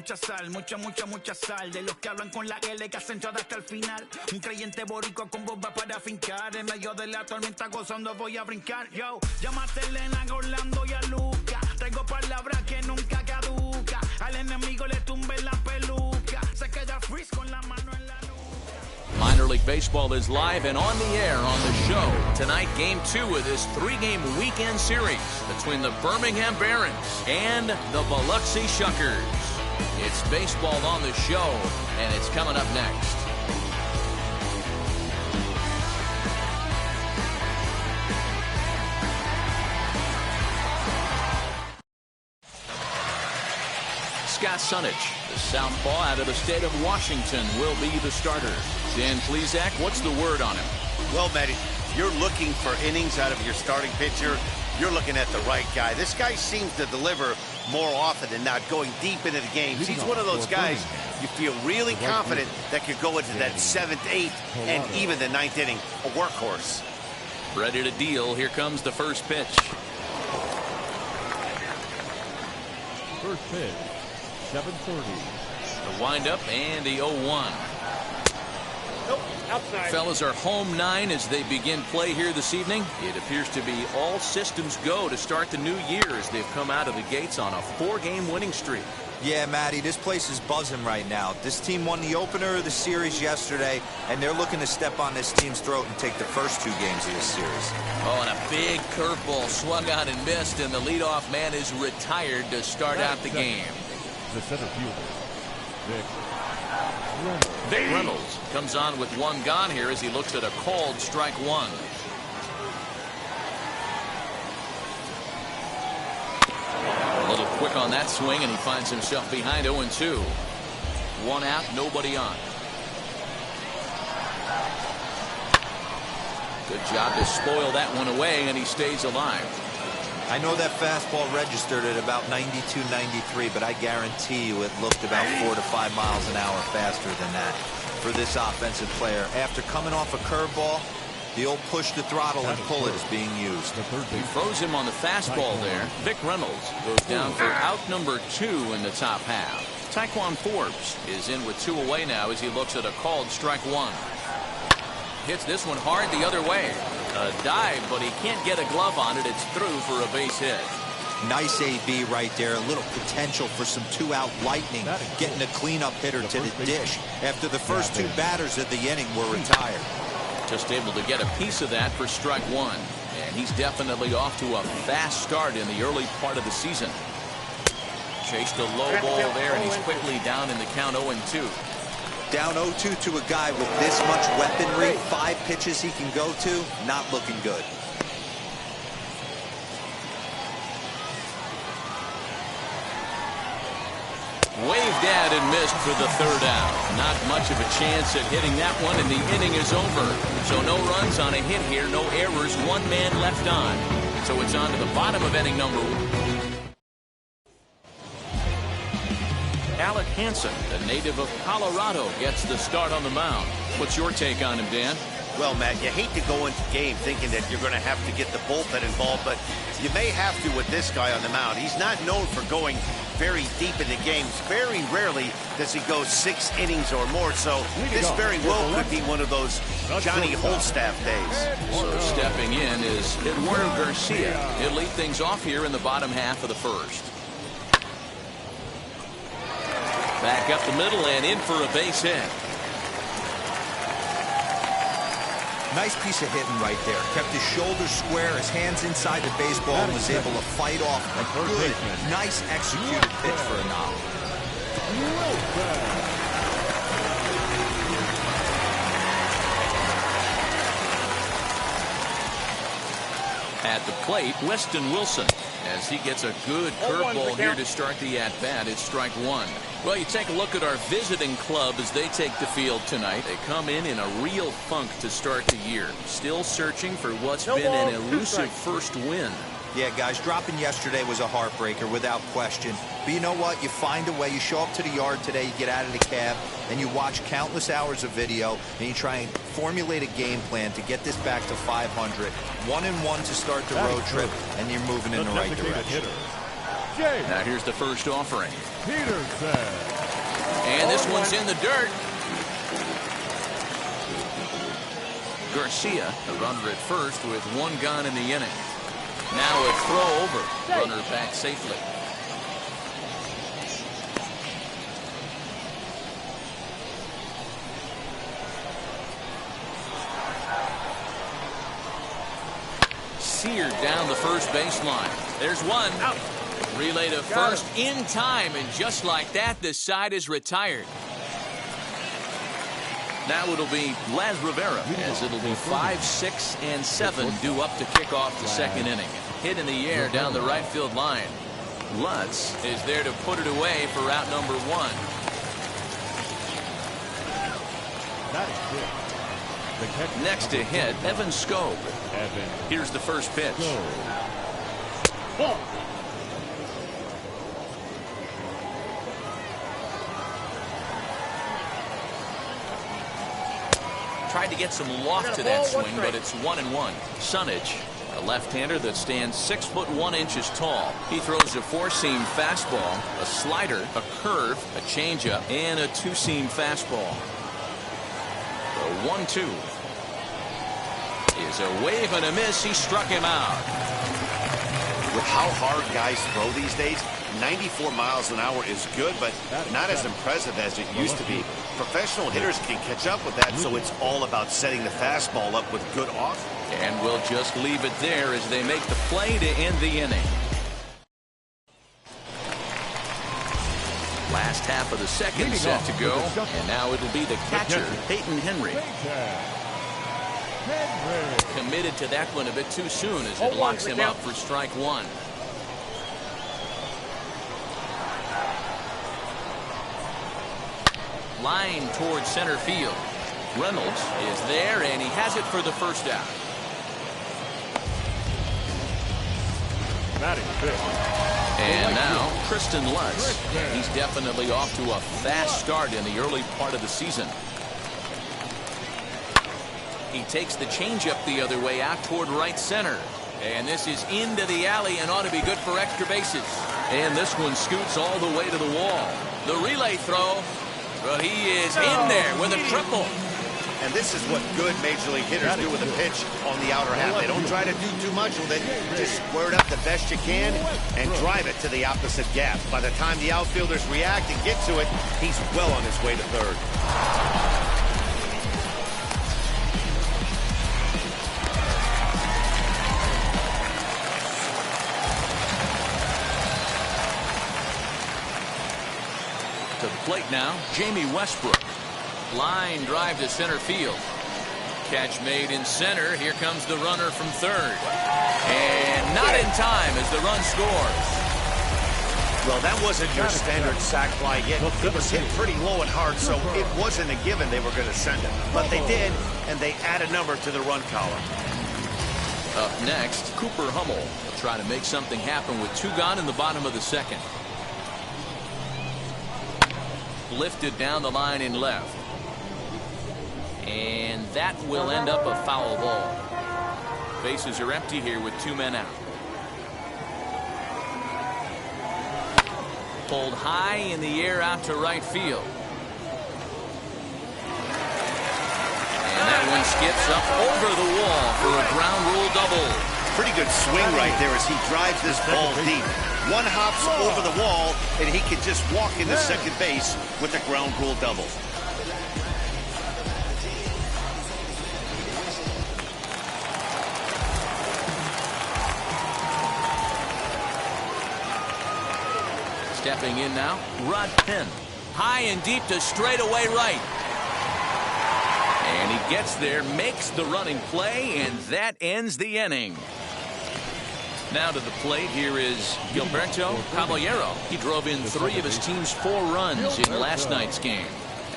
mucha sal, mucha sal. De los que hablan con la L que hacen todo hasta el final. Un creyente boricua con bomba para fincar. En medio de la tormenta gozando voy a brincar. Yo, llámate a Elena, a Orlando y a Luca. Traigo palabras que nunca caduca. Al enemigo le tumbe la peluca. Se queda freeze con la mano en la nuca. Minor League Baseball is live and on the air on the show. Tonight, Game 2 of this 3-game weekend series between the Birmingham Barons and the Biloxi Shuckers. It's baseball on the show, and it's coming up next. Scott Sunich, the southpaw out of the state of Washington, will be the starter. Dan Plesac, what's the word on him? Well, Matt, if you're looking for innings out of your starting pitcher, you're looking at the right guy. This guy seems to deliver more often than not, going deep into the games. He's one of those guys you feel really confident that could go into that 7th, 8th, and even the 9th inning, a workhorse. Ready to deal. Here comes the first pitch. First pitch, 7:30. The windup and the 0-1. Nope, outside. Fellas are home 9 as they begin play here this evening. It appears to be all systems go to start the new year as they've come out of the gates on a 4-game winning streak. Yeah, Matty, this place is buzzing right now. This team won the opener of the series yesterday, and they're looking to step on this team's throat and take the first 2 games of this series. Oh, and a big curveball swung on and missed, and the leadoff man is retired to start out the game. The center fielder, Vic Reynolds comes on with 1 gone here as he looks at a called strike 1. A little quick on that swing, and he finds himself behind 0-2. 1 out, nobody on. Good job to spoil that one away, and he stays alive. I know that fastball registered at about 92, 93, but I guarantee you it looked about 4 to 5 miles an hour faster than that for this offensive player. After coming off a curveball, the old push the throttle and pull it is being used. He froze him on the fastball there. Vic Reynolds goes down for out number 2 in the top half. Taekwon Forbes is in with 2 away now as he looks at a called strike 1. Hits this one hard the other way. A dive, but he can't get a glove on it. It's through for a base hit. Nice AB right there. A little potential for some 2-out lightning, getting a cleanup hitter to the dish after the first 2 batters of the inning were retired. Just able to get a piece of that for strike 1. And he's definitely off to a fast start in the early part of the season. Chased a low ball there, and he's quickly down in the count 0-2. Down 0-2 to a guy with this much weaponry, 5 pitches he can go to, not looking good. Waved at and missed for the 3rd out. Not much of a chance at hitting that one, and the inning is over. So no runs on a hit here, no errors, 1 man left on. So it's on to the bottom of inning number 1. Alec Hansen, the native of Colorado, gets the start on the mound. What's your take on him, Dan? Well, Matt, you hate to go into game thinking that you're going to have to get the bullpen involved, but you may have to with this guy on the mound. He's not known for going very deep into games. Very rarely does he go 6 innings or more, so this very well could be one of those Johnny Holstaff days. So stepping in is Eduardo Garcia. He'll lead things off here in the bottom half of the 1st. Back up the middle and in for a base hit. Nice piece of hitting right there. Kept his shoulders square, his hands inside the baseball, and was able to fight off a good, nice executed pitch for a knock. At the plate, Weston Wilson, as he gets a good curveball here to start the at-bat. It's strike 1. Well, you take a look at our visiting club as they take the field tonight. They come in a real funk to start the year. Still searching for what's been an elusive first win. Yeah, guys, dropping yesterday was a heartbreaker without question. But you know what? You find a way. You show up to the yard today, you get out of the cab, and you watch countless hours of video, and you try and formulate a game plan to get this back to 500. 1-1 to start the road trip, and you're moving in the right direction. James Now here's the first offering. Peterson. And this one's in the dirt. Garcia, the runner at first with one gone in the inning. Now a throw over. Runner back safely. Seared down the first baseline. There's one. Out. Relay to first in time, and just like that, the side is retired. Now it'll be Laz Rivera, as it'll be 5, 6, and 7 due up to kick off the second inning. Hit in the air down the right field line. Lutz is there to put it away for out number 1. Next to hit, Evan Scope. Here's the first pitch. Ball. Tried to get some loft to that swing, but it's 1-1. Sunage, a left-hander that stands 6 foot 1 inches tall. He throws a 4-seam fastball, a slider, a curve, a changeup, and a 2-seam fastball. The 1-2 is a wave and a miss. He struck him out. With how hard guys throw these days, 94 miles an hour is good, but not as impressive as it used to be. Professional hitters can catch up with that, so it's all about setting the fastball up with good off. And we'll just leave it there as they make the play to end the inning. Last half of the second set to go, and now it'll be the catcher, Peyton Henry. Committed to that one a bit too soon as it locks him up for strike 1. Line towards center field. Reynolds is there, and he has it for the first out. And now Kristen Lutz. He's definitely off to a fast start in the early part of the season. He takes the changeup the other way out toward right center. And this is into the alley and ought to be good for extra bases. And this one scoots all the way to the wall. The relay throw. Well, he is in there with a triple. And this is what good Major League hitters do with a pitch on the outer half. They don't try to do too much with it. Just square it up the best you can and drive it to the opposite gap. By the time the outfielders react and get to it, he's well on his way to third. To the plate now, Jamie Westbrook. Line drive to center field. Catch made in center. Here comes the runner from third. And not in time as the run scores. Well, that wasn't your standard sac fly yet. It was hit pretty low and hard, so it wasn't a given they were going to send it. But they did, and they add a number to the run column. Up next, Cooper Hummel will try to make something happen with 2 gone in the bottom of the second. Lifted down the line in left. And that will end up a foul ball. Bases are empty here with 2 men out. Pulled high in the air out to right field. And that one skips up over the wall for a ground rule double. Pretty good swing right there as he drives this ball deep. One hops over the wall, and he can just walk into second base with a ground rule double. Stepping in now, Rod Penn. High and deep to straightaway right. And he gets there, makes the running play, and that ends the inning. Now to the plate, here is Gilberto Caballero. He drove in 3 of his team's 4 runs in last night's game.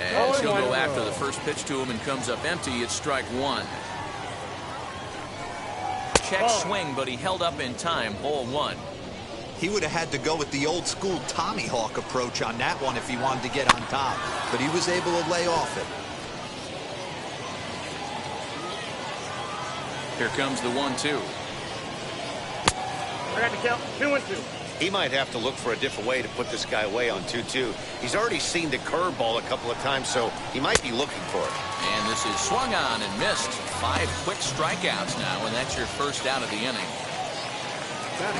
As he'll go after the first pitch to him and comes up empty, it's strike 1. Check swing, but he held up in time, ball 1. He would have had to go with the old school Tommy Hawk approach on that one if he wanted to get on top, but he was able to lay off it. Here comes the 1-2. I got the count. 2-1-2. He might have to look for a different way to put this guy away on 2-2. He's already seen the curveball a couple of times, so he might be looking for it. And this is swung on and missed. 5 quick strikeouts now, and that's your first out of the inning.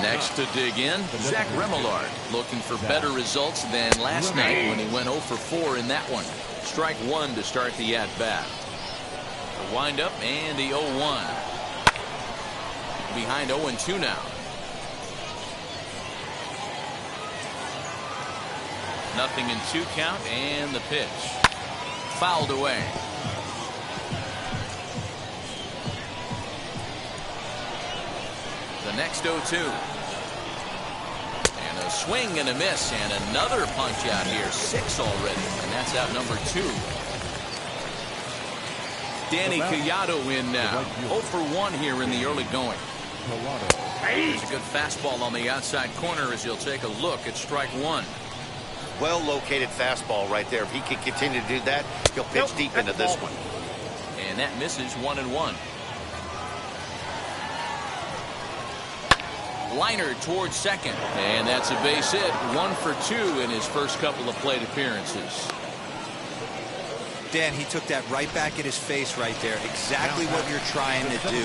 Next to dig in, Zach Remillard, looking for better results than last night when he went 0 for 4 in that one. Strike 1 to start the at-bat. The windup and the 0-1. Behind 0-2 now. Nothing in 2 count, and the pitch. Fouled away. The next 0-2. And a swing and a miss, and another punch out here. 6 already, and that's out number 2. Danny Collado in now. 0 for 1 here in the early going. There's a good fastball on the outside corner as he'll take a look at strike 1. Well located fastball right there. If he can continue to do that, he'll pitch deep into this one. And that misses 1-1. Liner towards second, and that's a base hit. 1 for 2 in his first couple of plate appearances. Dan, he took that right back at his face right there. Exactly what you're trying to do.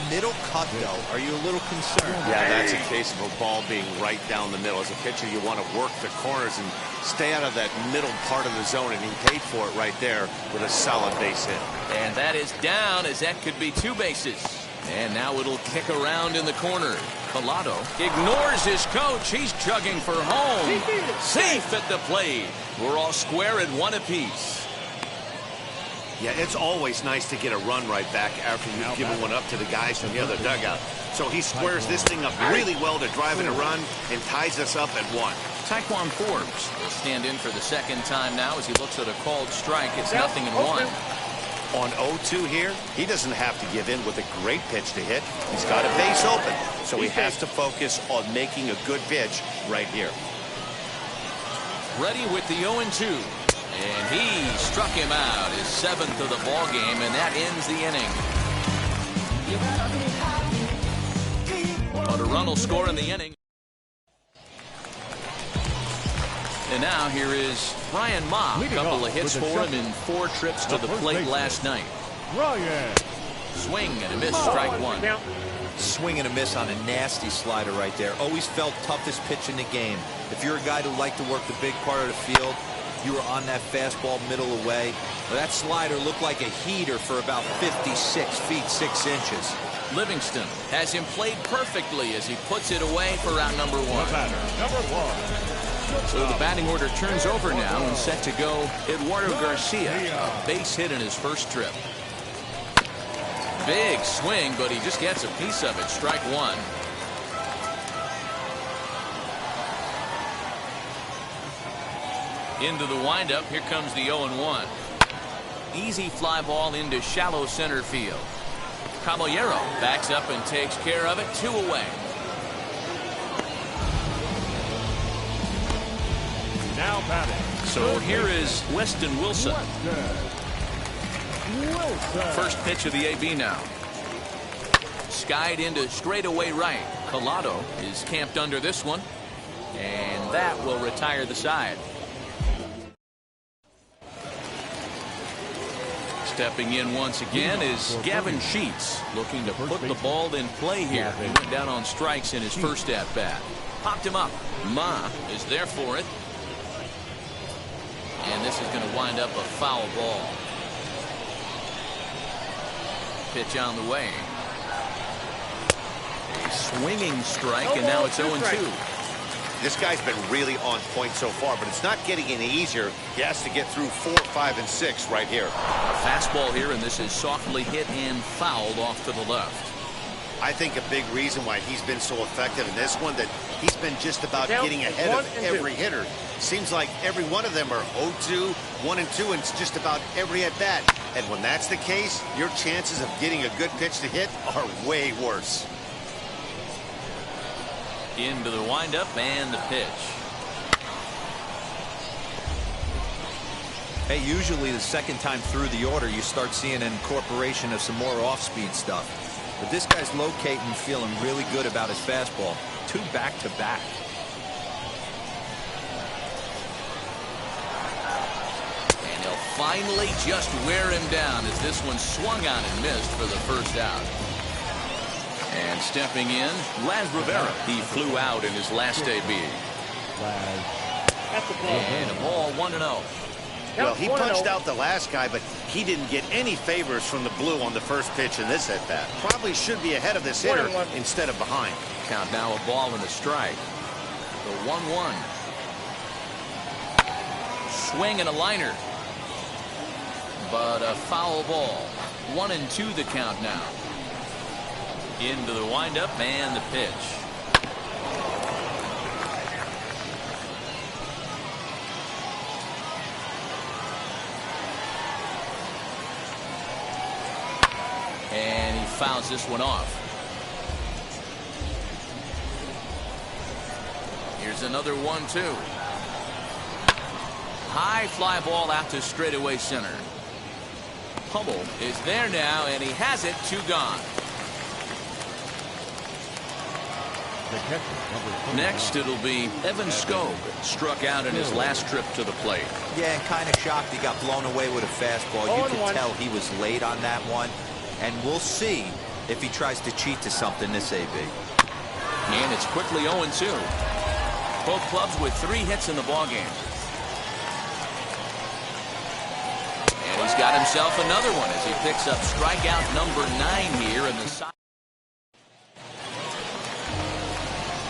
Middle cut, though. Are you a little concerned? Yeah, that's a case of a ball being right down the middle. As a pitcher, you want to work the corners and stay out of that middle part of the zone, and he paid for it right there with a solid base hit. And that is down, as that could be 2 bases. And now it'll kick around in the corner. Collado ignores his coach. He's chugging for home. Safe at the plate. We're all square at 1 apiece. Yeah, it's always nice to get a run right back after you've given one up to the guys from the other dugout. So he squares this thing up really well to drive in a run and ties us up at 1. Taekwon Forbes will stand in for the second time now as he looks at a called strike. It's 0-1. On 0-2 here, he doesn't have to give in with a great pitch to hit. He's got a base open, so he has to focus on making a good pitch right here. Ready with the 0-2. And he struck him out, his 7th of the ball game, and that ends the inning. But a run will score in the inning. And now here is Ryan Ma. A couple of hits for him in 4 trips to the plate last night. Swing and a miss, strike 1. Swing and a miss on a nasty slider right there. Always felt toughest pitch in the game. If you're a guy who liked to work the big part of the field, you were on that fastball middle away. That slider looked like a heater for about 56 feet 6 inches. Livingston has him played perfectly as he puts it away for round number 1. So the batting order turns over now and set to go Eduardo Garcia. A base hit in his first trip. Big swing, but he just gets a piece of it. Strike 1. Into the windup. Here comes the 0-1. Easy fly ball into shallow center field. Caballero backs up and takes care of it. 2 away. Now batting. So here is Weston Wilson. First pitch of the AB now. Skied into straightaway right. Collado is camped under this one, and that will retire the side. Stepping in once again is Gavin Sheets, looking to put the ball in play here. He went down on strikes in his first at-bat. Popped him up. Ma is there for it. And this is going to wind up a foul ball. Pitch on the way. A swinging strike, and now it's 0-2. This guy's been really on point so far, but it's not getting any easier. He has to get through 4, 5, and 6 right here. A fastball here, and this is softly hit and fouled off to the left. I think a big reason why he's been so effective in this one, that he's been just about getting ahead of every hitter. Seems like every one of them are 0-2, 1-2, and it's just about every at-bat. And when that's the case, your chances of getting a good pitch to hit are way worse. Into the windup and the pitch. Hey, usually the second time through the order, you start seeing an incorporation of some more off-speed stuff. But this guy's locating, feeling really good about his fastball. 2 back-to-back. finally just wear him down as this one swung on and missed for the first out. And stepping in, Laz Rivera. He flew out in his last AB. And a ball 1-0. Well, he punched out the last guy, but he didn't get any favors from the blue on the first pitch in this at-bat. Probably should be ahead of this hitter instead of behind. Count now, a ball and a strike. The 1-1. Swing and a liner. But a foul ball. 1-2 the count now. Into the windup and the pitch. And he fouls this one off. Here's another 1-2. High fly ball out to straightaway center. Hummel is there now, and he has it. 2 gone. Next, it'll be Evan Skog, struck out in his last trip to the plate. Yeah, and kind of shocked he got blown away with a fastball. You could tell he was late on that one. And we'll see if he tries to cheat to something this AB. And it's quickly 0-2. Both clubs with 3 hits in the ballgame. And he's got himself another one as he picks up strikeout number 9 here in the side.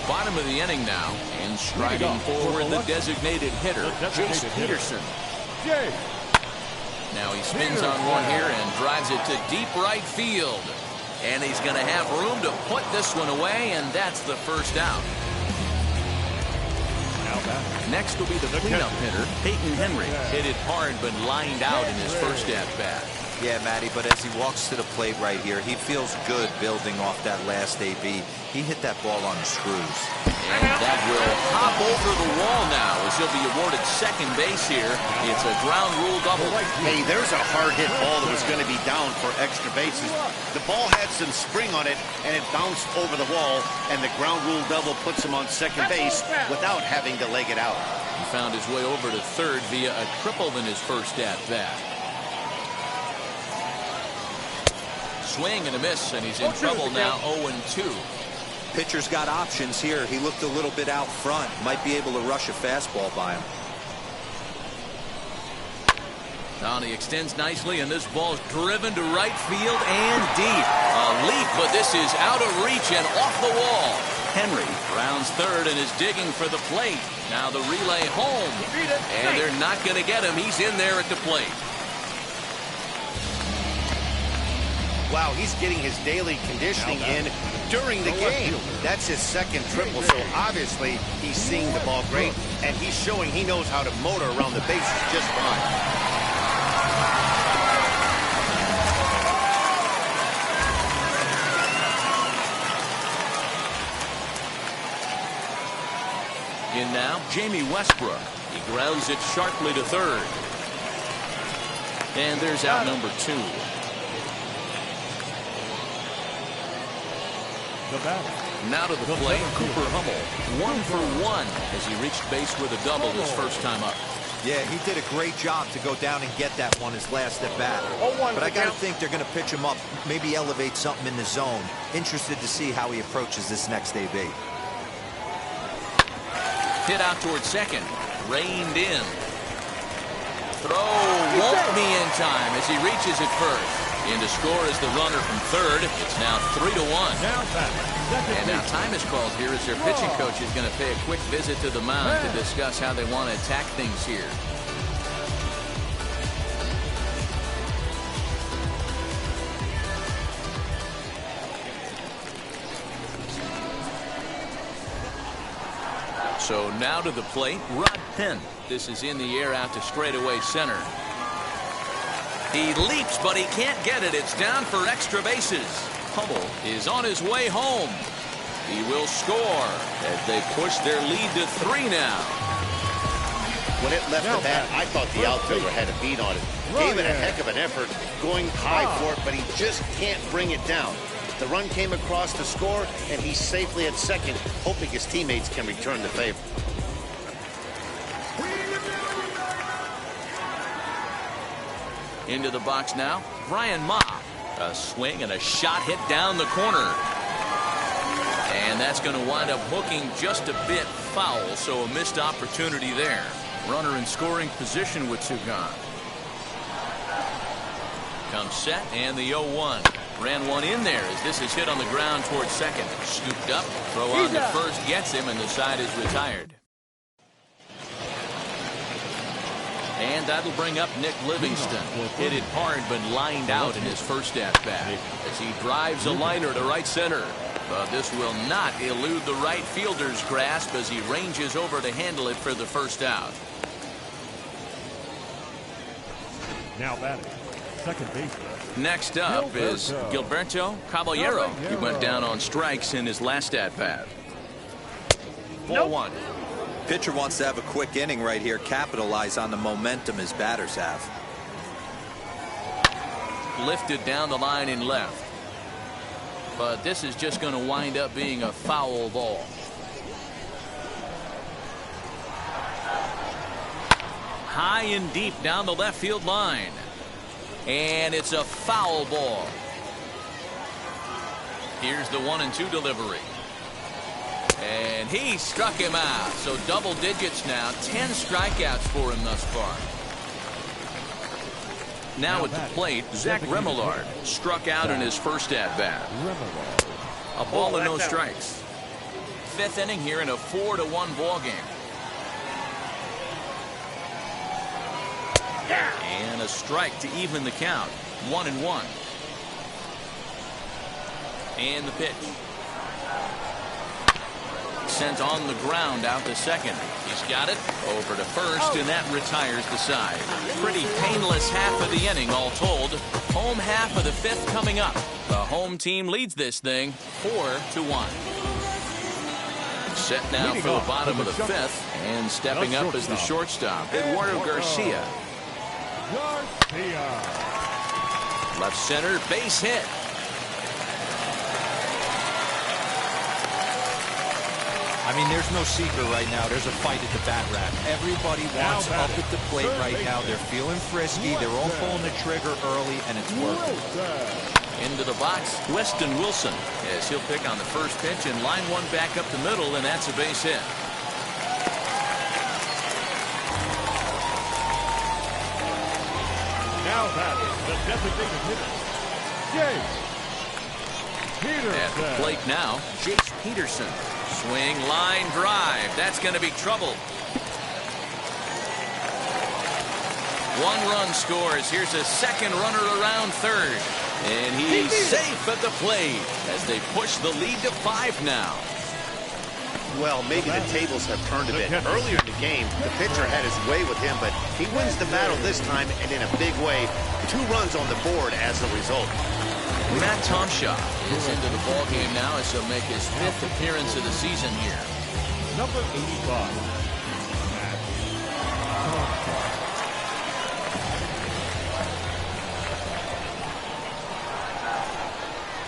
Bottom of the inning now, and striding forward the designated hitter, Jace Peterson. Now he spins on one here and drives it to deep right field. And he's going to have room to put this one away, and that's the first out. Next will be the cleanup hitter, Peyton Henry. Hit it hard but lined out in his first at-bat. Yeah, Matty, but as he walks to the plate right here, he feels good building off that last AB. He hit that ball on the screws. And that will hop over the wall now as he'll be awarded second base here. It's a ground rule double. Hey, there's a hard hit ball that was going to be down for extra bases. The ball had some spring on it, and it bounced over the wall, and the ground rule double puts him on second base without having to leg it out. He found his way over to third via a triple in his first at-bat. Swing and a miss, and he's in trouble now. 0-2. Pitcher's got options here. He looked a little bit out front. Might be able to rush a fastball by him. Now he extends nicely, and this ball's driven to right field and deep. A leap, but this is out of reach and off the wall. Henry rounds third and is digging for the plate. Now the relay home, and they're not going to get him. He's in there at the plate. Wow, he's getting his daily conditioning in during the game. That's his second triple, so obviously he's seeing the ball great, and he's showing he knows how to motor around the bases just fine. In now, Jamie Westbrook. He grounds it sharply to third. And there's out number 2. Now to the plate, Cooper Hummel. 1 for 1 as he reached base with a double his first time up. Yeah, he did a great job to go down and get that one his last at bat. But I got to think they're going to pitch him up, maybe elevate something in the zone. Interested to see how he approaches this next AB. Hit out towards second. Reined in. Throw won't be in time as he reaches it first. In to score is the runner from third. It's now 3-1. And now time is called here as their pitching coach is going to pay a quick visit to the mound to discuss how they want to attack things here. So now to the plate, Rod Penn. This is in the air out to straightaway center. He leaps, but he can't get it. It's down for extra bases. Hummel is on his way home. He will score as they push their lead to 3 now. When it left the bat, I thought the outfielder had a beat on it. Gave it a heck of an effort, going high for it, but he just can't bring it down. The run came across to score, and he's safely at second, hoping his teammates can return the favor. Into the box now, Brian Ma. A swing and a shot hit down the corner. And that's going to wind up hooking just a bit foul, so a missed opportunity there. Runner in scoring position with two gone. Comes set, and the 0-1. Ran one in there as this is hit on the ground towards second. Scooped up, throw on to first, gets him, and the side is retired. And that'll bring up Nick Livingston. Hit it hard, but lined out in his first at-bat as he drives a liner to right center. But this will not elude the right fielder's grasp as he ranges over to handle it for the first out. Now batting, second baseman. Next up is Gilberto Caballero. He went down on strikes in his last at-bat. 4-1. Pitcher wants to have a quick inning right here, capitalize on the momentum his batters have. Lifted down the line in left. But this is just going to wind up being a foul ball. High and deep down the left field line. And it's a foul ball. Here's the 1-2 delivery. And he struck him out. So double digits now. 10 strikeouts for him thus far. Now at the plate, Zach Remillard struck out in his first at-bat. A ball and no strikes. Fifth inning here in a 4-1 ball game. And a strike to even the count. 1-1. And the pitch. Sent on the ground out to second. He's got it over to first, and that retires the side. Pretty painless half of the inning all told. Home half of the fifth coming up. The home team leads this thing 4-1. Set now for the bottom of the fifth, and stepping up is the shortstop, Eduardo Garcia. Left center, base hit. I mean, there's no secret right now. There's a fight at the bat rack. Everybody wants up at the plate right now. They're feeling frisky. They're all pulling the trigger early, and it's working. Into the box, Weston Wilson, as he'll pick on the first pitch and line one back up the middle, and that's a base hit. Now batting, the designated hitter, Jace Peterson. At the plate now, Jace Peterson. Swing, line, drive. That's going to be trouble. One run scores. Here's a second runner around third. And he's safe at the plate as they push the lead to 5 now. Well, maybe the tables have turned a bit. Earlier in the game, the pitcher had his way with him, but he wins the battle this time, and in a big way. 2 runs on the board as a result. Matt Tomshaw is into the ball game now as he'll make his 5th appearance of the season here. Number 85.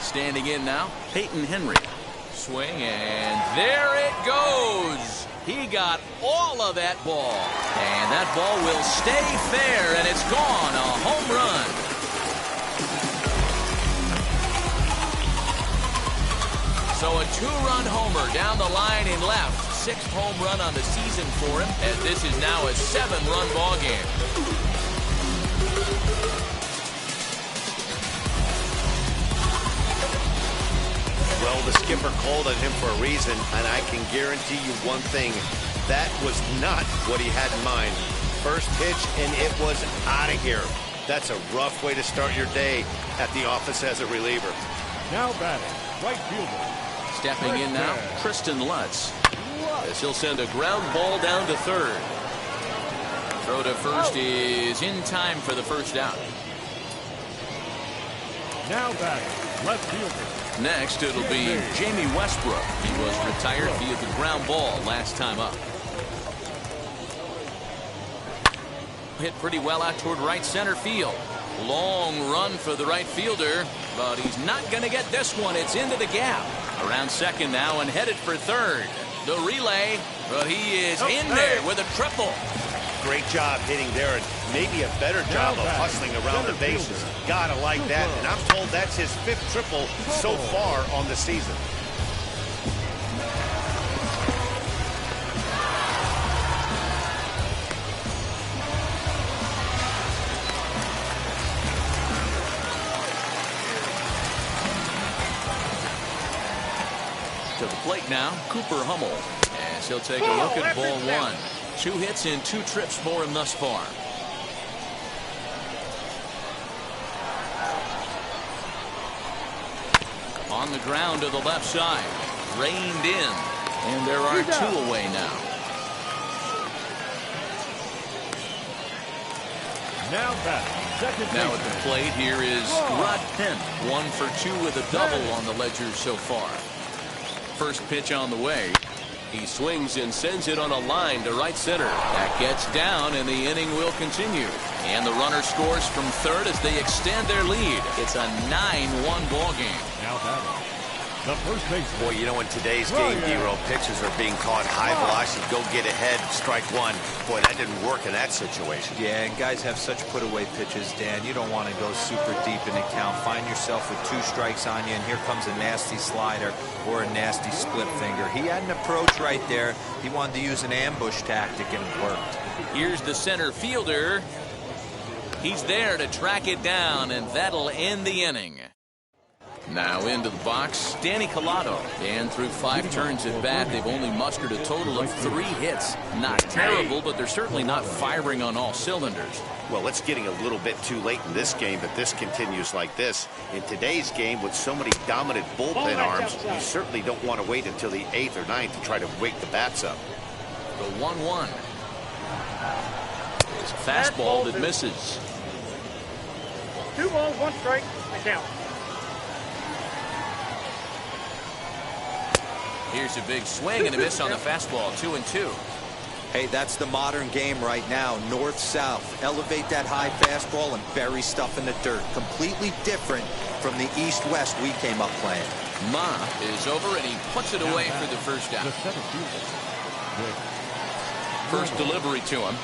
Standing in now, Peyton Henry. Swing, and there it goes. He got all of that ball. And that ball will stay fair, and it's gone. A home run. So a 2-run homer down the line in left. 6th home run on the season for him, as this is now a 7-run ball game. Well, the skipper called on him for a reason, and I can guarantee you one thing. That was not what he had in mind. First pitch, and it was out of here. That's a rough way to start your day at the office as a reliever. Now batting, right fielder. Stepping in now, Tristan Lutz. As he'll send a ground ball down to third. Throw to first is in time for the first out. Now batting, left fielder. Next, it'll be Jamie Westbrook. He was retired via the ground ball last time up. Hit pretty well out toward right center field. Long run for the right fielder, but he's not going to get this one. It's into the gap. Around second now and headed for third. The relay, but he is in there with a triple. great job hitting there, and maybe a better job of hustling around the bases. Gotta like that, and I'm told that's his 5th triple so far on the season. To the plate now, Cooper Hummel, as he'll take a look at ball 1. 2 hits in 2 trips for him thus far. On the ground to the left side, reined in, and there are 2 away now. Now at the plate, here is Rod Penn, 1 for 2 with a double on the ledger so far. First pitch on the way. He swings and sends it on a line to right center. That gets down, and the inning will continue. And the runner scores from third as they extend their lead. It's a 9-1 ball game. Now batting, the first baseman. Boy, you know, in today's game, D-Row, pitchers are being taught high velocity, go get ahead, strike 1. Boy, that didn't work in that situation. Yeah, and guys have such put-away pitches, Dan. You don't want to go super deep in the count. Find yourself with 2 strikes on you, and here comes a nasty slider or a nasty split finger. He had an approach right there. He wanted to use an ambush tactic, and it worked. Here's the center fielder. He's there to track it down, and that'll end the inning. Now into the box, Danny Collado. And through 5 turns at bat, they've only mustered a total of 3 hits. Not terrible, but they're certainly not firing on all cylinders. Well, it's getting a little bit too late in this game, but this continues like this. In today's game, with so many dominant bullpen arms, you certainly don't want to wait until the 8th or 9th to try to wake the bats up. The 1-1. It's a fastball that misses. 2 balls, 1 strike, and count. Here's a big swing and a miss on the fastball. 2-2. Hey, that's the modern game right now. North-south. Elevate that high fastball and bury stuff in the dirt. Completely different from the east-west we came up playing. Ma is over, and he puts it away for the first out. First delivery to him.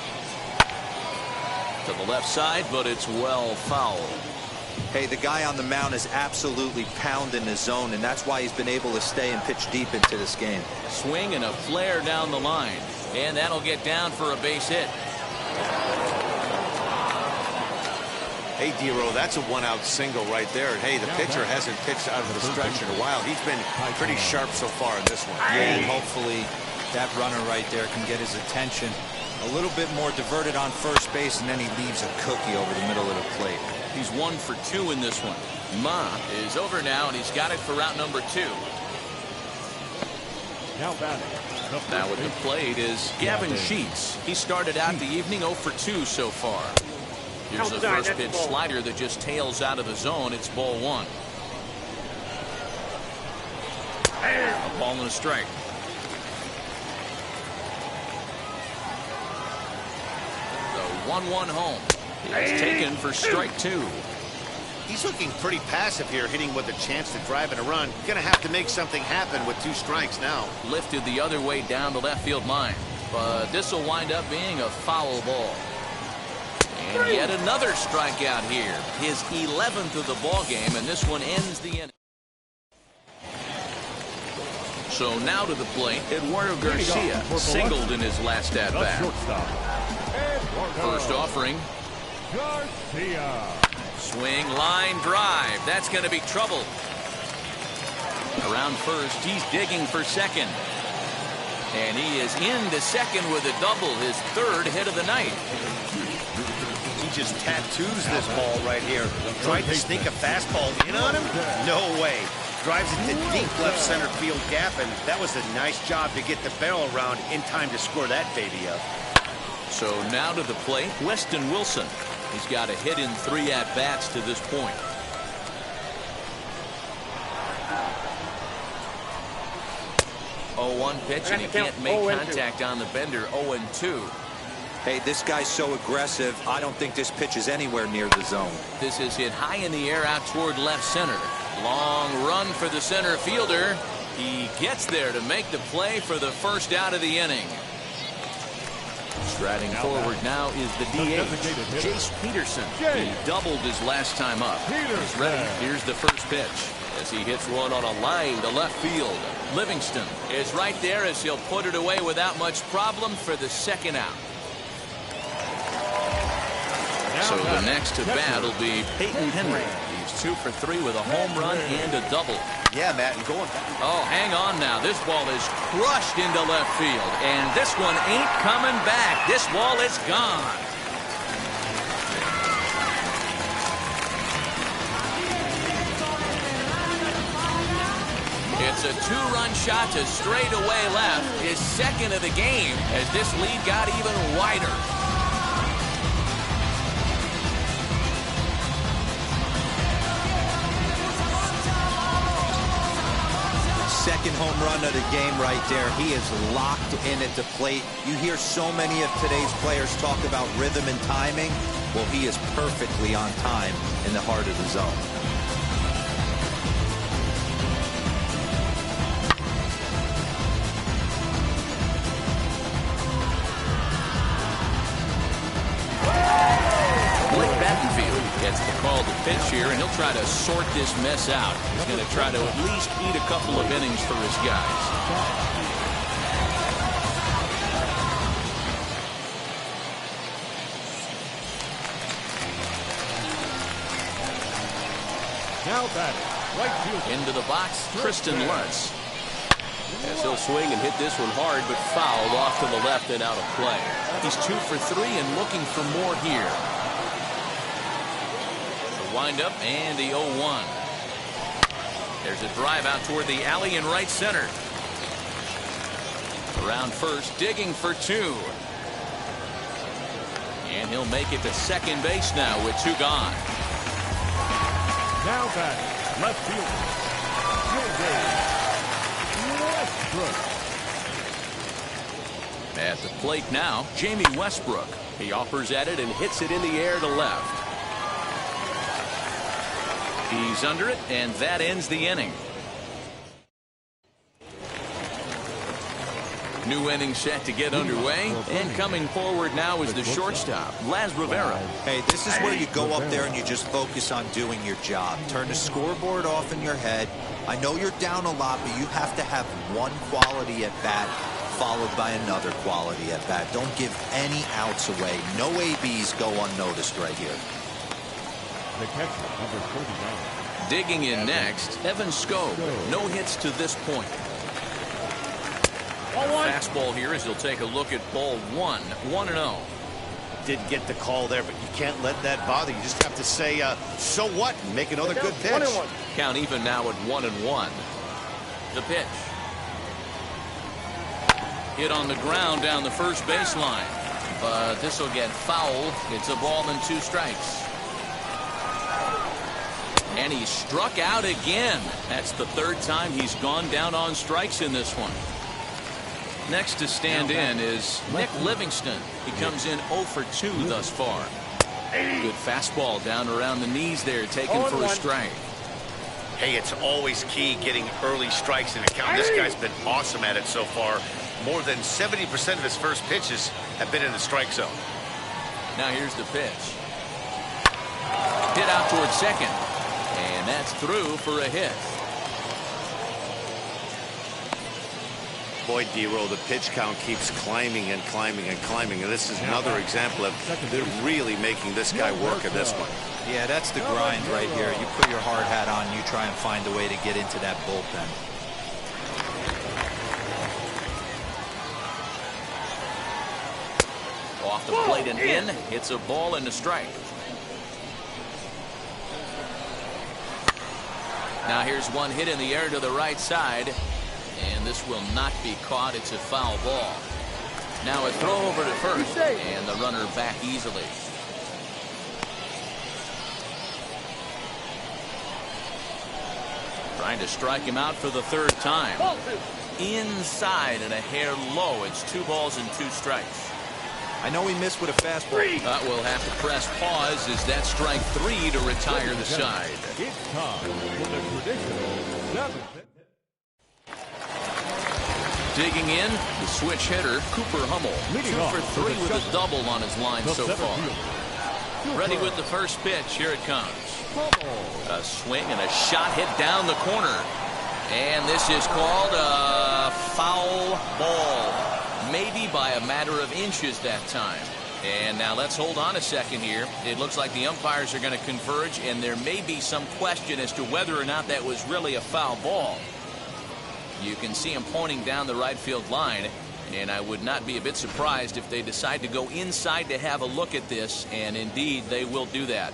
To the left side, but it's well fouled. Hey, the guy on the mound is absolutely pounding the zone, and that's why he's been able to stay and pitch deep into this game. Swing and a flare down the line, and that'll get down for a base hit. Hey, D-Row, that's a 1-out single right there. And, hey, the pitcher hasn't pitched out of the stretch in a while. He's been pretty sharp so far in this one. Yeah, and hopefully that runner right there can get his attention. A little bit more diverted on first base, and then he leaves a cookie over the middle of the plate. He's 1 for 2 in this one. Ma is over now, and he's got it for out number 2. Now batting. Now at the plate is Gavin Sheets. He started out the evening 0 for 2 so far. Here's the first pitch slider that just tails out of the zone. It's ball 1. A ball and a strike. The 1-1 home. It's taken for strike 2. He's looking pretty passive here, hitting with a chance to drive in a run. Gonna have to make something happen with 2 strikes now. Lifted the other way down the left field line, but this will wind up being a foul ball. And yet another strikeout here. His 11th of the ball game, and this one ends the inning. So now to the plate, Eduardo Garcia singled in his last at bat. First offering. Garcia. Swing, line drive. That's going to be trouble. Around first, he's digging for second. And he is into second with a double, his 3rd hit of the night. He just tattoos this ball right here. Tried to sneak a fastball in on him? No way. Drives it to deep left center field gap, and that was a nice job to get the barrel around in time to score that baby up. So now to the plate, Weston Wilson. He's got a hit in 3 at-bats to this point. Oh, 1 pitch, and he can't make contact on the bender. 0-2. Hey, this guy's so aggressive, I don't think this pitch is anywhere near the zone. This is hit high in the air out toward left center. Long run for the center fielder. He gets there to make the play for the first out of the inning. Striding forward now is the DH, Jace Peterson. He doubled his last time up. He's ready. Here's the first pitch as he hits one on a line to left field. Livingston is right there as he'll put it away without much problem for the second out. So the next to bat will be Peyton Henry. He's 2 for 3 with a home run and a double. Yeah, Matt, and going. Oh, hang on now. This ball is crushed into left field, and this one ain't coming back. This ball is gone. It's a 2-run shot to straightaway left, his second of the game, as this lead got even wider. Second home run of the game right there. He is locked in at the plate. You hear so many of today's players talk about rhythm and timing. Well, he is perfectly on time in the heart of the zone. Gets the call to pitch here, and he'll try to sort this mess out. He's going to try to at least eat a couple of innings for his guys. Now batting, right field. Into the box, Kristen Lutz. As he'll swing and hit this one hard, but fouled off to the left and out of play. He's 2 for 3 and looking for more here. Wind up and the 0-1. There's a drive out toward the alley in right center. Around first, digging for 2. And he'll make it to second base now with 2 gone. Now back, left fielder, Westbrook. At the plate now, Jamie Westbrook. He offers at it and hits it in the air to left. He's under it, and that ends the inning. New inning set to get underway, and coming forward now is the shortstop, Laz Rivera. Hey, this is where you go up there and you just focus on doing your job. Turn the scoreboard off in your head. I know you're down a lot, but you have to have one quality at bat followed by another quality at bat. Don't give any outs away. No ABs go unnoticed right here. The catcher, number 49. Digging in next, Evan Scope. No hits to this point. Fastball here as he'll take a look at ball 1. 1-0. Did get the call there, but you can't let that bother you. Just have to say, so what? And make another good pitch. 1-1. Count even now at 1-1. The pitch. Hit on the ground down the first baseline. But this will get fouled. It's a ball and 2 strikes. And he's struck out again. That's the 3rd time he's gone down on strikes in this one. Next to stand in is Nick Livingston. He comes in 0 for 2 thus far. Good fastball down around the knees there, taken for a strike. Hey, it's always key getting early strikes in a count. This guy's been awesome at it so far. More than 70% of his first pitches have been in the strike zone. Now here's the pitch. Hit out towards second. And that's through for a hit. Boy, D-Roll, the pitch count keeps climbing and climbing and climbing. And this is another example of they're really making this guy work in this one. Yeah, that's the grind right here. You put your hard hat on, you try and find a way to get into that bullpen. Off the plate and in. It's a ball and a strike. Now here's one hit in the air to the right side. And this will not be caught. It's a foul ball. Now a throw over to first. And the runner back easily. Trying to strike him out for the 3rd time. Inside and a hair low. It's 2 balls and 2 strikes. I know he missed with a fastball. We'll have to press pause as that strike 3 to retire the side. It's time for the traditional 7th. Digging in, the switch hitter, Cooper Hummel. 2 for 3 with a double on his line so far. Ready with the first pitch. Here it comes. A swing and a shot hit down the corner. And this is called a foul ball. Maybe by a matter of inches that time. And now let's hold on a second here. It looks like the umpires are going to converge, and there may be some question as to whether or not that was really a foul ball. You can see him pointing down the right field line, and I would not be a bit surprised if they decide to go inside to have a look at this, and indeed they will do that.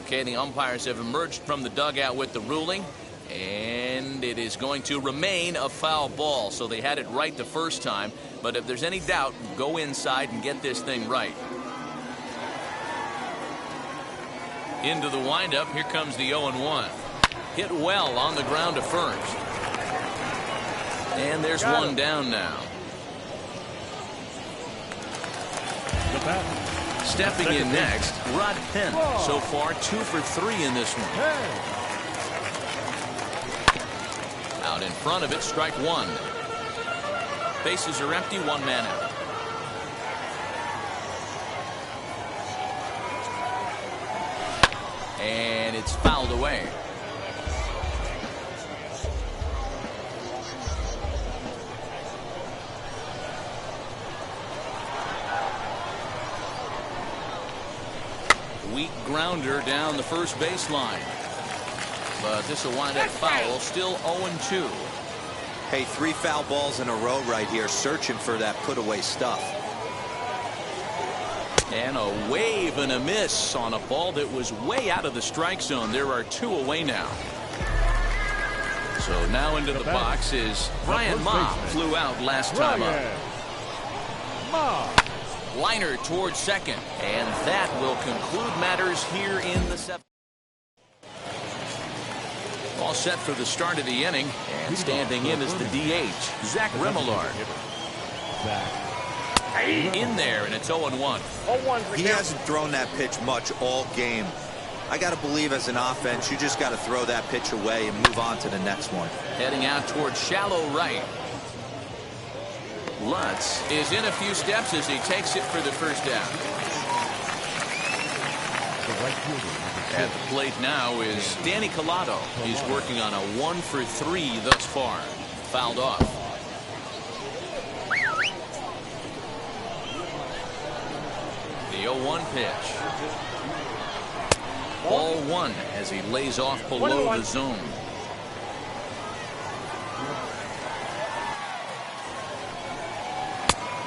Okay, the umpires have emerged from the dugout with the ruling, and it is going to remain a foul ball. So they had it right the first time, but if there's any doubt, go inside and get this thing right. Into the windup, here comes the 0-1. Hit well on the ground to first. And there's one down now. Stepping in next, Rod Penn. So far, 2 for 3 in this one. Out in front of it, strike 1. Bases are empty, 1 man out. And it's fouled away. Weak grounder down the first baseline. But this will wind up foul. Still 0-2. Hey, 3 foul balls in a row right here, searching for that put-away stuff. And a wave and a miss on a ball that was way out of the strike zone. There are 2 away now. So now into the box is Brian Ma. Flew out last time up. Liner towards second, and that will conclude matters here in the 7th. All set for the start of the inning, and standing in is the DH, Zach Remillard. In there, and it's 0-1. He hasn't thrown that pitch much all game. I got to believe as an offense, you just got to throw that pitch away and move on to the next one. Heading out towards shallow right. Lutz is in a few steps as he takes it for the first down. At the plate now is Danny Collado. He's working on a 1 for 3 thus far. Fouled off. The 0-1 pitch. Ball 1 as he lays off below the zone.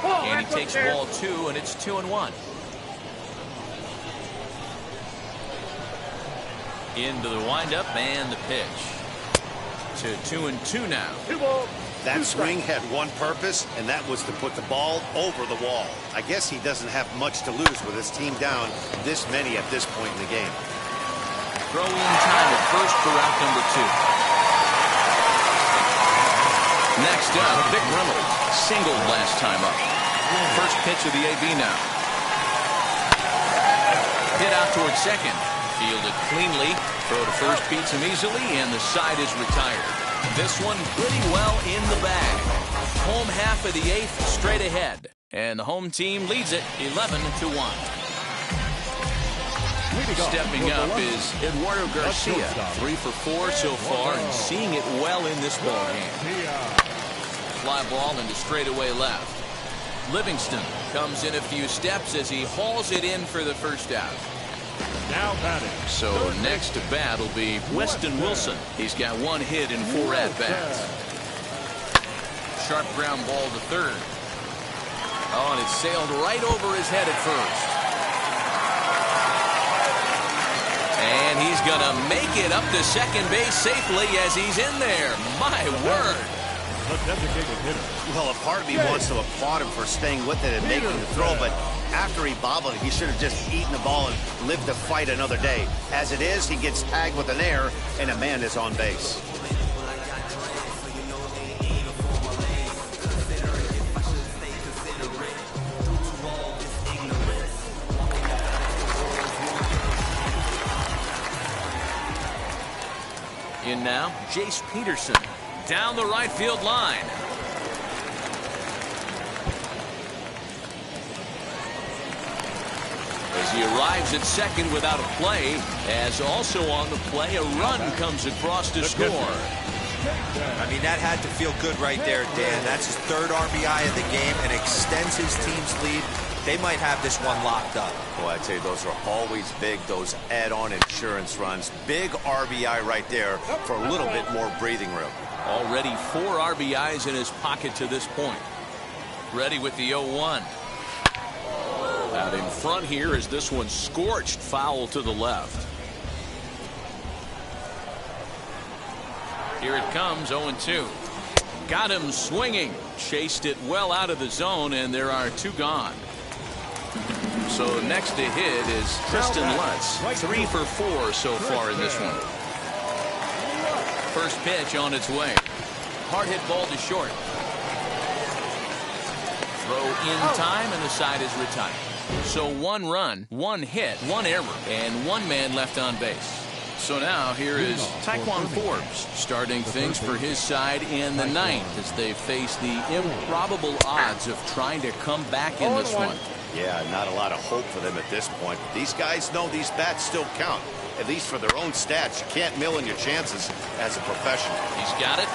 And he takes ball 2, and it's 2-1. Into the windup and the pitch. To 2-2 now. That swing had one purpose, and that was to put the ball over the wall. I guess he doesn't have much to lose with his team down this many at this point in the game. Throw in time at first for out number 2. Next up, Vic Reynolds singled last time up. First pitch of the AB now. Hit out towards second. Fielded cleanly. Throw to first beats him easily, and the side is retired. This one pretty well in the bag. Home half of the 8th straight ahead. And the home team leads it 11-1. Stepping up is Eduardo Garcia. 3 for 4 so far, and seeing it well in this ball game. Fly ball into straightaway left. Livingston comes in a few steps as he hauls it in for the first out. Now batting. So next to bat will be Weston Wilson. He's got 1 hit in 4 at-bats. Sharp ground ball to third. Oh, and it sailed right over his head at first. And he's going to make it up to second base safely as he's in there. My word. Well, a part of me wants to applaud him for staying with it and making the throw, but after he bobbled it, he should have just eaten the ball and lived to fight another day. As it is, he gets tagged with an error, and a man is on base. now, Jace Peterson down the right field line. As he arrives at second without a play, as also on the play, a run comes across to score. I mean, that had to feel good right there, Dan. That's his third RBI of the game and extends his team's lead. They might have this one locked up. Well, I'd say those are always big, those add-on insurance runs. Big RBI right there for a little bit more breathing room. Already 4 RBIs in his pocket to this point. Ready with the 0-1. Out in front here is this one scorched foul to the left. Here it comes, 0-2. Got him swinging. Chased it well out of the zone, and there are 2 gone. So next to hit is Tristan Lutz. 3 for 4 so far in this one. First pitch on its way. Hard hit ball to short. Throw in time, and the side is retired. So 1 run, 1 hit, 1 error, and 1 man left on base. So now here is Taekwon Forbes starting things for his side in the 9th as they face the improbable odds of trying to come back in this one. Yeah, not a lot of hope for them at this point. These guys know these bats still count, at least for their own stats. You can't mill in your chances as a professional. He's got it.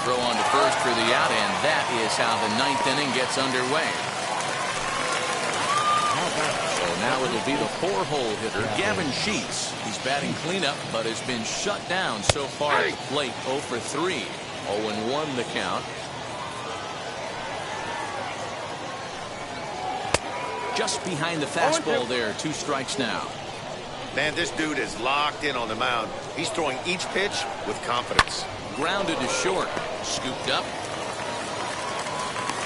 Throw on to first for the out, and that is how the 9th inning gets underway. So now it'll be the 4-hole hitter, Gavin Sheets. He's batting cleanup, but has been shut down so far at the plate. 0 for 3. 0-1 the count. Just behind the fastball there. 2 strikes now. Man, this dude is locked in on the mound. He's throwing each pitch with confidence. Grounded to short. Scooped up.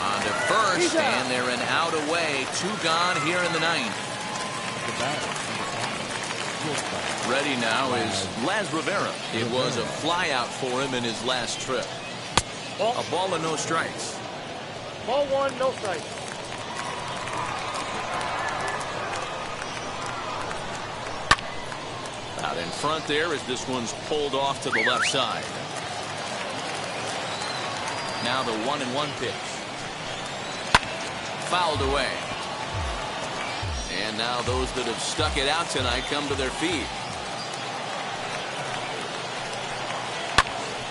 On to first, and they're an out away. 2 gone here in the 9th. Ready now is Laz Rivera. It was a fly out for him in his last trip. A ball and no strikes. Ball 1, no strikes. Out in front there as this one's pulled off to the left side. Now the 1-1 pitch. Fouled away. And now those that have stuck it out tonight come to their feet.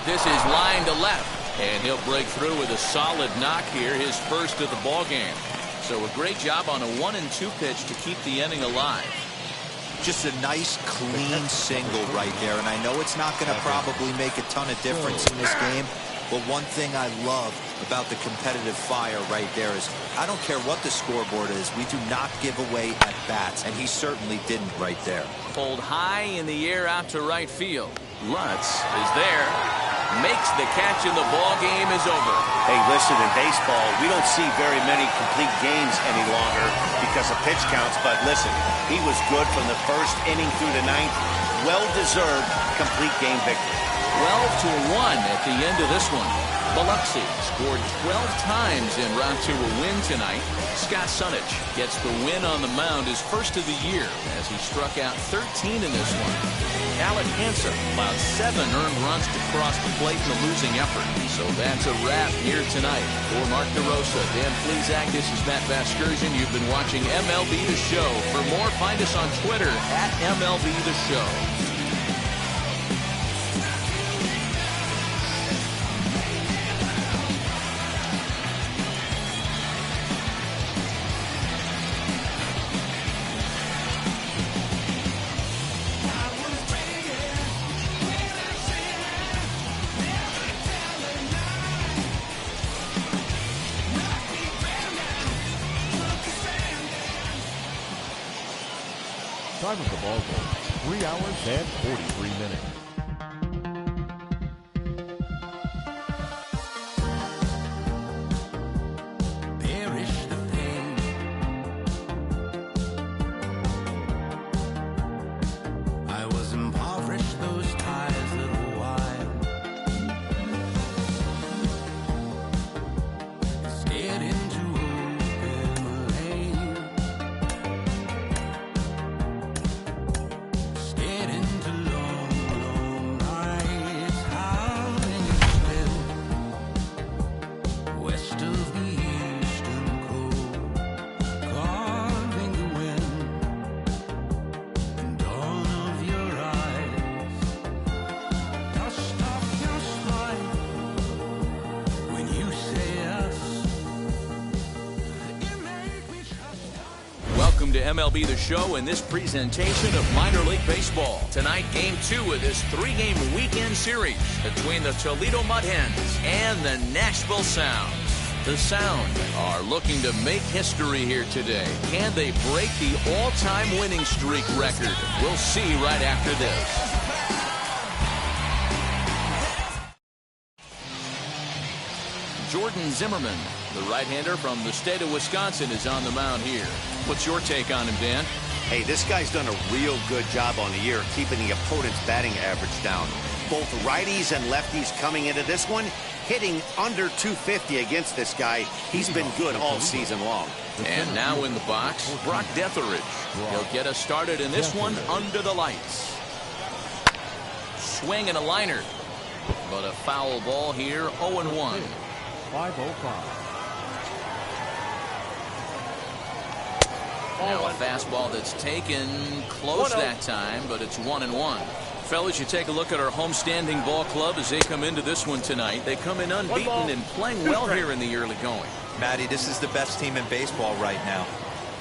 This is line to left, and he'll break through with a solid knock here, his first of the ball game. So a great job on a 1-2 pitch to keep the inning alive. Just a nice, clean single right there, and I know it's not going to probably make a ton of difference in this game, but one thing I love about the competitive fire right there is I don't care what the scoreboard is, we do not give away at bats, and he certainly didn't right there. Pulled high in the air out to right field. Lutz is there, makes the catch, and the ball game is over. Hey, listen, in baseball, we don't see very many complete games any longer because of pitch counts, but listen, he was good from the first inning through the 9th. Well-deserved complete game victory. 12-1 at the end of this one. Biloxi scored 12 times en route to a win tonight. Scott Sunich gets the win on the mound, his first of the year, as he struck out 13 in this one. Alec Hansen allowed 7 earned runs to cross the plate in the losing effort. So that's a wrap here tonight. For Mark DeRosa, Dan Plesac, this is Matt Vasgersian. You've been watching MLB The Show. For more, find us on Twitter at MLB The Show. Time of the ball game, 3 hours and 43 minutes. welcome to MLB The Show and this presentation of minor league baseball. Tonight, Game 2 of this 3-game weekend series between the Toledo Mud Hens and the Nashville Sounds. The Sound are looking to make history here today. Can they break the all-time winning streak record? We'll see right after this. Jordan Zimmerman, the right-hander from the state of Wisconsin, is on the mound here. What's your take on him, Dan? Hey, this guy's done a real good job on the year keeping the opponent's batting average down. Both righties and lefties coming into this one, hitting under 250 against this guy. He's been good all season long. And now in the box, Brock Detheridge. He'll get us started in this one under the lights. Swing and a liner. But a foul ball here, 0-1. 5:05. Now a fastball that's taken close that time, but it's 1-1. Fellas, you take a look at our homestanding ball club as they come into this one tonight. They come in unbeaten and playing well here in the early going. Matty, this is the best team in baseball right now.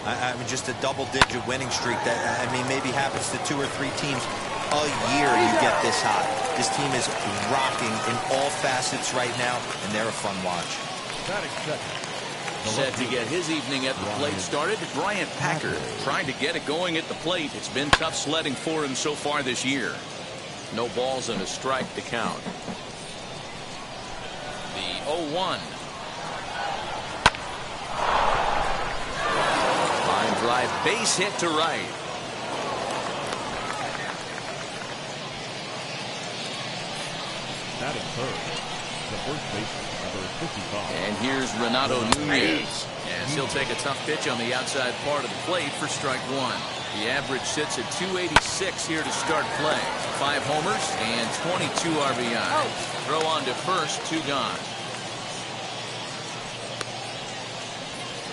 I mean, just a double-digit winning streak that, I mean, maybe happens to 2 or 3 teams a year you get this hot. This team is rocking in all facets right now, and they're a fun watch. Set to get his evening at the plate started, Bryant Packard trying to get it going at the plate. It's been tough sledding for him so far this year. No balls and a strike to count. The 0-1. Line drive, base hit to right. Batting third, the first baseman, number 55. And here's Renato Nunez. As he'll take a tough pitch on the outside part of the plate for strike 1. The average sits at 286 here to start play. 5 homers and 22 RBI. Throw on to first, 2 gone.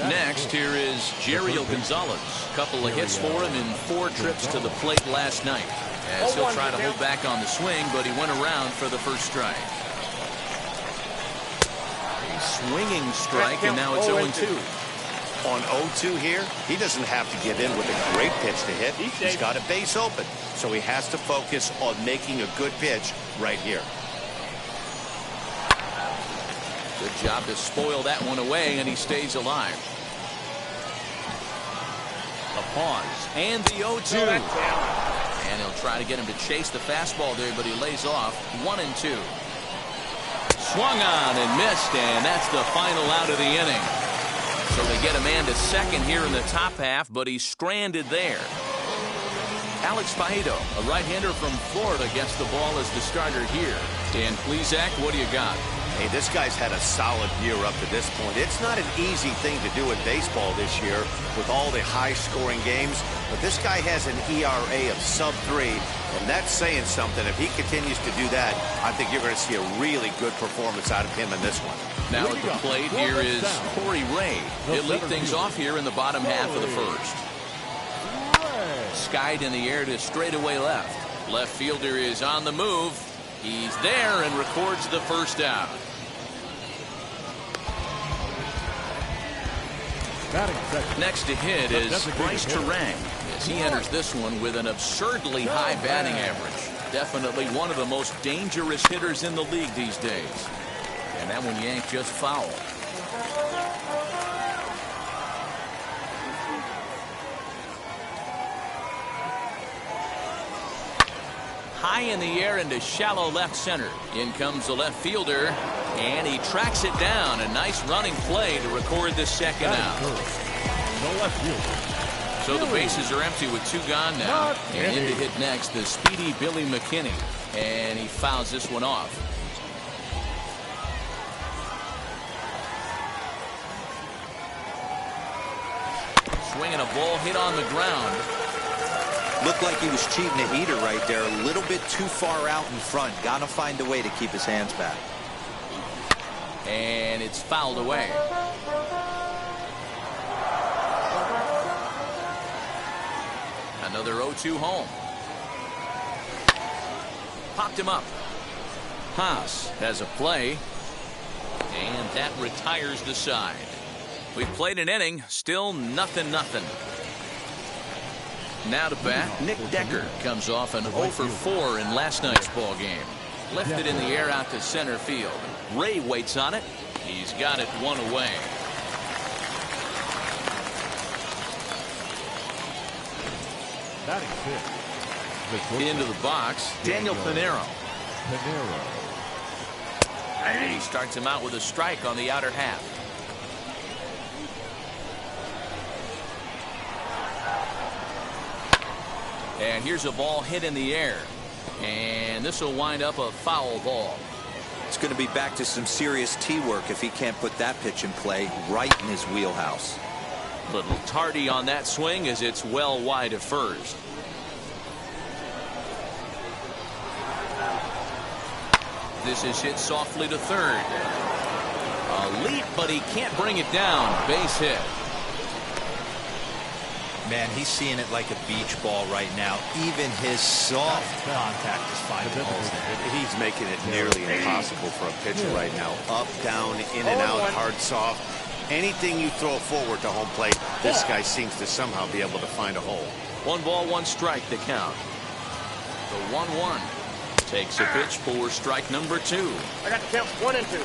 Next, here is Jeriel Gonzalez. Couple of hits for him in 4 trips to the plate last night. As he'll try to hold back on the swing, but he went around for the first strike. A swinging strike, and now it's 0-2. On 0-2 here, he doesn't have to give in with a great pitch to hit. He's got a base open, so he has to focus on making a good pitch right here. Good job to spoil that one away, and he stays alive. A pause, and the 0-2. And he'll try to get him to chase the fastball there, but he lays off. 1-2. Swung on and missed, and that's the final out of the inning. So they get a man to second here in the top half, but he's stranded there. Alex Faedo, a right-hander from Florida, gets the ball as the starter here. Dan Plesac, what do you got? Hey, this guy's had a solid year up to this point. It's not an easy thing to do in baseball this year with all the high-scoring games, but this guy has an ERA of sub-3, and that's saying something. If he continues to do that, I think you're going to see a really good performance out of him in this one. Now at the plate, here is Corey Ray. He'll lead things off here in the bottom half of the first. Skied in the air to straightaway left. Left fielder is on the move. He's there and records the first out. Next to hit is Bryce Turang as he enters this one with an absurdly high batting average. Definitely one of the most dangerous hitters in the league these days. And that one yanked just foul. High in the air into shallow left center. In comes the left fielder, and he tracks it down. A nice running play to record the second out. So the bases are empty with 2 gone now. And in to hit next, the speedy Billy McKinney. And he fouls this one off. Swinging a ball hit on the ground. Looked like he was cheating a heater right there. A little bit too far out in front. Got to find a way to keep his hands back. And it's fouled away. Another 0-2 home. Popped him up. Haas has a play. And that retires the side. We've played an inning. Still 0-0. Now to bat, Nick Decker comes off an 0 for 4 in last night's ball game. Lifted in the air out to center field. Ray waits on it. He's got it one away. Into the box, Daniel Pinero. And he starts him out with a strike on the outer half. And here's a ball hit in the air. And this will wind up a foul ball. It's going to be back to some serious tee work if he can't put that pitch in play right in his wheelhouse. Little tardy on that swing as it's well wide of first. This is hit softly to third. A leap, but he can't bring it down. Base hit. Man, he's seeing it like a beach ball right now. Even his soft contact is finding holes there. He's making it nearly impossible for a pitcher right now. Up, down, in and out, hard, soft. Anything you throw forward to home plate, this guy seems to somehow be able to find a hole. 1 ball, 1 strike to count. The 1-1 takes a pitch for strike number 2. I got the count 1 and 2.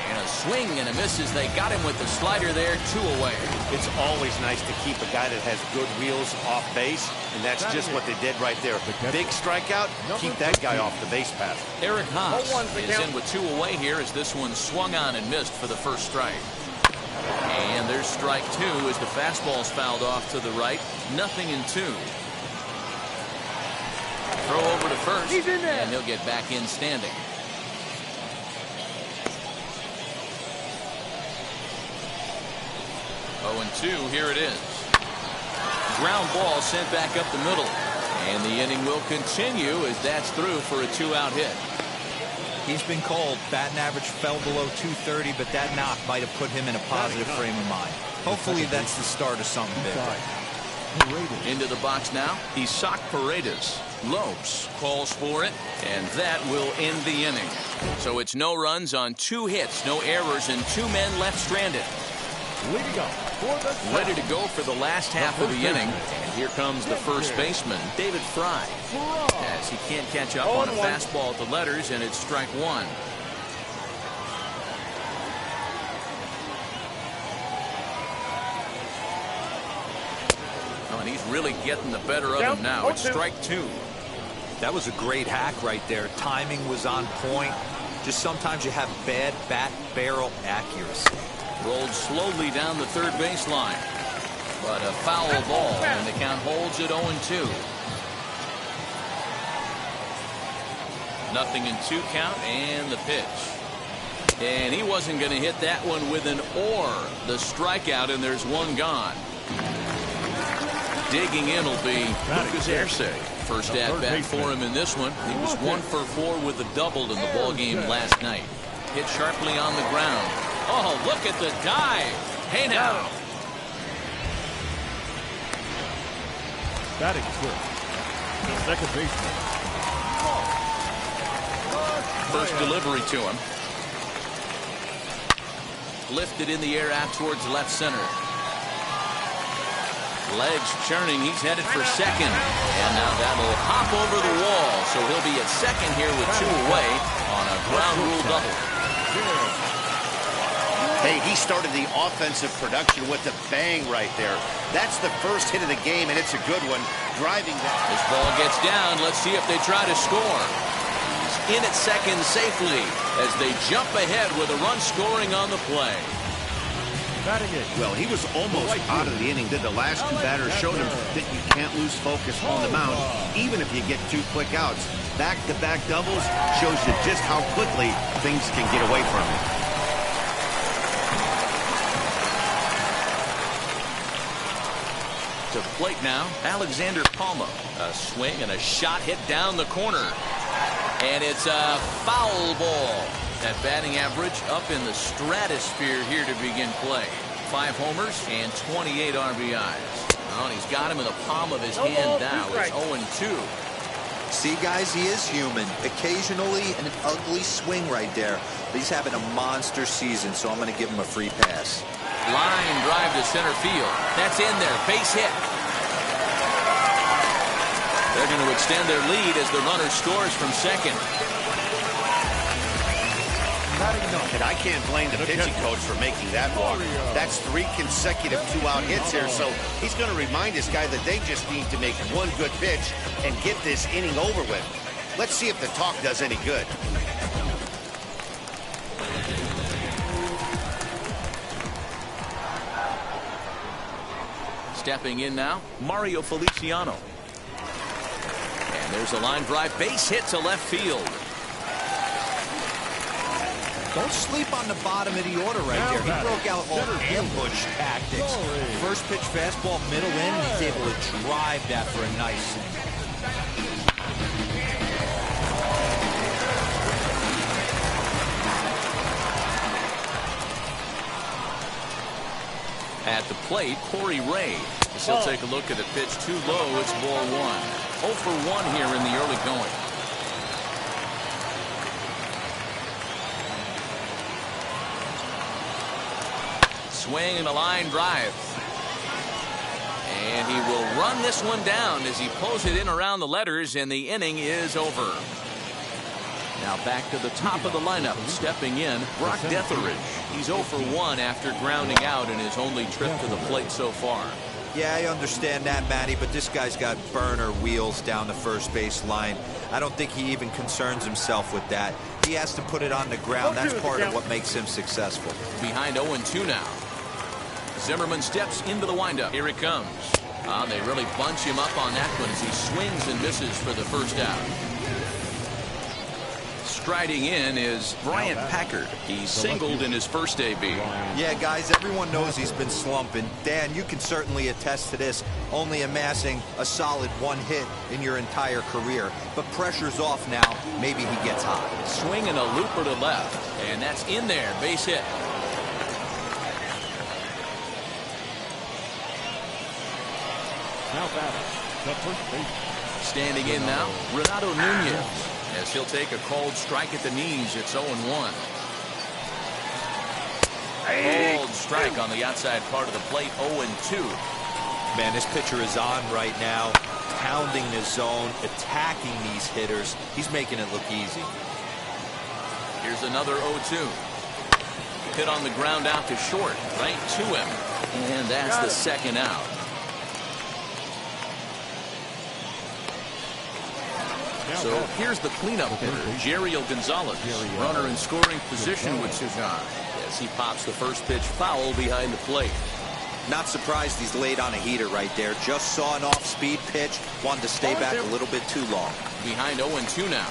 And a swing and a miss as they got him with the slider there, 2 away. It's always nice to keep a guy that has good wheels off base, and that's just what they did right there. Big strikeout, keep that guy off the base path. Eric Haas is in with 2 away here as this one swung on and missed for the first strike. And there's strike 2 as the fastball's fouled off to the right. 0-2. Throw over to first, and he'll get back in standing. 0-2, here it is. Ground ball sent back up the middle. And the inning will continue as that's through for a 2-out hit. He's been called. Batting average fell below 230, but that knock might have put him in a positive frame of mind. Hopefully that's the start of something big. Into the box now, Isaac Paredes. Lopes calls for it, and that will end the inning. So it's no runs on 2 hits, no errors, and 2 men left stranded. Ready to go for the last half of the inning. And here comes the first baseman, David Fry. As he can't catch up on a fastball at the letters, and it's strike 1. Oh, and he's really getting the better of him now. It's strike 2. That was a great hack right there. Timing was on point. Just sometimes you have bad bat barrel accuracy. Rolled slowly down the third baseline. But a foul ball, and the count holds at 0-2. 0-2 count, and the pitch. And he wasn't going to hit that one with an or. The strikeout, and there's 1 gone. Digging in will be Lucas Arce. First at bat for him in this one. He was 1 for 4 with a double in the ball game last night. Hit sharply on the ground. Oh, look at the dive. Hey now. Batting first, the second baseman. First delivery to him. Lifted in the air out towards left center. Legs churning. He's headed for second. And now that'll hop over the wall. So he'll be at second here with 2 away on a ground rule double. Hey, he started the offensive production with a bang right there. That's the first hit of the game, and it's a good one. Driving that. This ball gets down. Let's see if they try to score. He's in at second safely as they jump ahead with a run scoring on the play. Well, he was almost out of the inning. Did the last 2 batters showed him that you can't lose focus on the mound, even if you get 2 quick outs. Back-to-back doubles shows you just how quickly things can get away from you. To plate now, Alexander Palma. A swing and a shot hit down the corner. And it's a foul ball. That batting average up in the stratosphere here to begin play. 5 homers and 28 RBIs. Oh, and he's got him in the palm of his hand now. It's 0-2. See, guys, he is human. Occasionally an ugly swing right there. But he's having a monster season, so I'm going to give him a free pass. Line drive to center field. That's in there. Base hit. They're going to extend their lead as the runner scores from second. And I can't blame the pitching coach for making that walk. That's 3 consecutive 2-out hits here, so he's going to remind this guy that they just need to make one good pitch and get this inning over with. Let's see if the talk does any good. Stepping in now, Mario Feliciano. And there's a line drive base hit to left field. Don't sleep on the bottom of the order right there. He broke out all ambush tactics. First pitch fastball, middle in. He's able to drive that for a nice swing. At the plate, Corey Ray. As he'll take a look at the pitch too low. It's ball 1. 0 for 1 here in the early going. Swing and a line drive. And he will run this one down as he pulls it in around the letters, and the inning is over. Now back to the top of the lineup. Stepping in, Brock Detheridge. He's 0 for 1 after grounding out in his only trip to the plate so far. Yeah, I understand that, Matty, but this guy's got burner wheels down the first base line. I don't think he even concerns himself with that. He has to put it on the ground. That's part of what makes him successful. Behind 0-2 now. Zimmerman steps into the windup. Here it comes. They really bunch him up on that one as he swings and misses for the first out. Striding in is Bryant Packard. He singled in his first AB. Yeah, guys, everyone knows he's been slumping. Dan, you can certainly attest to this, only amassing a solid 1 hit in your entire career. But pressure's off now. Maybe he gets hot. Swing and a looper to left. And that's in there. Base hit. Now batting, the first base. Standing in now, Renato Nunez. As he'll take a cold strike at the knees. It's 0-1. Cold strike on the outside part of the plate. 0-2. Man, this pitcher is on right now, pounding the zone, attacking these hitters. He's making it look easy. Here's another 0-2. Hit on the ground out to short, right to him. And that's the second out. So here's the cleanup hitter, Jeriel Gonzalez. Runner in scoring position with Sujan as he pops the first pitch foul behind the plate. Not surprised he's laid on a heater right there. Just saw an off-speed pitch. Wanted to stay back a little bit too long. Behind 0-2 now.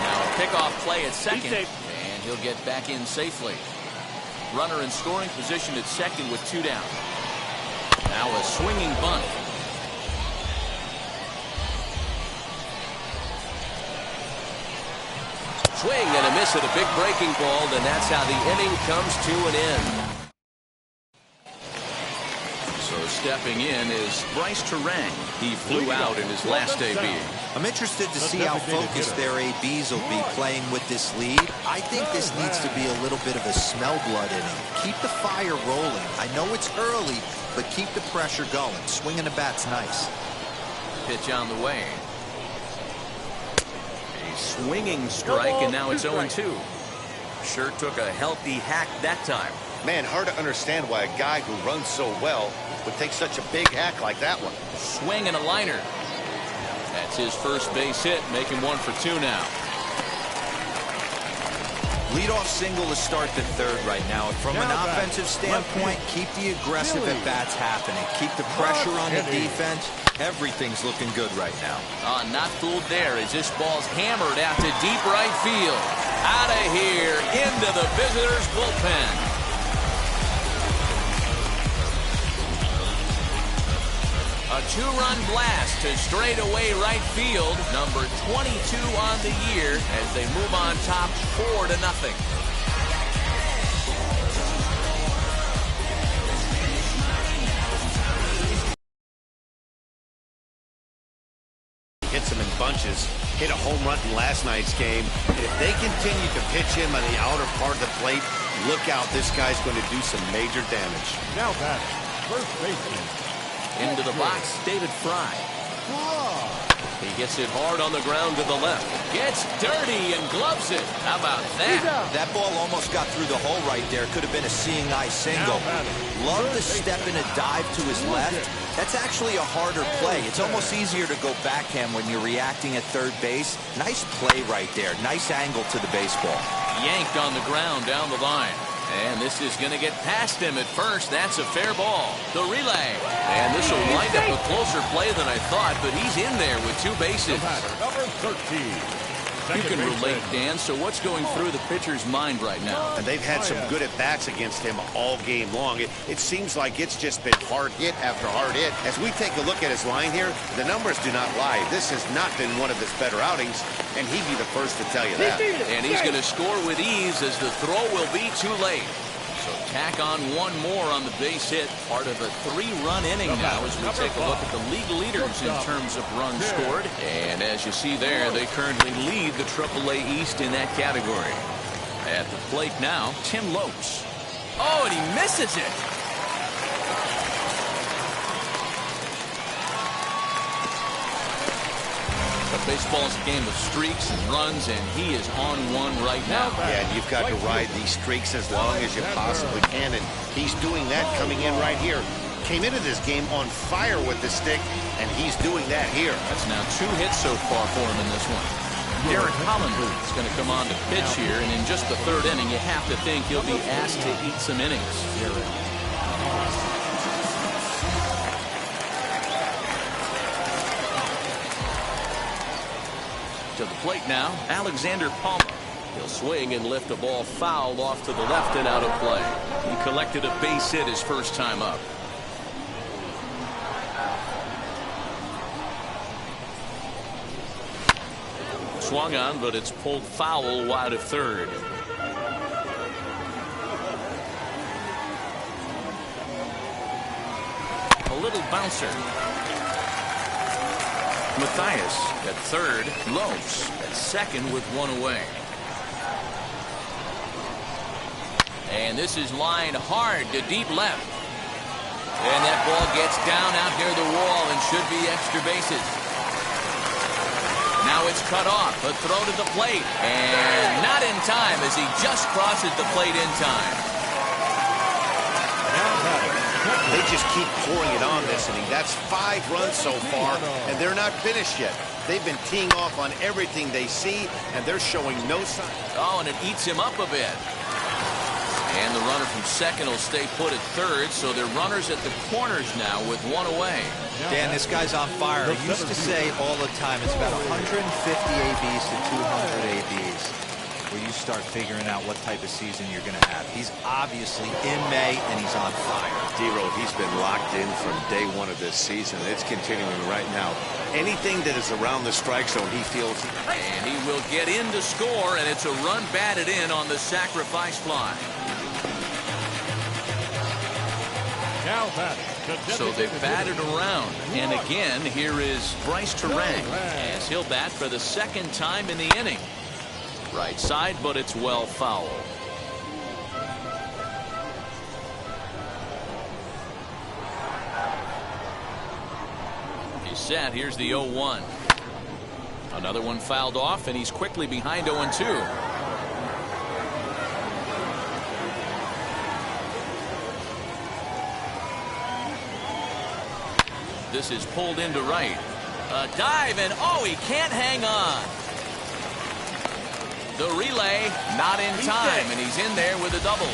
Now a pickoff play at second. And he'll get back in safely. Runner in scoring position at second with 2 down. Now a swinging bunt. Swing and a miss at a big breaking ball, and that's how the inning comes to an end. So stepping in is Bryce Turang. He flew out in his last AB. I'm interested to see how focused their ABs will be playing with this lead. I think this needs to be a little bit of a smell blood inning. Keep the fire rolling. I know it's early, but keep the pressure going. Swinging the bat's nice. Pitch on the way. A swinging strike, and now it's 0-2. Sure took a healthy hack that time. Man, hard to understand why a guy who runs so well would take such a big hack like that one. Swing and a liner. That's his first base hit, making 1 for 2 now. Leadoff single to start the third right now. From an offensive standpoint, keep the aggressive at-bats happening. Keep the pressure on the defense. Everything's looking good right now. Not fooled there as this ball's hammered out to deep right field. Out of here, into the visitors' bullpen. A 2-run blast to straightaway right field. Number 22 on the year as they move on top 4-0. Hits him in bunches. hit a home run in last night's game. And if they continue to pitch him on the outer part of the plate, look out, this guy's going to do some major damage. Now back, first baseman. Into the box, David Fry. He gets it hard on the ground to the left. Gets dirty and gloves it. How about that? That ball almost got through the hole right there. Could have been a seeing eye single. Love the step and a dive to his left. That's actually a harder play. It's almost easier to go backhand when you're reacting at third base. Nice play right there. Nice angle to the baseball. Yanked on the ground down the line. And this is going to get past him at first. That's a fair ball. The relay. And this will wind up a closer play than I thought, but he's in there with 2 bases. Number 13. You can relate, Dan. So what's going through the pitcher's mind right now? And they've had some good at-bats against him all game long. It seems like it's just been hard hit after hard hit. As we take a look at his line here, the numbers do not lie. This has not been one of his better outings, and he'd be the first to tell you that. And he's going to score with ease as the throw will be too late. So tack on 1 more on the base hit, part of a 3-run inning now as we take a look at the league leaders in terms of runs scored. And as you see there, they currently lead the AAA East in that category. At the plate now, Tim Lopes. Oh, and he misses it. But baseball is a game of streaks and runs, and he is on one right now. Yeah, and you've got to ride these streaks as long as you possibly can, and he's doing that coming in right here. Came into this game on fire with the stick, and he's doing that here. That's now 2 hits so far for him in this one. Garrett Hollenberg is going to come on to pitch here, and in just the 3rd inning, you have to think he'll be asked to eat some innings. To the plate now, Alexander Palmer. He'll swing and lift a ball fouled off to the left and out of play. He collected a base hit his first time up. Swung on, but it's pulled foul wide of third. A little bouncer. Matthias at third, Lopes at second with 1 away. And this is lined hard to deep left. And that ball gets down out near the wall and should be extra bases. Now it's cut off, a throw to the plate. And not in time as he just crosses the plate in time. They just keep pouring it on this inning. That's 5 runs so far, and they're not finished yet. They've been teeing off on everything they see, and they're showing no sign. Oh, and it eats him up a bit. And the runner from second will stay put at third, so they're runners at the corners now with 1 away. Dan, this guy's on fire. I used to say all the time it's about 150 ABs to 200 ABs. Where you start figuring out what type of season you're going to have. He's obviously in May, and he's on fire. D-Road, he's been locked in from day 1 of this season. It's continuing right now. Anything that is around the strike zone, he feels. And he will get in to score, and it's a run batted in on the sacrifice fly. Now batting. So they batted around. And again, here is Bryce Terang as he'll bat for the 2nd time in the inning. Right side, but it's well foul. He's set. Here's the 0-1. Another one fouled off, and he's quickly behind 0-2. This is pulled into right. A dive, and oh, he can't hang on. The relay, not in time, and he's in there with a double.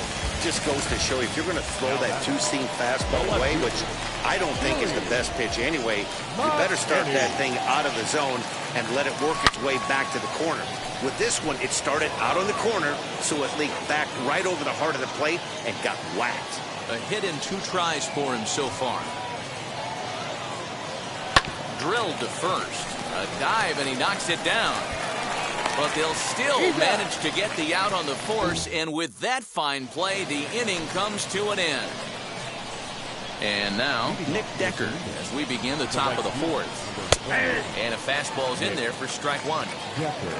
Just goes to show you, if you're going to throw that 2-seam fastball away, which I don't think is the best pitch anyway, you better start that thing out of the zone and let it work its way back to the corner. With this one, it started out on the corner, so it leaked back right over the heart of the plate and got whacked. A hit in 2 tries for him so far. Drilled to first. A dive, and he knocks it down. But they'll still manage to get the out on the force, and with that fine play, the inning comes to an end. And now Nick Decker as we begin the top of the fourth. And a fastball's in there for strike one.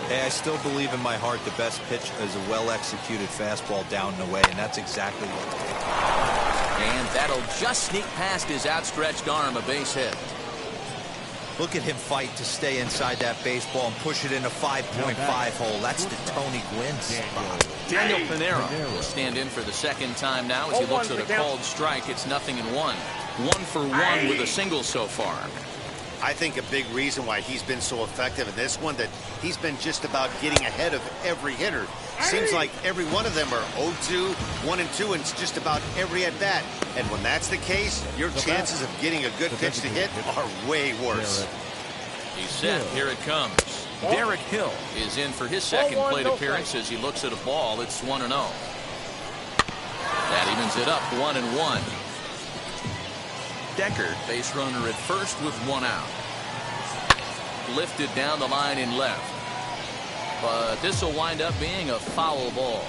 Hey, I still believe in my heart the best pitch is a well-executed fastball down and away, and that's exactly what they did. And that'll just sneak past his outstretched arm, a base hit. Look at him fight to stay inside that baseball and push it in a 5.5 hole. That's the Tony Gwynn spot. Daniel Pinero will stand in for the second time now as he looks at a called strike. It's 0-1. 1 for 1 with a single so far. I think a big reason why he's been so effective in this one, that he's been just about getting ahead of every hitter. Seems like every one of them are 0-2, 1-2, and it's just about every at-bat. And when that's the case, your chances of getting a good pitch to hit are way worse. He's set. Here it comes. Derek Hill is in for his second plate appearance as he looks at a ball. It's 1-0. That evens it up, 1-1. Decker, base runner at first with 1 out. Lifted down the line in left. But this will wind up being a foul ball.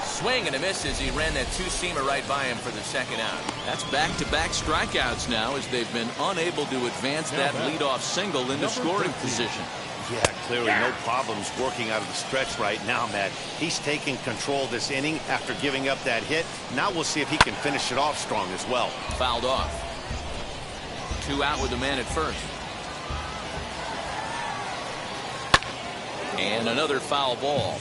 Swing and a miss as he ran that two-seamer right by him for the second out. That's back-to-back strikeouts now as they've been unable to advance that leadoff single into scoring position. Yeah, clearly no problems working out of the stretch right now, Matt. He's taking control this inning after giving up that hit. Now we'll see if he can finish it off strong as well. Fouled off. 2 out with the man at first. And another foul ball.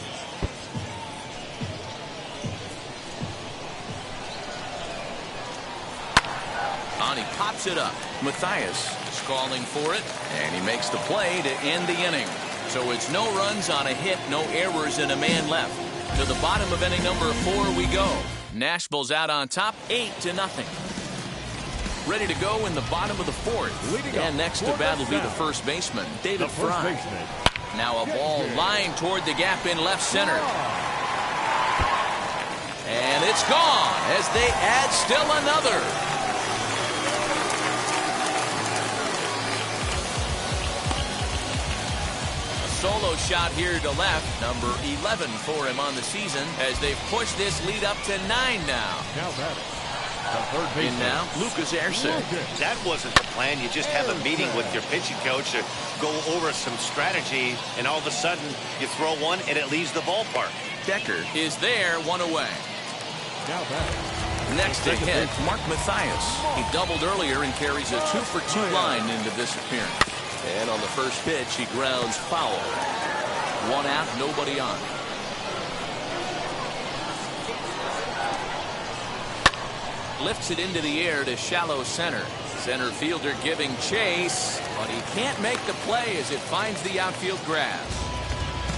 And he pops it up. Matthias is calling for it, and he makes the play to end the inning. So it's no runs on a hit, no errors, and a man left. To the bottom of inning number 4 we go. Nashville's out on top, 8-0. Ready to go in the bottom of the 4th. And next to bat will be the first baseman, David Fry. Now a ball lined toward the gap in left center. And it's gone as they add still another. Solo shot here to left, number 11 for him on the season as they've pushed this lead up to 9 now. And now, Lucas Erceg. That wasn't the plan. You just have a meeting with your pitching coach to go over some strategy, and all of a sudden you throw one and it leaves the ballpark. Decker is there, 1 away. Next to hit, Mark Matthias. He doubled earlier and carries a 2-for-2 line into this appearance. And on the first pitch, he grounds foul. 1 out, nobody on. Lifts it into the air to shallow center. Center fielder giving chase, but he can't make the play as it finds the outfield grass.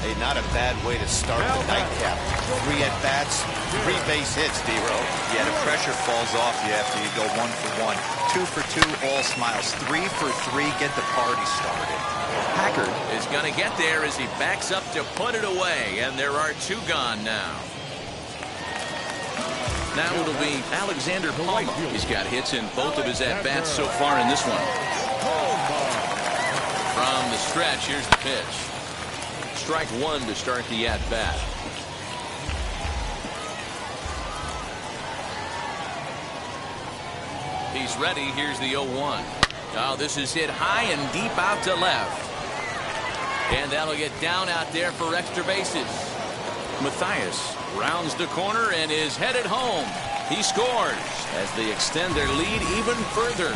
Hey, not a bad way to start the nightcap. 3 at-bats, 3 base hits, D-Row. Yeah, the pressure falls off you after you go 1 for 1. 2 for 2, all smiles. 3 for 3, get the party started. Packard is going to get there as he backs up to put it away, and there are 2 gone now. Now it'll be Alexander Palma. He's got hits in both of his at-bats so far in this one. From the stretch, here's the pitch. Strike 1 to start the at-bat. He's ready. Here's the 0-1. Oh, this is hit high and deep out to left. And that'll get down out there for extra bases. Matthias rounds the corner and is headed home. He scores as they extend their lead even further.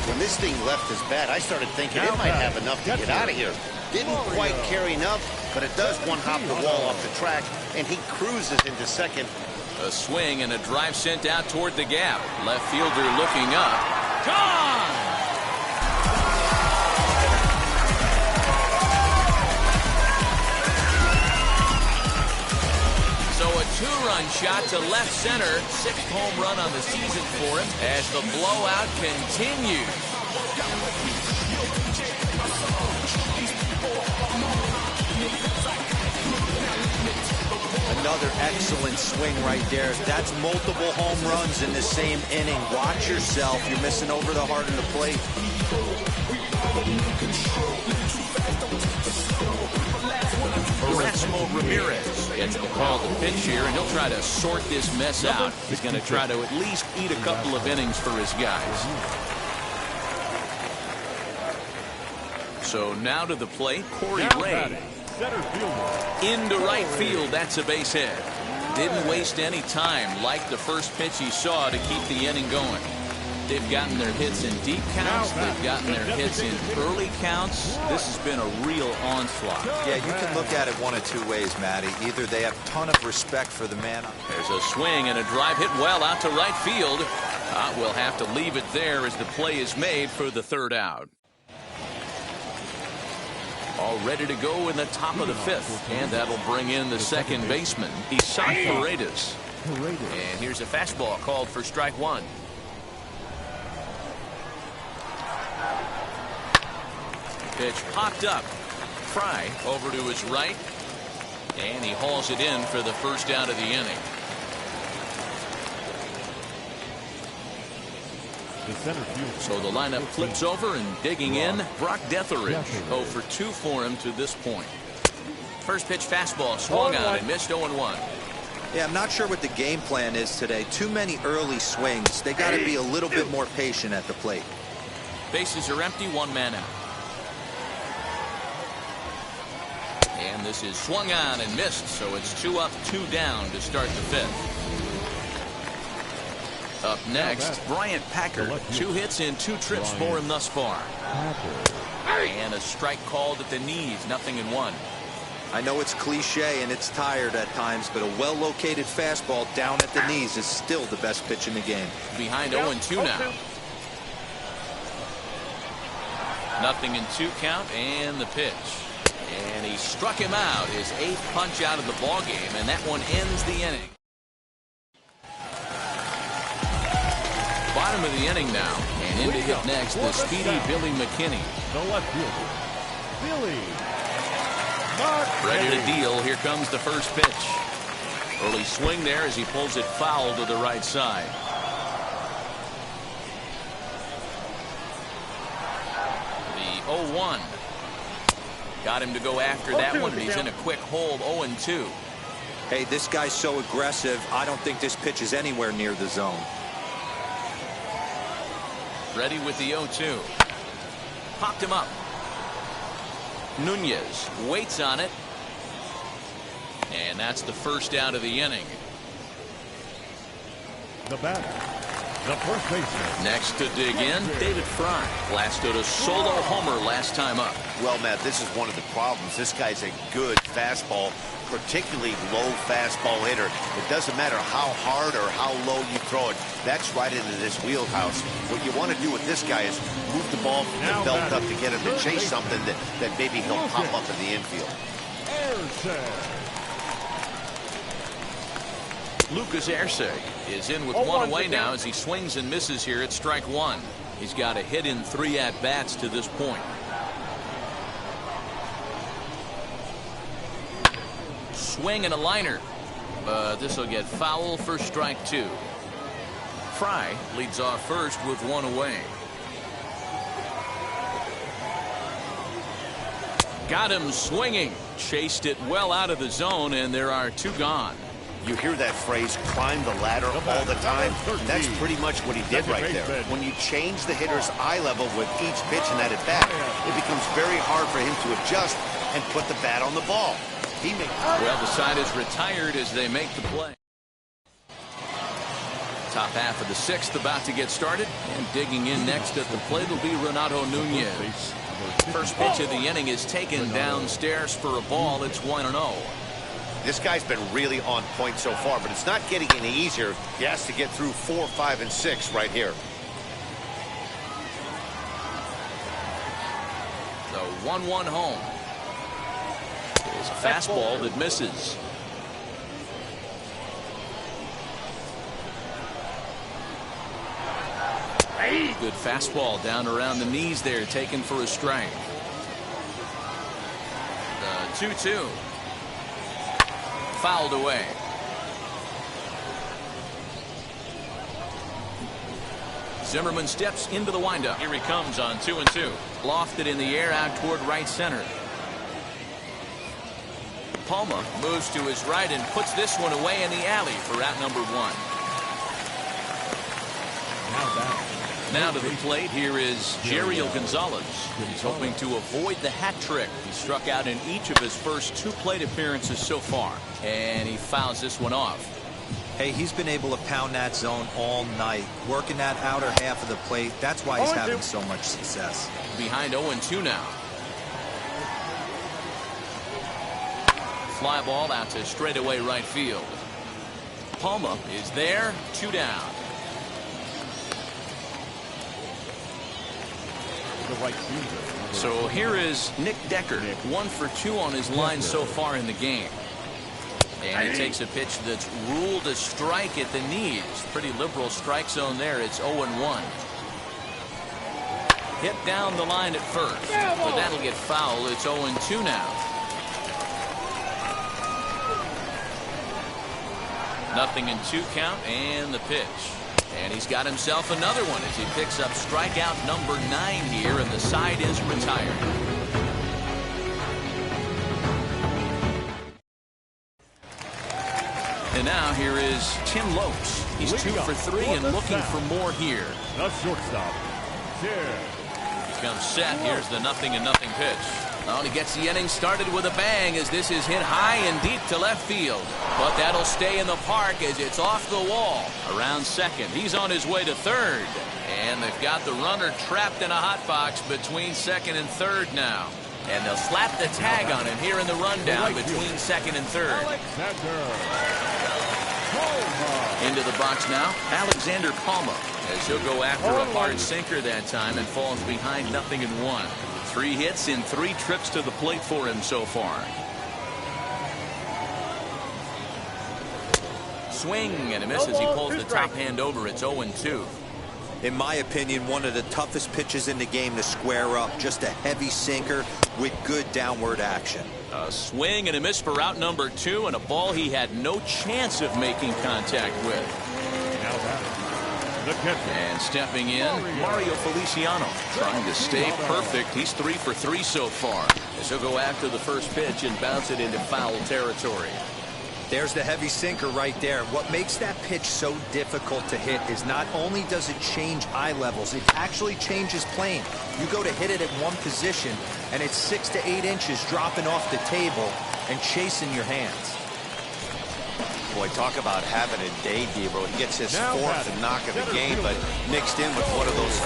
When this thing left his bat, I started thinking it might have enough to get out of here. Didn't quite carry enough, but it does one-hop the wall off the track, and he cruises into second. A swing and a drive sent out toward the gap. Left fielder looking up. Gone! So a 2-run shot to left center. 6th home run on the season for him as the blowout continues. Another excellent swing right there. That's multiple home runs in the same inning. Watch yourself. You're missing over the heart of the plate. Erasmo Ramirez gets the call to pitch here, and he'll try to sort this mess out. He's going to try to at least eat a couple of innings for his guys. So now to the plate, Corey Ray. Into right field, that's a base hit. Didn't waste any time, like the first pitch he saw, to keep the inning going. They've gotten their hits in deep counts. They've gotten their hits in early counts. This has been a real onslaught. Yeah, you can look at it one of two ways, Matty. Either they have a ton of respect for the man. There's a swing and a drive hit well out to right field. We'll have to leave it there as the play is made for the third out. All ready to go in the top of the fifth, and that'll bring in the second baseman, Isaac Paredes. And here's a fastball called for strike one. Pitch popped up. Fry over to his right, and he hauls it in for the first out of the inning. So the lineup flips over, and digging in, Brock Detheridge. 0 for 2 for him to this point. First pitch fastball swung on and missed 0-1. Yeah, I'm not sure what the game plan is today. Too many early swings. They got to be a little bit more patient at the plate. Bases are empty, one man out. And this is swung on and missed, so it's 2 up, 2 down to start the fifth. Up next, Bryant Packard. 2 hits in 2 trips for him thus far. And a strike called at the knees, 0-1. I know it's cliche and it's tired at times, but a well-located fastball down at the knees is still the best pitch in the game. Behind 0-2 now. 0-2 count, and the pitch. And he struck him out, his 8th punch out of the ballgame, and that one ends the inning. Bottom of the inning now, and in to hit next, the speedy Billy McKinney. The left fielder, Billy. Ready to deal. Here comes the first pitch. Early swing there as he pulls it foul to the right side. The 0-1. Got him to go after that one, and he's in a quick hold, 0-2. Hey, this guy's so aggressive, I don't think this pitch is anywhere near the zone. Ready with the 0-2. Popped him up. Nunez waits on it. And that's the first out of the inning. The batter, the first baseman. Next to dig in, David Fry. Blasted a solo homer last time up. Well, Matt, this is one of the problems. This guy's a good fastball, particularly low fastball hitter. It doesn't matter how hard or how low you throw it. That's right into this wheelhouse. What you want to do with this guy is move the ball from the belt up to get him to chase something that maybe he'll pop up in the infield. Lucas Erceg is in with one away now as he swings and misses here at strike one. He's got a hit in 3 at-bats to this point. Swing and a liner, but this will get foul for strike 2. Fry leads off first with 1 away. Got him swinging, chased it well out of the zone, and there are 2 gone. You hear that phrase, climb the ladder, all the time. That's pretty much what he did right there. When you change the hitter's eye level with each pitch in that at-bat, it becomes very hard for him to adjust and put the bat on the ball. Well, the side is retired as they make the play. Top half of the 6th about to get started, and digging in next at the plate will be Renato Nunez. First pitch of the inning is taken downstairs for a ball. It's 1-0. This guy's been really on point so far, but it's not getting any easier. He has to get through 4, 5, and 6 right here. The 1-1 home. It's a fastball that misses. Good fastball down around the knees there, taken for a strike. The 2-2. Fouled away. Zimmerman steps into the windup. Here he comes on 2-2. Lofted in the air out toward right center. Palma moves to his right and puts this one away in the alley for out number 1. Now to the plate, here is Jeriel Gonzalez. He's hoping to avoid the hat trick. He struck out in each of his first 2 plate appearances so far, and he fouls this one off. Hey, he's been able to pound that zone all night, working that outer half of the plate. That's why he's having so much success. Behind 0-2 now. Fly ball out to straightaway right field. Palma is there, 2 down. So here is Nick Decker, 1 for 2 on his line so far in the game. And he takes a pitch that's ruled a strike at the knees. Pretty liberal strike zone there. It's 0-1. Hit down the line at first, but that'll get foul. It's 0-2 now. Nothing in 2 count, and the pitch. And he's got himself another one as he picks up strikeout number 9 here, and the side is retired. And now here is Tim Lopes. He's 2 for 3 and looking for more here. The shortstop, He comes set. Here's the 0-0 pitch. Oh, and he gets the inning started with a bang as this is hit high and deep to left field. But that'll stay in the park as it's off the wall. Around second. He's on his way to third. And they've got the runner trapped in a hot box between second and third now. And they'll slap the tag on him here in the rundown between second and third. Into the box now, Alexander Palma, as he'll go after a hard sinker that time and falls behind 0-1. 3 hits in 3 trips to the plate for him so far. Swing and a miss as he pulls the top hand over. It's 0-2. In my opinion, one of the toughest pitches in the game to square up. Just a heavy sinker with good downward action. A swing and a miss for out number 2, and a ball he had no chance of making contact with. And stepping in, Mario Feliciano, trying to stay perfect. He's 3 for 3 so far, as he'll go after the first pitch and bounce it into foul territory. There's the heavy sinker right there. What makes that pitch so difficult to hit is not only does it change eye levels, it actually changes plane. You go to hit it at one position, and it's 6 to 8 inches dropping off the table and chasing your hands. Boy, talk about having a day, Debro. He gets his 4th knock of the game, but mixed in with one of those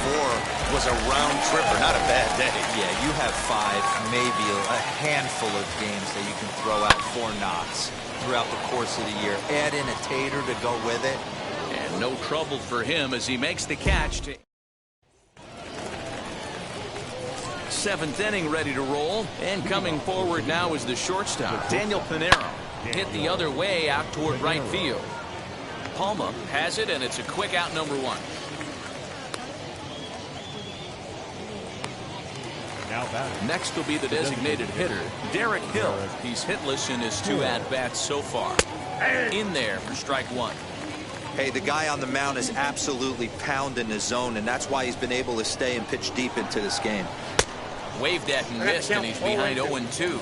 4 was a round tripper. Not a bad day. Yeah, you have 5, maybe a handful of games that you can throw out 4 knocks throughout the course of the year. Add in a tater to go with it. And no trouble for him as he makes the catch. 7th inning ready to roll. And coming forward now is the shortstop, Daniel Pinero. Hit the other way out toward right field. Palma has it, and it's a quick out number 1. Next will be the designated hitter, Derek Hill. He's hitless in his 2 at-bats so far. In there for strike 1. Hey, the guy on the mound is absolutely pounding the zone, and that's why he's been able to stay and pitch deep into this game. Waved at and missed, and he's behind 0-2.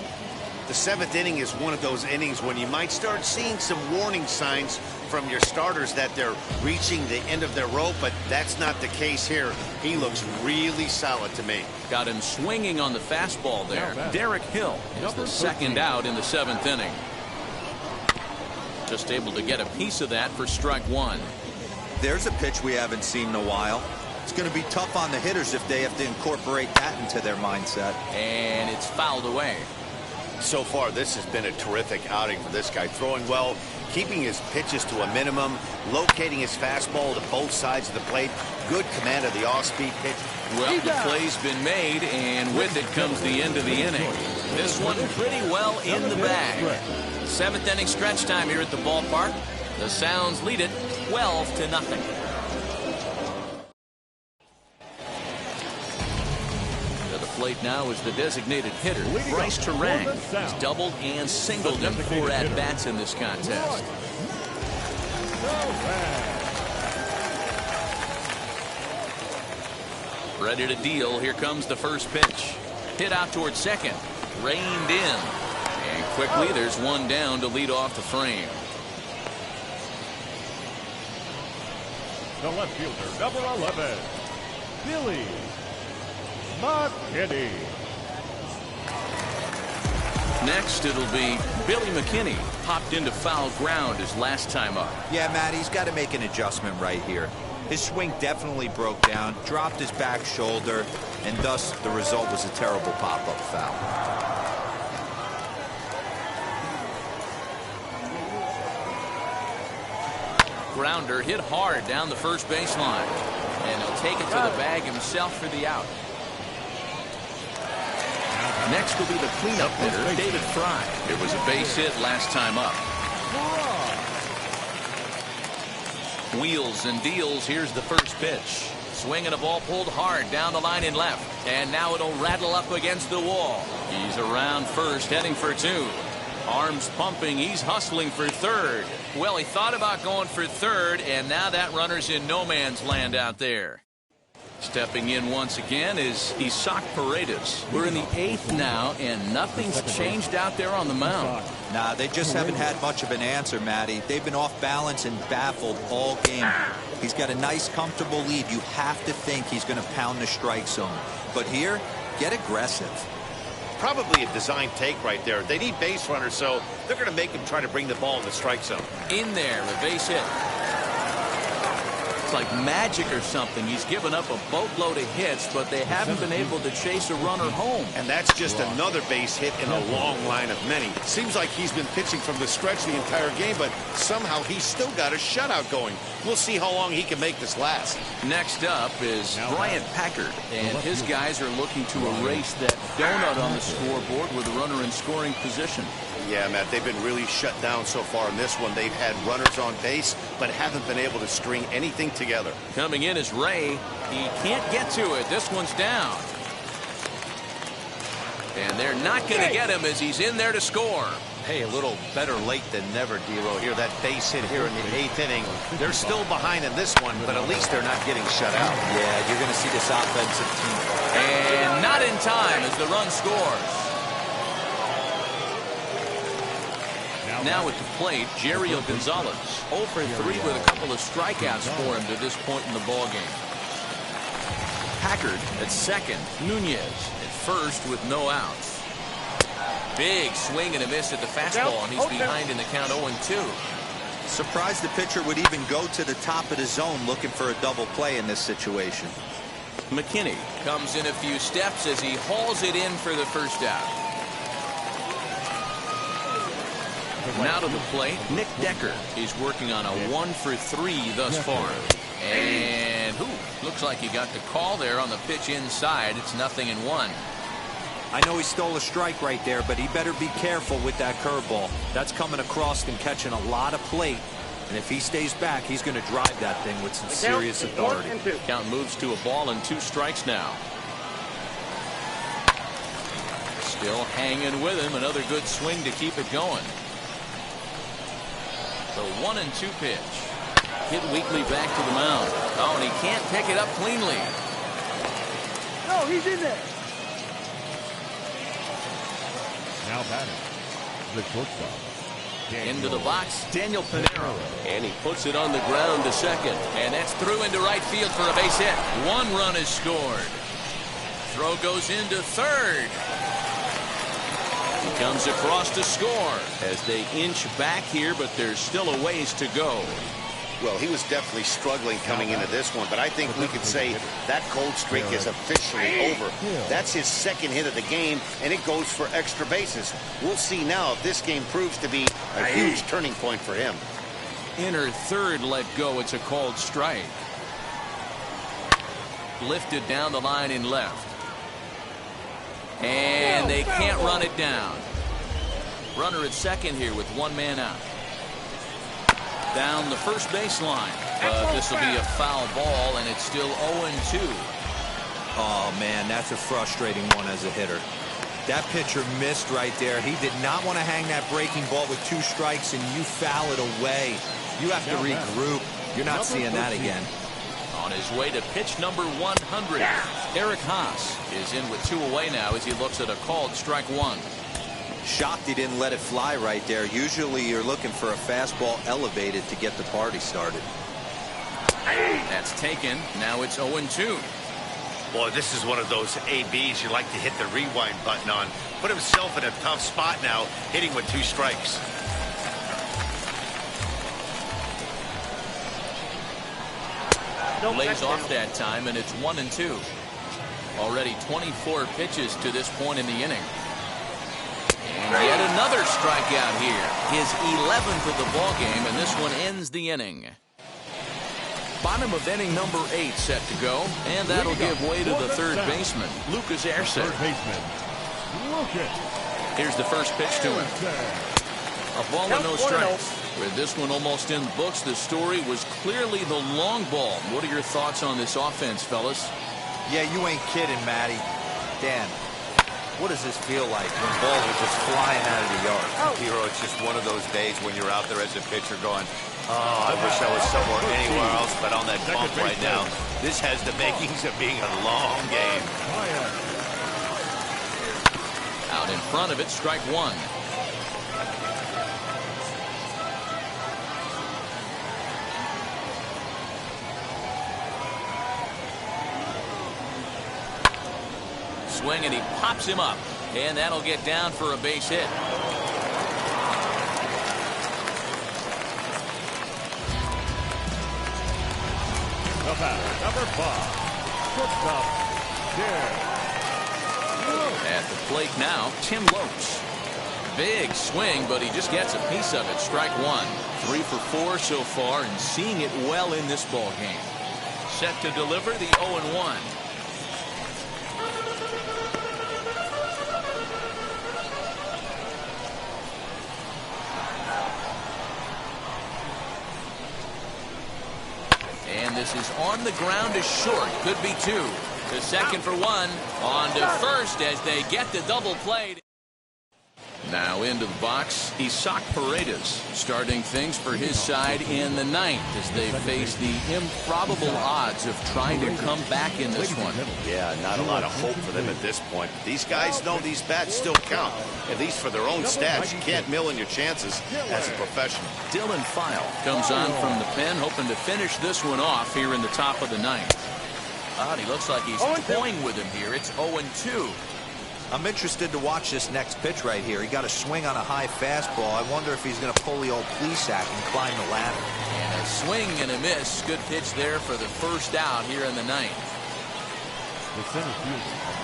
The 7th inning is one of those innings when you might start seeing some warning signs from your starters that they're reaching the end of their rope, but that's not the case here. He looks really solid to me. Got him swinging on the fastball there. Derek Hill is the 2nd out in the 7th inning. Just able to get a piece of that for strike 1. There's a pitch we haven't seen in a while. It's going to be tough on the hitters if they have to incorporate that into their mindset. And it's fouled away. So far, this has been a terrific outing for this guy. Throwing well, keeping his pitches to a minimum, locating his fastball to both sides of the plate. Good command of the off-speed pitch. Well, the play's been made, and with it comes the end of the inning. This one pretty well in the bag. 7th inning stretch time here at the ballpark. The Sounds lead it 12-0. Plate now is the designated hitter, Bryce Terang. He's doubled and singled in 4 at-bats in this contest. Ready to deal. Here comes the first pitch. Hit out towards second. Reined in. And Quickly, there's one down to lead off the frame. The left fielder, number 11, Billy McKinney. Next, it'll be Billy McKinney. Popped into foul ground his last time up. Yeah, Matt, he's got to make an adjustment right here. His swing definitely broke down, dropped his back shoulder, and thus the result was a terrible pop-up foul. Grounder hit hard down the first baseline. And he'll take it to the bag himself for the out. Next will be the cleanup hitter, David Fry. It was a base hit last time up. Wheels and deals. Here's the first pitch. Swinging a ball pulled hard down the line in left. And now it'll rattle up against the wall. He's around first, heading for two. Arms pumping. He's hustling for third. Well, he thought about going for third, and now that runner's in no man's land out there. Stepping in once again is Isaac Paredes. We're in the 8th now, and nothing's changed out there on the mound. Nah, they just haven't had much of an answer, Matty. They've been off balance and baffled all game. He's got a nice, comfortable lead. You have to think he's going to pound the strike zone. But here, get aggressive. Probably a design take right there. They need base runners, so they're going to make him try to bring the ball in the strike zone. In there, a base hit. It's like magic or something. He's given up a boatload of hits, but they haven't been able to chase a runner home. And that's just another base hit in a long line of many. Seems like he's been pitching from the stretch the entire game, but somehow he's still got a shutout going. We'll see how long he can make this last. Next up is Bryant Packard, and his guys are looking to erase that donut on the scoreboard with a runner in scoring position. Yeah, Matt, they've been really shut down so far in this one. They've had runners on base, but haven't been able to string anything together. Coming in is Ray. He can't get to it. This one's down. And they're not going to get him as he's in there to score. Hey, a little better late than never, D'Lo. Here, that base hit here in the 8th inning. They're still behind in this one, but at least they're not getting shut out. Yeah, you're going to see this offensive team. And not in time as the run scores. Now at the plate, Jerriel Gonzalez. 0 for 3 with a couple of strikeouts for him to this point in the ballgame. Packard at second. Nunez at first with no outs. Big swing and a miss at the fastball, and he's behind in the count 0-2. Surprised the pitcher would even go to the top of the zone looking for a double play in this situation. McKinney comes in a few steps as he hauls it in for the first out. Now to the plate, Nick Decker. He's working on a 1 for 3 thus far. And looks like he got the call there on the pitch inside. It's 0-1. I know he stole a strike right there, but he better be careful with that curveball. That's coming across and catching a lot of plate. And if he stays back, he's going to drive that thing with some serious authority. Count moves to a ball and 2 strikes now. Still hanging with him. Another good swing to keep it going. The 1-2 pitch. Hit weakly back to the mound. Oh, and he can't pick it up cleanly. No, he's in there. Now batting, the shortstop. Into the box, Daniel Pinero. And he puts it on the ground to second. And that's through into right field for a base hit. 1 run is scored. Throw goes into third. He comes across to score as they inch back here, but there's still a ways to go. Well, he was definitely struggling coming into this one, but I think we could say that cold streak is officially over. That's his 2nd hit of the game, and it goes for extra bases. We'll see now if this game proves to be a huge turning point for him. Inner third let go. It's a called strike. Lifted down the line in left. And they can't run it down. Runner at second here with 1 man out. Down the first baseline. But this will be a foul ball, and it's still 0-2. Oh, man, that's a frustrating one as a hitter. That pitcher missed right there. He did not want to hang that breaking ball with 2 strikes, and you foul it away. You have to regroup. You're not seeing that again. On his way to pitch number 100. Eric Haas is in with 2 away now as he looks at a called strike 1. Shocked he didn't let it fly right there. Usually you're looking for a fastball elevated to get the party started. That's taken. Now it's 0-2. Boy, this is one of those ABs you like to hit the rewind button on. Put himself in a tough spot now, hitting with 2 strikes. Lays off that time, and it's 1-2. Already 24 pitches to this point in the inning. And yet another strikeout here. His 11th of the ball game, and this one ends the inning. Bottom of inning number 8 set to go, and that'll give way to the third baseman, Lucas Erceg. Here's the first pitch to him. A ball and no strikes. With this one almost in the books, the story was clearly the long ball. What are your thoughts on this offense, fellas? Yeah, you ain't kidding, Matty. Dan, what does this feel like when balls are just flying out of the yard? Hero, it's just one of those days when you're out there as a pitcher going, oh, I wish I was somewhere anywhere else but on that bump right now. This has the makings of being a long game. Out in front of it, strike 1. Swing, and he pops him up, and that'll get down for a base hit. The batter, number 5, shortstop, At the plate now, Tim Lopes. Big swing, but he just gets a piece of it. Strike 1. 3 for 4 so far, and seeing it well in this ball game. Set to deliver the 0-1. And this is on the ground is short. Could be 2. The second for 1. On to first as they get the double play. Now into the box, Isaac Paredes starting things for his side in the 9th as they face the improbable odds of trying to come back in this one. Yeah, not a lot of hope for them at this point. These guys know these bats still count, at least for their own stats. You can't mill in your chances as a professional. Dylan File comes on from the pen, hoping to finish this one off here in the top of the 9th. He looks like he's toying with him here. It's 0-2. I'm interested to watch this next pitch right here. He got a swing on a high fastball. I wonder if he's going to pull the old Plesac and climb the ladder. And a swing and a miss. Good pitch there for the first out here in the 9th.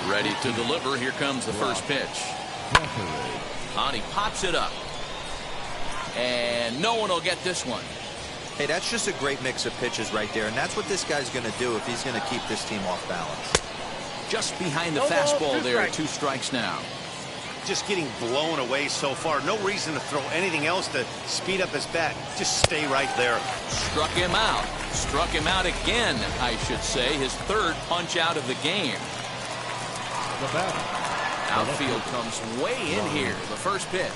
Ready to deliver. Here comes the first pitch. He pops it up. And no one will get this one. Hey, that's just a great mix of pitches right there, and that's what this guy's going to do if he's going to keep this team off balance. Just behind the fastball there. 2 strikes now. Just getting blown away so far. No reason to throw anything else to speed up his bat. Just stay right there. Struck him out. Struck him out again, I should say. His 3rd punch out of the game. Outfield comes way in here. The first pitch.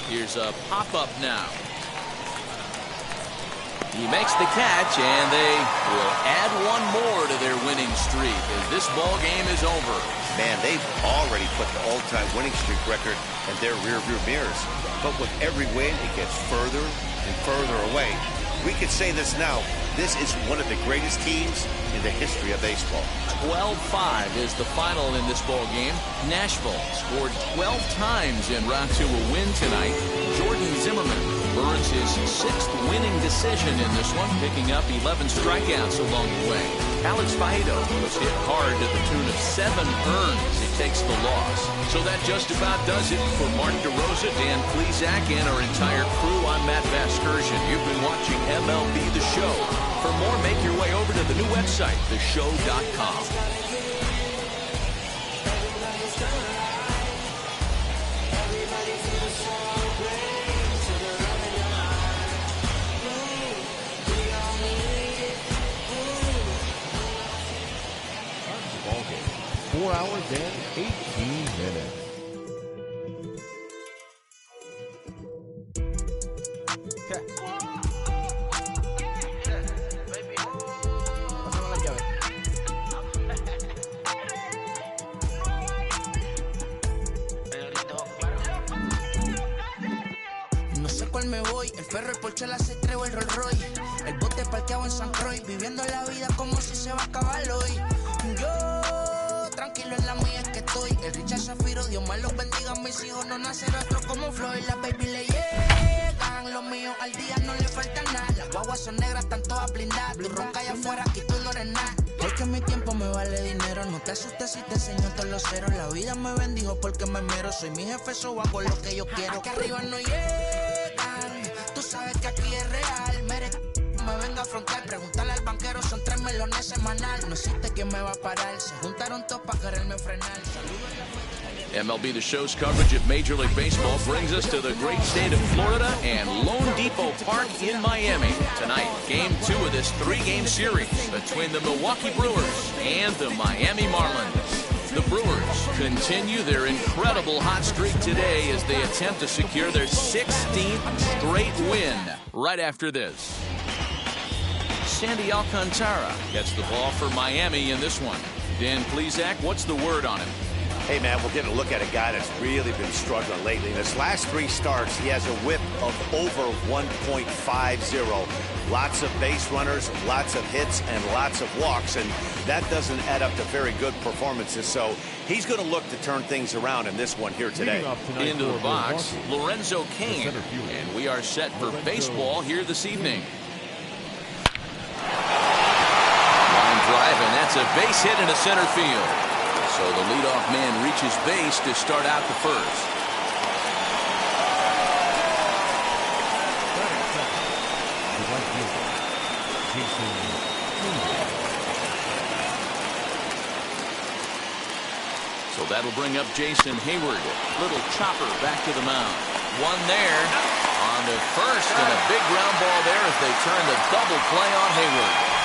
Here's a pop-up now. He makes the catch, and they will add 1 more to their winning streak as this ball game is over. Man, they've already put the all-time winning streak record in their rearview mirrors. But with every win, it gets further and further away. We could say this now. This is one of the greatest teams in the history of baseball. 12-5 is the final in this ball game. Nashville scored 12 times en route to a win tonight. Jordan Zimmerman earns his 6th winning decision in this one, picking up 11 strikeouts along the way. Alex Faedo was hit hard to the tune of 7 earns. He takes the loss. So that just about does it for Mark DeRosa, Dan Plesac, and our entire crew. I'm Matt Vasgersian. You've been watching MLB The Show. For more, make your way over to the new website, theshow.com. Ball game. 4 hours and 18 minutes. voy. El perro, el Porsche, la Cetreo, el Rolls Royce. El bote parqueado en San Croix. Viviendo la vida como si se va a acabar hoy. Yo, tranquilo en la mía es que estoy. El Richard Zafiro, Dios más los bendiga. Mis hijos no nacerán otro como Floyd. Las baby le llegan. Los míos al día no le falta nada. Las guaguas son negras, están todas blindadas. Tu ronca allá afuera, aquí tú no eres nada. Es que mi tiempo me vale dinero. No te asustes si te enseño todos los ceros. La vida me bendijo porque me mero. Soy mi jefe, so hago lo que yo quiero. Aquí arriba no llegan. Tú sabes que aquí es real. Me venga a afrontar. Preguntarle al banquero, son 3 melones semanal. No existe quien me va a parar. Se juntaron todos para quererme frenar. Saludos en la MLB The Show's coverage of Major League Baseball brings us to the great state of Florida and Lone Depot Park in Miami. Tonight, Game 2 of this 3-game series between the Milwaukee Brewers and the Miami Marlins. The Brewers continue their incredible hot streak today as they attempt to secure their 16th straight win right after this. Sandy Alcantara gets the ball for Miami in this one. Dan Plesac, what's the word on him? Hey, man, we're getting a look at a guy that's really been struggling lately. In his last 3 starts, he has a whip of over 1.50. Lots of base runners, lots of hits, and lots of walks, and that doesn't add up to very good performances. So he's going to look to turn things around in this one here today. Into the box, Lorenzo Cain, and we are set for baseball here this evening. Line drive, and that's a base hit into center field. So the leadoff man reaches base to start out the first. So that'll bring up Jason Hayward. Little chopper back to the mound. One there on the first, and a big ground ball there as they turn the double play on Hayward.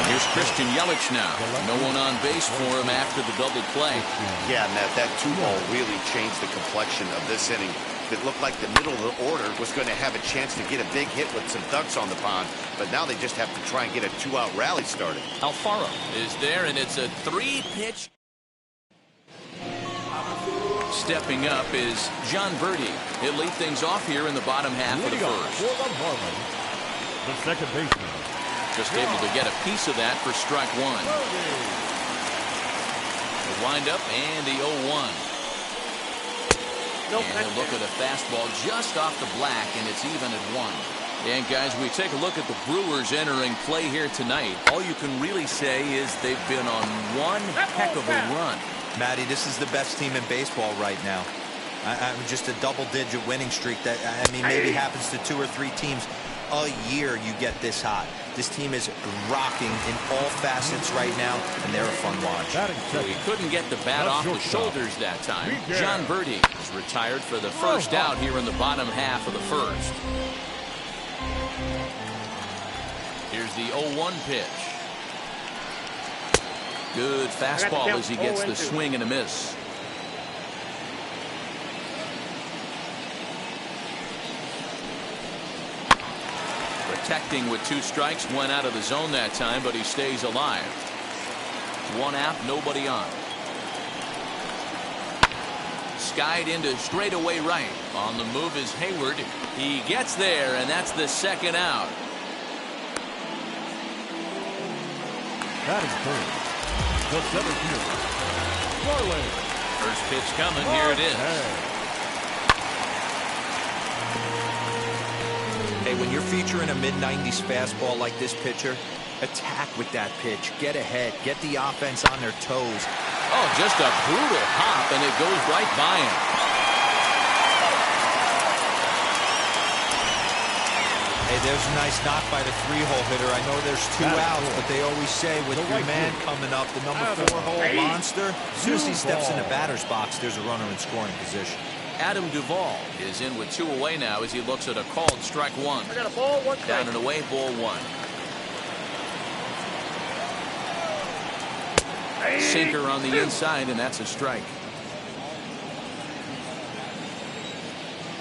Here's Christian Yelich now. No one on base for him after the double play. Yeah, and that 2-ball really changed the complexion of this inning. It looked like the middle of the order was going to have a chance to get a big hit with some ducks on the pond, but now they just have to try and get a 2-out rally started. Alfaro is there, and it's a 3-pitch. Stepping up is John Verdi. He'll lead things off here in the bottom half of the first. The second baseman. Just able to get a piece of that for strike one. The windup and the 0-1. And a look at a fastball just off the black, and it's even at 1. And guys, we take a look at the Brewers entering play here tonight. All you can really say is they've been on one heck of a run. Matty, this is the best team in baseball right now. Just a double-digit winning streak that, I mean, maybe happens to 2 or 3 teams a year. You get this hot. This team is rocking in all facets right now, and they're a fun watch. So he couldn't get the bat off the shoulders that time. John Verdi is retired for the first out here in the bottom half of the first. Here's the 0-1 pitch. Good fastball as he gets the swing and a miss. Protecting with 2 strikes, went out of the zone that time, but he stays alive. 1 out, nobody on. Skied into straightaway right. On the move is Hayward. He gets there, and that's the 2nd out. That is third. The center fielder, Marlin. First pitch coming. Here it is. Hey, when you're featuring a mid-90s fastball like this pitcher, attack with that pitch. Get ahead. Get the offense on their toes. Oh, just a brutal hop, and it goes right by him. Hey, there's a nice knock by the 3-hole hitter. I know there's 2 outs, but they always say with your man coming up, the number 4-hole monster, as soon as he steps in the batter's box, there's a runner in scoring position. Adam Duvall is in with 2 away now as he looks at a called strike 1. I got a ball, 1 strike. Down and away, ball 1. Sinker on the inside, and that's a strike.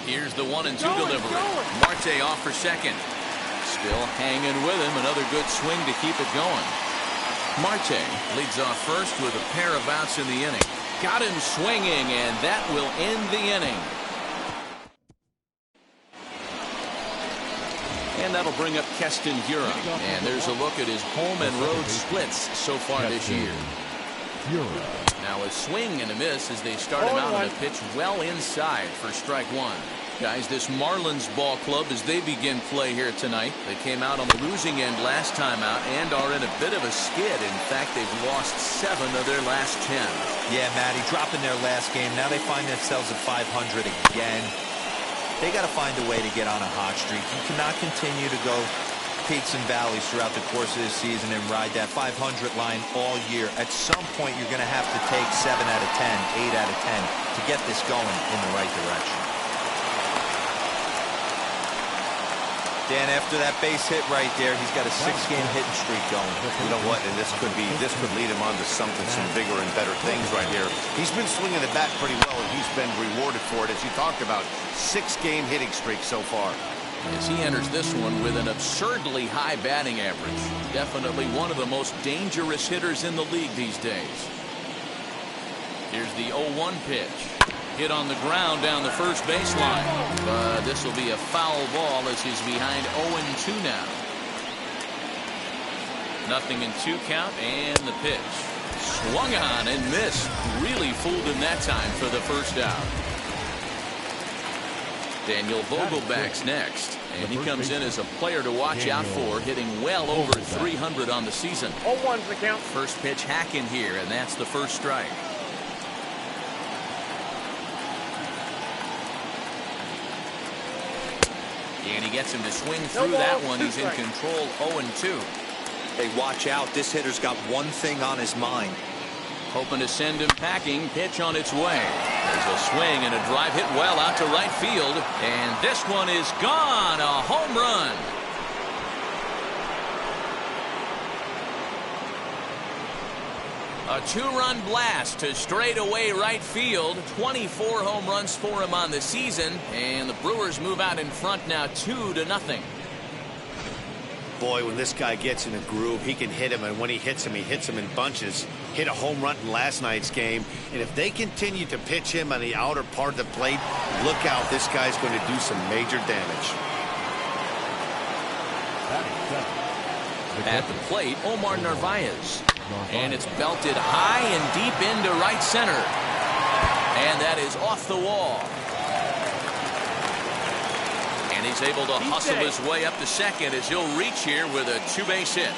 Here's the 1-2 delivery. Marte off for second. Still hanging with him. Another good swing to keep it going. Marte leads off first with a pair of outs in the inning. Got him swinging, and that will end the inning. And that'll bring up Keston Huron. And there's a look at his home and road splits so far this year. Now a swing and a miss as they start him out on a pitch well inside for strike one. Guys, this Marlins ball club, as they begin play here tonight, they came out on the losing end last time out and are in a bit of a skid. In fact, they've lost 7 of their last 10. Yeah, Matty, dropping their last game. Now they find themselves at 500 again. They got to find a way to get on a hot streak. You cannot continue to go peaks and valleys throughout the course of this season and ride that 500 line all year. At some point, you're going to have to take 7 out of 10, 8 out of 10 to get this going in the right direction. Dan, after that base hit right there, he's got a 6-game hitting streak going. You know what? And this could lead him on to something, some bigger and better things right here. He's been swinging the bat pretty well, and he's been rewarded for it, as you talked about. 6-game hitting streak so far. As he enters this one with an absurdly high batting average. Definitely one of the most dangerous hitters in the league these days. Here's the 0-1 pitch. Hit on the ground down the first baseline. But this will be a foul ball as he's behind 0-2 now. 0-2 count, and the pitch. Swung on and missed. Really fooled him that time for the first out. Daniel Vogelback's next. And he comes in as a player to watch out for, hitting well over 300 on the season. 0-1's the count. First pitch hacking here, and that's the first strike. And he gets him to swing through that one. He's in control, 0-2. Hey, watch out. This hitter's got one thing on his mind. Hoping to send him packing. Pitch on its way. There's a swing and a drive hit well out to right field. And this one is gone. A home run. A 2-run blast to straightaway right field. 24 home runs for him on the season. And the Brewers move out in front now 2-0. Boy, when this guy gets in a groove, he can hit him, and when he hits him in bunches. Hit a home run in last night's game, and if they continue to pitch him on the outer part of the plate, look out, this guy's going to do some major damage. At the plate, Omar Narvaez. And it's belted high and deep into right center. And that is off the wall. And he's able to hustle his way up to second as he'll reach here with a 2-base hit.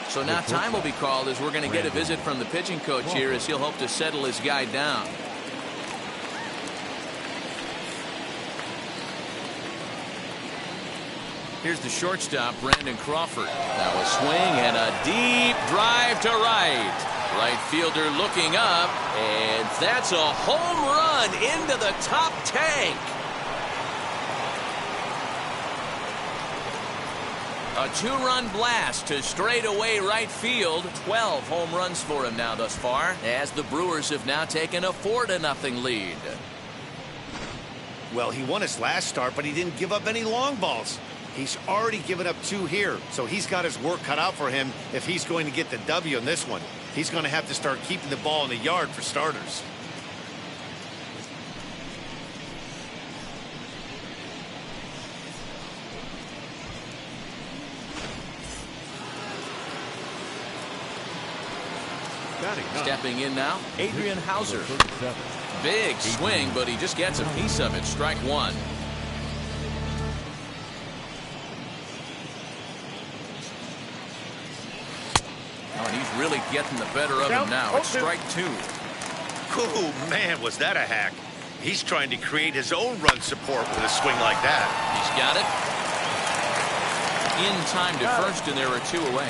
So now time will be called as we're going to get a visit from the pitching coach here as he'll hope to settle his guy down. Here's the shortstop, Brandon Crawford. Now a swing and a deep drive to right. Right fielder looking up, and that's a home run into the top tank. A 2-run blast to straightaway right field. 12 home runs for him now thus far, as the Brewers have now taken a 4-0 lead. Well, he won his last start, but he didn't give up any long balls. He's already given up 2 here, so he's got his work cut out for him if he's going to get the W in this one. He's going to have to start keeping the ball in the yard for starters. Stepping in now, Adrian Hauser. Big swing, but he just gets a piece of it. Strike one. Oh, and he's really getting the better of him now. It's strike two. Oh, man, was that a hack. He's trying to create his own run support with a swing like that. He's got it. In time to first, and there are 2 away.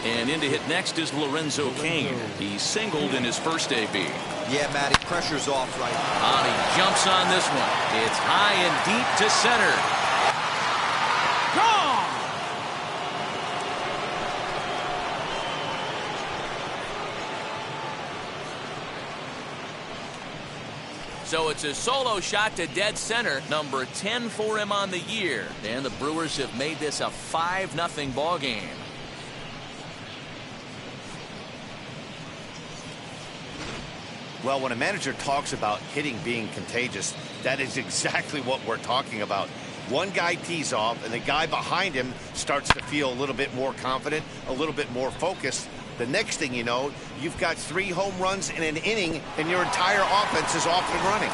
And in to hit next is Lorenzo Cain. He singled in his first AB. Yeah, Matty, pressure's off right now. And he jumps on this one. It's high and deep to center. Gone! So it's a solo shot to dead center, number 10 for him on the year. And the Brewers have made this a 5-0 ball game. Well, when a manager talks about hitting being contagious, that is exactly what we're talking about. One guy tees off, and the guy behind him starts to feel a little bit more confident, a little bit more focused. The next thing you know, you've got 3 home runs in an inning, and your entire offense is off and running.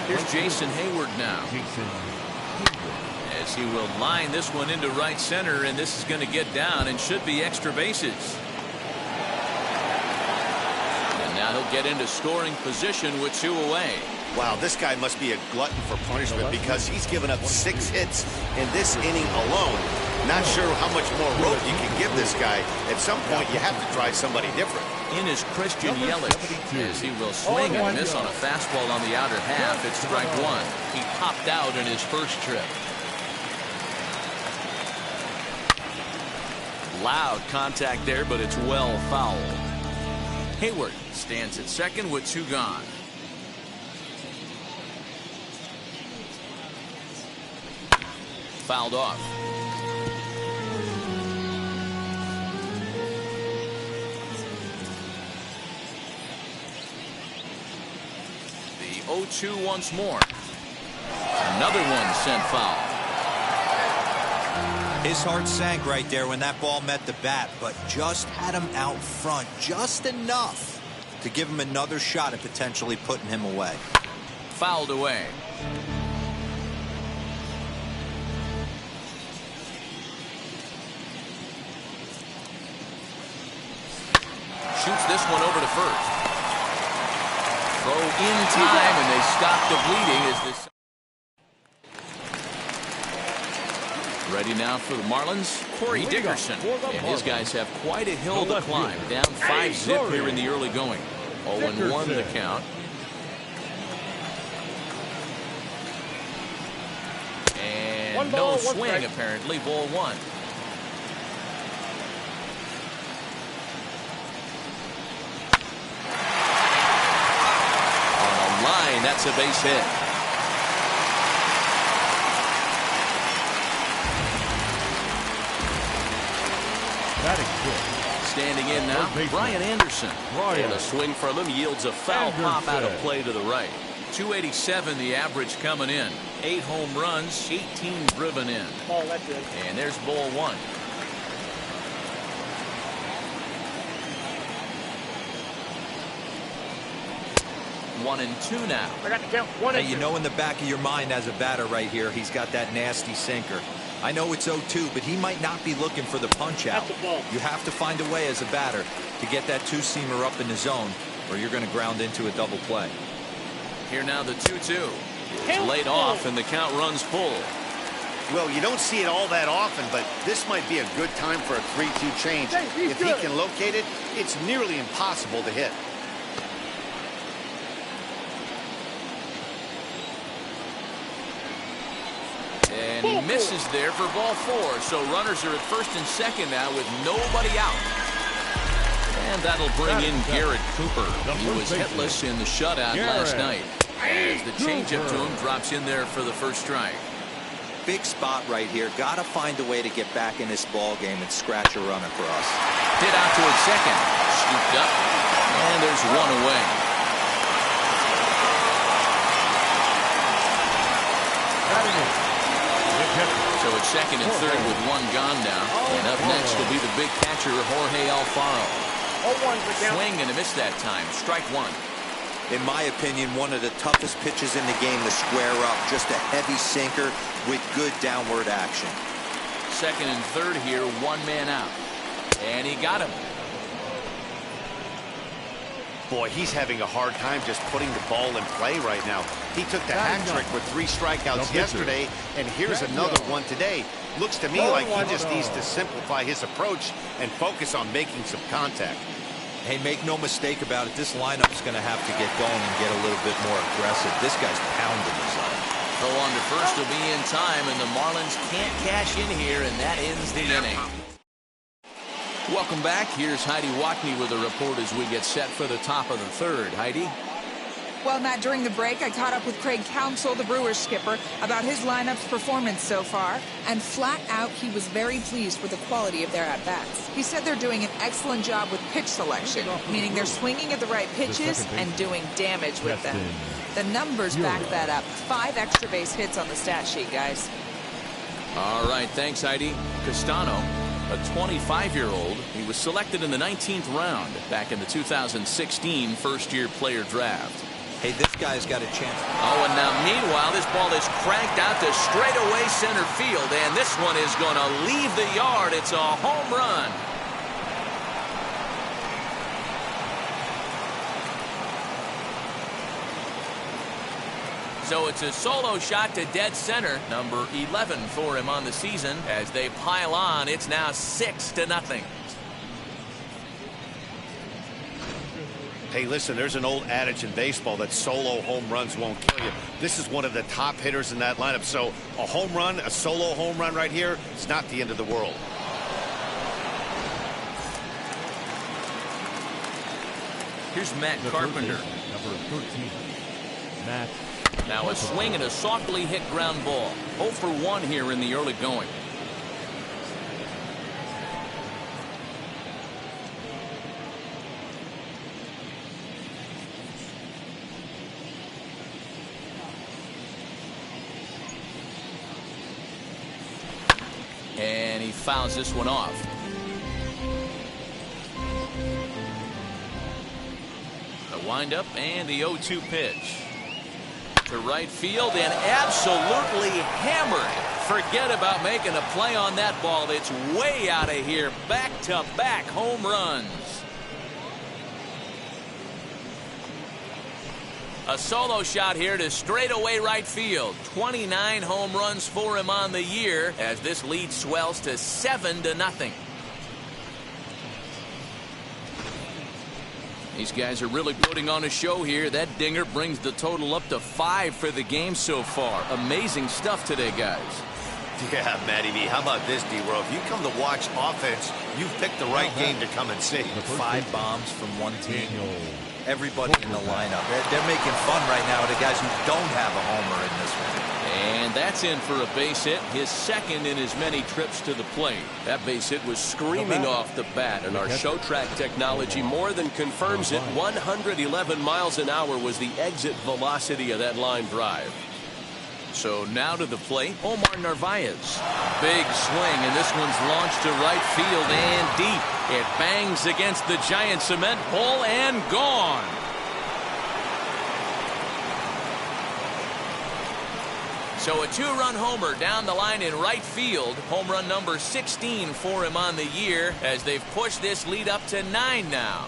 Here's Jason Hayward now. As he will line this one into right center, and this is going to get down and should be extra bases. And now he'll get into scoring position with 2 away. Wow, this guy must be a glutton for punishment because he's given up 6 hits in this inning alone. Not sure how much more rope you can give this guy. At some point, you have to try somebody different. In is Christian Yelich, as he will swing and miss on a fastball on the outer half. It's strike 1. He popped out in his first trip. Loud contact there, but it's well fouled. Hayward stands at second with 2 gone. Fouled off. The 0-2 once more. Another one sent foul. His heart sank right there when that ball met the bat, but just had him out front just enough to give him another shot at potentially putting him away. Fouled away. Shoots this one over to first. Throw in time, and they stop the bleeding as this. Ready now for the Marlins, Corey Dickerson. And his guys have quite a hill to climb. Down 5-zip here in the early going. 0-1 the count. And no swing, apparently. Ball 1. On a line, that's a base hit. Standing in now, Brian Anderson. And a swing from him yields a foul pop out of play to the right. 287 the average coming in. 8 home runs, 18 driven in. And there's ball 1. One and 2 now. I got to count 1 and 2. Hey, you know in the back of your mind as a batter right here, he's got that nasty sinker. I know it's 0-2, but he might not be looking for the punch out. You have to find a way as a batter to get that 2-seamer up in the zone, or you're going to ground into a double play. Here now the 2-2. It's laid off, and the count runs full. Well, you don't see it all that often, but this might be a good time for a 3-2 change. If he can locate it, it's nearly impossible to hit. And he misses there for ball 4. So runners are at first and second now with nobody out. And that'll bring in Garrett Cooper. He was hitless in the shutout last night. As the changeup to him drops in there for the first strike. Big spot right here. Got to find a way to get back in this ball game and scratch a run across. Hit out towards second. Scooped up. And there's 1 away. So it's second and third with 1 gone now. And up next will be the big catcher, Jorge Alfaro. Swing and a miss that time. Strike 1. In my opinion, one of the toughest pitches in the game to square up. Just a heavy sinker with good downward action. Second and third here, 1 man out. And he got him. Boy, he's having a hard time just putting the ball in play right now. He took the hat trick with 3 strikeouts yesterday, and here's another one today. Looks to me like he just needs to simplify his approach and focus on making some contact. Hey, make no mistake about it. This lineup is going to have to get going and get a little bit more aggressive. This guy's pounding the zone. Throw on to first will be in time, and the Marlins can't cash in here, and that ends the inning. Welcome back. Here's Heidi Watney with a report as we get set for the top of the third. Heidi? Well, Matt, during the break, I caught up with Craig Counsell, the Brewers skipper, about his lineup's performance so far. And flat out, he was very pleased with the quality of their at-bats. He said they're doing an excellent job with pitch selection, meaning they're swinging at the right pitches and doing damage with them. The numbers back that up. 5 extra base hits on the stat sheet, guys. All right, thanks, Heidi. Castano, a 25-year-old. He was selected in the 19th round back in the 2016 first-year player draft. Hey, this guy's got a chance. Oh, and now meanwhile, this ball is cranked out to straightaway center field, and this one is going to leave the yard. It's a home run. So it's a solo shot to dead center, number 11 for him on the season. As they pile on, it's now 6-0. Hey, listen, there's an old adage in baseball that solo home runs won't kill you. This is one of the top hitters in that lineup. So a home run, a solo home run right here, it's not the end of the world. Here's Matt Carpenter. Number 13, Matt. Now a swing and a softly hit ground ball. 0 for 1 here in the early going. And he fouls this one off. The windup and the 0-2 pitch. To right field and absolutely hammered. Forget about making a play on that ball. It's way out of here. Back-to-back home runs. A solo shot here to straightaway right field. 29 home runs for him on the year as this lead swells to 7-0. These guys are really putting on a show here. That dinger brings the total up to 5 for the game so far. Amazing stuff today, guys. Yeah, Matty V. How about this, D-Row? If you come to watch offense, you've picked the right game to come and see. 5 bombs from one team. Everybody in the lineup. They're making fun right now of the guys who don't have a homer in this one. And that's in for a base hit, his second in as many trips to the plate. That base hit was screaming off the bat, and our show track technology more than confirms it. 111 miles an hour was the exit velocity of that line drive. So now to the plate, Omar Narvaez. Big swing, and this one's launched to right field and deep. It bangs against the giant cement pole and gone. So a 2-run homer down the line in right field. Home run number 16 for him on the year as they've pushed this lead up to 9 now.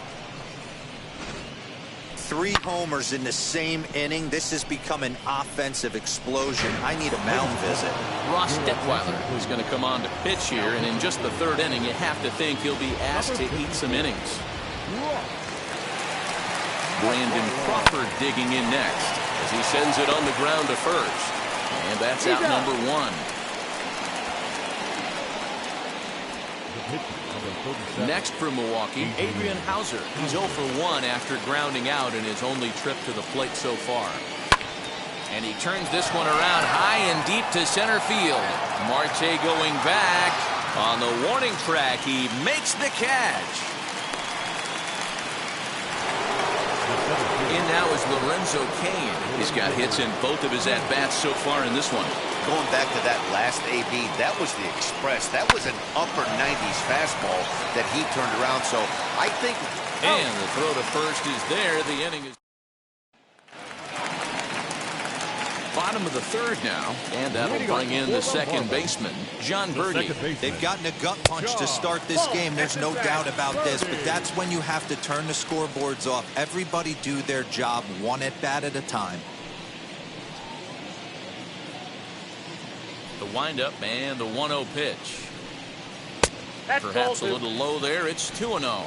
3 homers in the same inning. This has become an offensive explosion. I need a mound visit. Ross Detweiler is going to come on to pitch here, and in just the 3rd inning, you have to think he'll be asked to eat some innings. Brandon Crawford digging in next as he sends it on the ground to first. And that's out number 1. Next for Milwaukee, Adrian Hauser. He's 0 for 1 after grounding out in his only trip to the plate so far. And he turns this one around high and deep to center field. Marte going back. On the warning track, he makes the catch. In now is Lorenzo Cain. He's got hits in both of his at-bats so far in this one. Going back to that last AB, that was the express. That was an upper 90s fastball that he turned around. So I think... And the throw to first is there. The inning is... Bottom of the 3rd now, and that'll bring in the second baseman, John Birdie. They've gotten a gut punch to start this game. There's no doubt about this, but that's when you have to turn the scoreboards off. Everybody do their job 1 at-bat at a time. The windup and the 1-0 pitch. Perhaps a little low there. It's 2-0.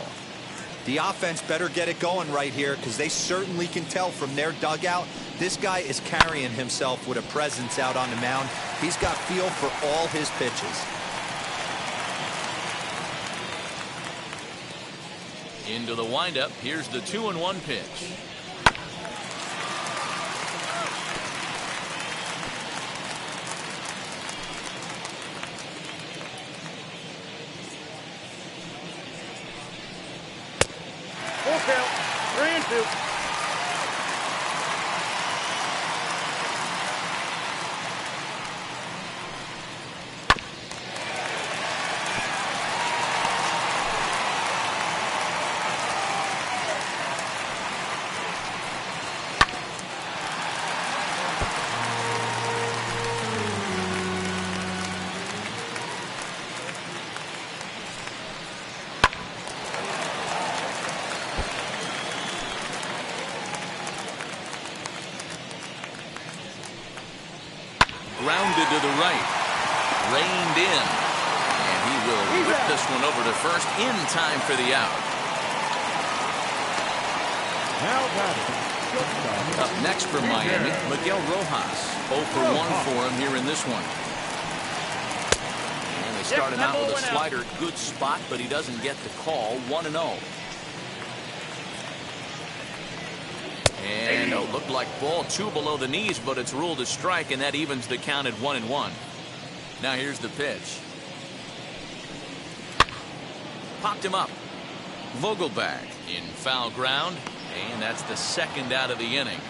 The offense better get it going right here because they certainly can tell from their dugout this guy is carrying himself with a presence out on the mound. He's got feel for all his pitches. Into the windup. Here's the 2-1 pitch. Full count. 3-2. Grounded to the right. Reined in. And he will whip this one over to first in time for the out. Now batting. Up next for Miami, Miguel Rojas. 0 for 1 for him here in this one. And they start him out with a slider. Good spot, but he doesn't get the call. 1-0. And looked like ball 2 below the knees, but it's ruled a strike, and that evens the count at 1-1. Now here's the pitch. Popped him up. Vogelback in foul ground, and that's the second out of the inning.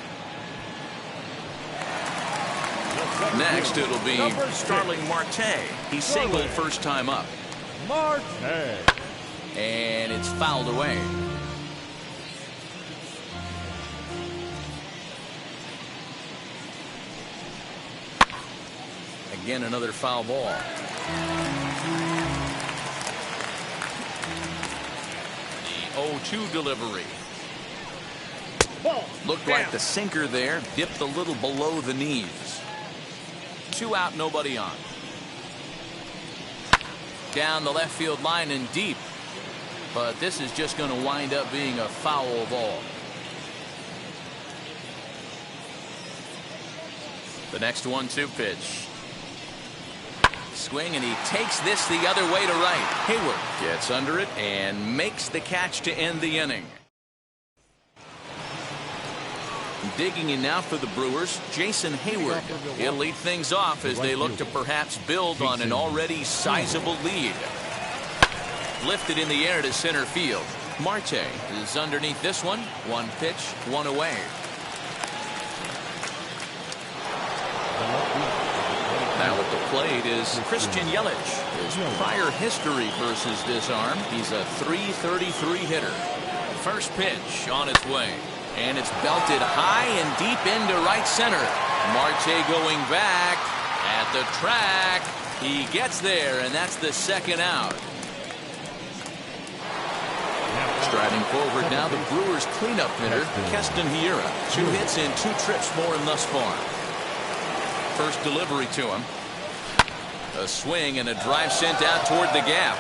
Next, it'll be Starling Marte. He singled first time up. Marte. And it's fouled away. Again, another foul ball. The 0-2 delivery. Looked like the sinker there dipped a little below the knees. 2 out, nobody on. Down the left field line and deep. But this is just going to wind up being a foul ball. The next 1-2 pitch. Swing, and he takes this the other way to right. Hayward gets under it and makes the catch to end the inning. Digging in now for the Brewers, Jason Hayward. He'll lead things off as they look to perhaps build on an already sizable lead. Lifted in the air to center field. Marte is underneath this one. 1 pitch, 1 away. Now at the plate is Christian Yelich. His prior history versus this arm, he's a .333 hitter. First pitch on its way. And it's belted high and deep into right center. Marte going back at the track. He gets there, and that's the second out. Striding forward now, the Brewers cleanup hitter, Keston Hiura. 2 hits and 2 trips for him thus far. First delivery to him. A swing and a drive sent out toward the gap.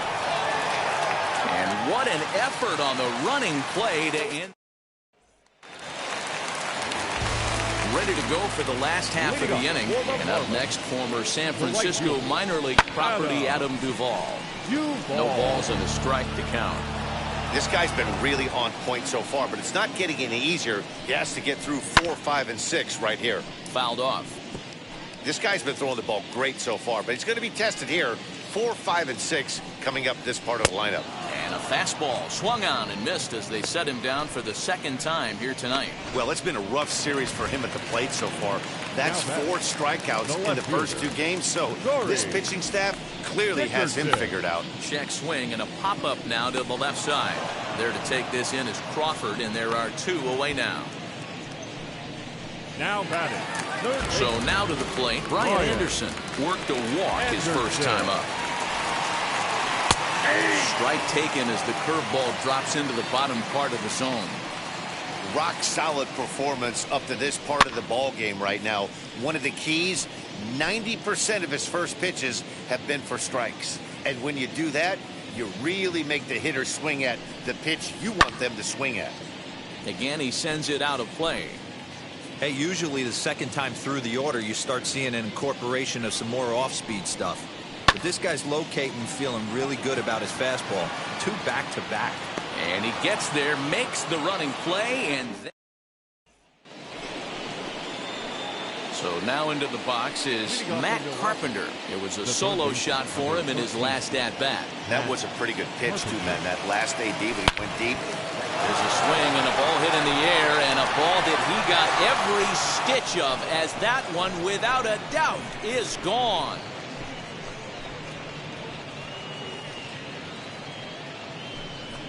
And what an effort on the running play to end. Ready to go for the last half of the inning. And up next, former San Francisco minor league property Adam Duvall. No balls and a strike to count. This guy's been really on point so far, but it's not getting any easier. He has to get through 4, 5, and 6 right here. Fouled off. This guy's been throwing the ball great so far, but he's going to be tested here. 4, 5, and 6 coming up this part of the lineup. And a fastball swung on and missed as they set him down for the second time here tonight. Well, it's been a rough series for him at the plate so far. That's 4 strikeouts in the first 2 games, so this pitching staff clearly has him figured out. Check swing and a pop-up now to the left side. There to take this in is Crawford, and there are 2 away now. Now batting. So now to the plate, Brian Anderson worked a walk his first time up. Strike taken as the curveball drops into the bottom part of the zone. Rock solid performance up to this part of the ball game right now. One of the keys, 90% of his first pitches have been for strikes. And when you do that, you really make the hitter swing at the pitch you want them to swing at. Again, he sends it out of play. Hey, usually the second time through the order, you start seeing an incorporation of some more off-speed stuff. But this guy's locating, feeling really good about his fastball. 2 back-to-back. And he gets there, makes the running play, and then... So now into the box is Matt Carpenter. It was a solo shot for him in his last at-bat. That was a pretty good pitch, too, man. That last AB when he went deep. There's a in the air, and a ball that he got every stitch of, as that one, without a doubt, is gone.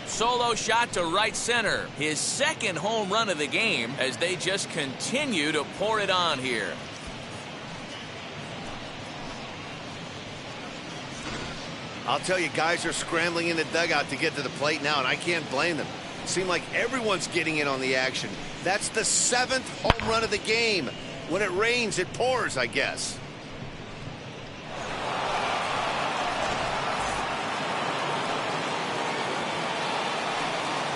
Solo shot to right center. His second home run of the game as they just continue to pour it on here. I'll tell you, guys are scrambling in the dugout to get to the plate now, and I can't blame them. It seems like everyone's getting in on the action. That's the 7th home run of the game. When it rains, it pours, I guess.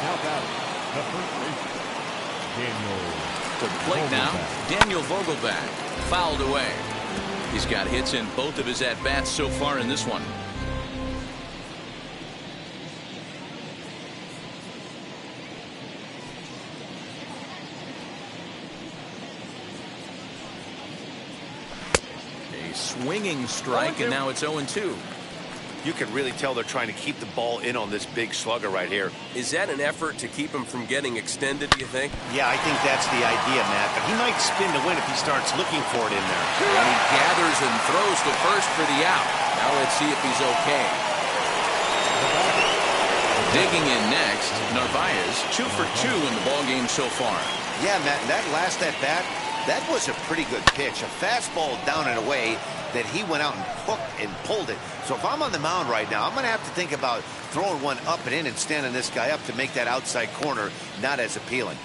Now batting, the first baseman, Daniel. To the plate now, Daniel Vogelback, fouled away. He's got hits in both of his at-bats so far in this one. A swinging strike, and now it's 0-2. You can really tell they're trying to keep the ball in on this big slugger right here. Is that an effort to keep him from getting extended, do you think? Yeah, I think that's the idea, Matt. But he might spin to win if he starts looking for it in there. And he gathers and throws to first for the out. Now let's see if he's okay. Digging in next, Narvaez, 2 for 2 in the ballgame so far. Yeah, Matt, that last at-bat, that was a pretty good pitch. A fastball down and away that he went out and hooked and pulled it. So if I'm on the mound right now, I'm going to have to think about throwing one up and in and standing this guy up to make that outside corner not as appealing.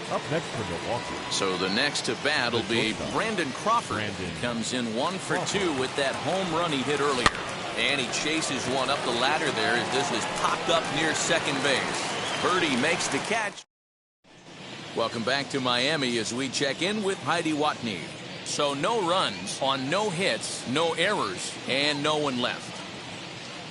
Up next for Milwaukee. So the next to bat will be Brandon Crawford. Comes in 1 for 2 with that home run he hit earlier. And he chases one up the ladder there as this is popped up near second base. Birdie makes the catch. Welcome back to Miami as we check in with Heidi Watney. So no runs on no hits, no errors, and no one left.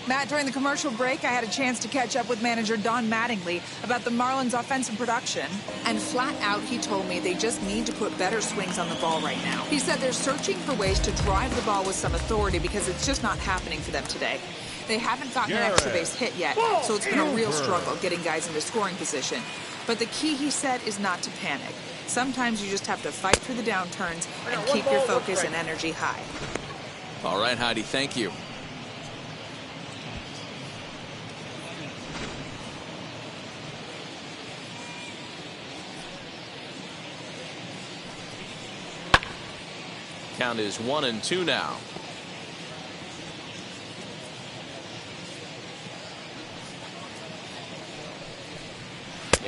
Matt, during the commercial break, I had a chance to catch up with manager Don Mattingly about the Marlins' offensive production. And flat out, he told me they just need to put better swings on the ball right now. He said they're searching for ways to drive the ball with some authority because it's just not happening for them today. They haven't gotten an extra base hit yet, so it's been a real struggle getting guys into scoring position. But the key, he said, is not to panic. Sometimes you just have to fight through the downturns and keep your focus and energy high. All right, Heidi, thank you. Count is 1-2 now.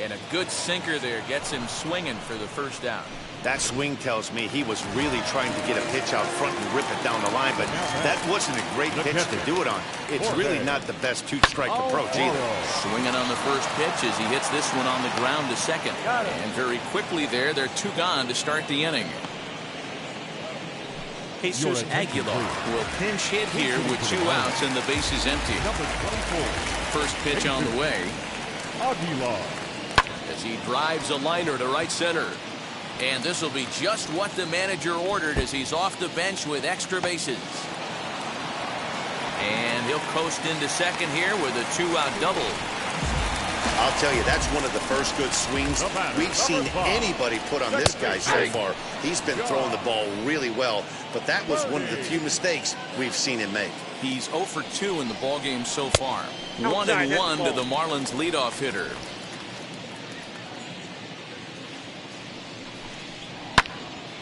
And a good sinker there gets him swinging for the first down. That swing tells me he was really trying to get a pitch out front and rip it down the line, but that wasn't a great pitch to do it on. It's really not the best two-strike approach either. Swinging on the first pitch as he hits this one on the ground to second. And very quickly there, they're 2 gone to start the inning. Jesus Aguilar will pinch hit here with 2 outs and the base is empty. First pitch on the way. Aguilar. As he drives a liner to right center. And this will be just what the manager ordered as he's off the bench with extra bases. And he'll coast into second here with a 2-out double. I'll tell you, that's one of the first good swings we've seen anybody put on this guy so far. He's been throwing the ball really well, but that was one of the few mistakes we've seen him make. He's 0 for 2 in the ballgame so far. 1-1 to the Marlins leadoff hitter.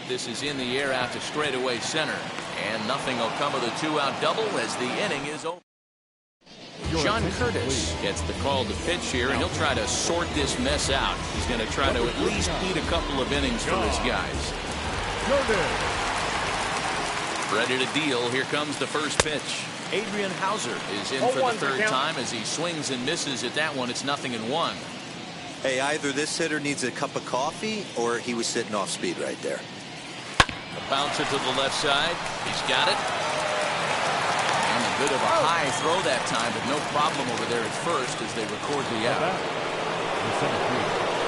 This is in the air out to straightaway center. And nothing will come of the 2-out double as the inning is over. John Curtis gets the call to pitch here, and he'll try to sort this mess out. He's going to try to at least eat a couple of innings for his guys. Ready to deal. Here comes the first pitch. Adrian Hauser is in for the third time as he swings and misses at that one. It's 0-1. Hey, either this hitter needs a cup of coffee or he was sitting off speed right there. A bouncer to the left side. He's got it. And a bit of a high throw that time, but no problem over there at first as they record the out.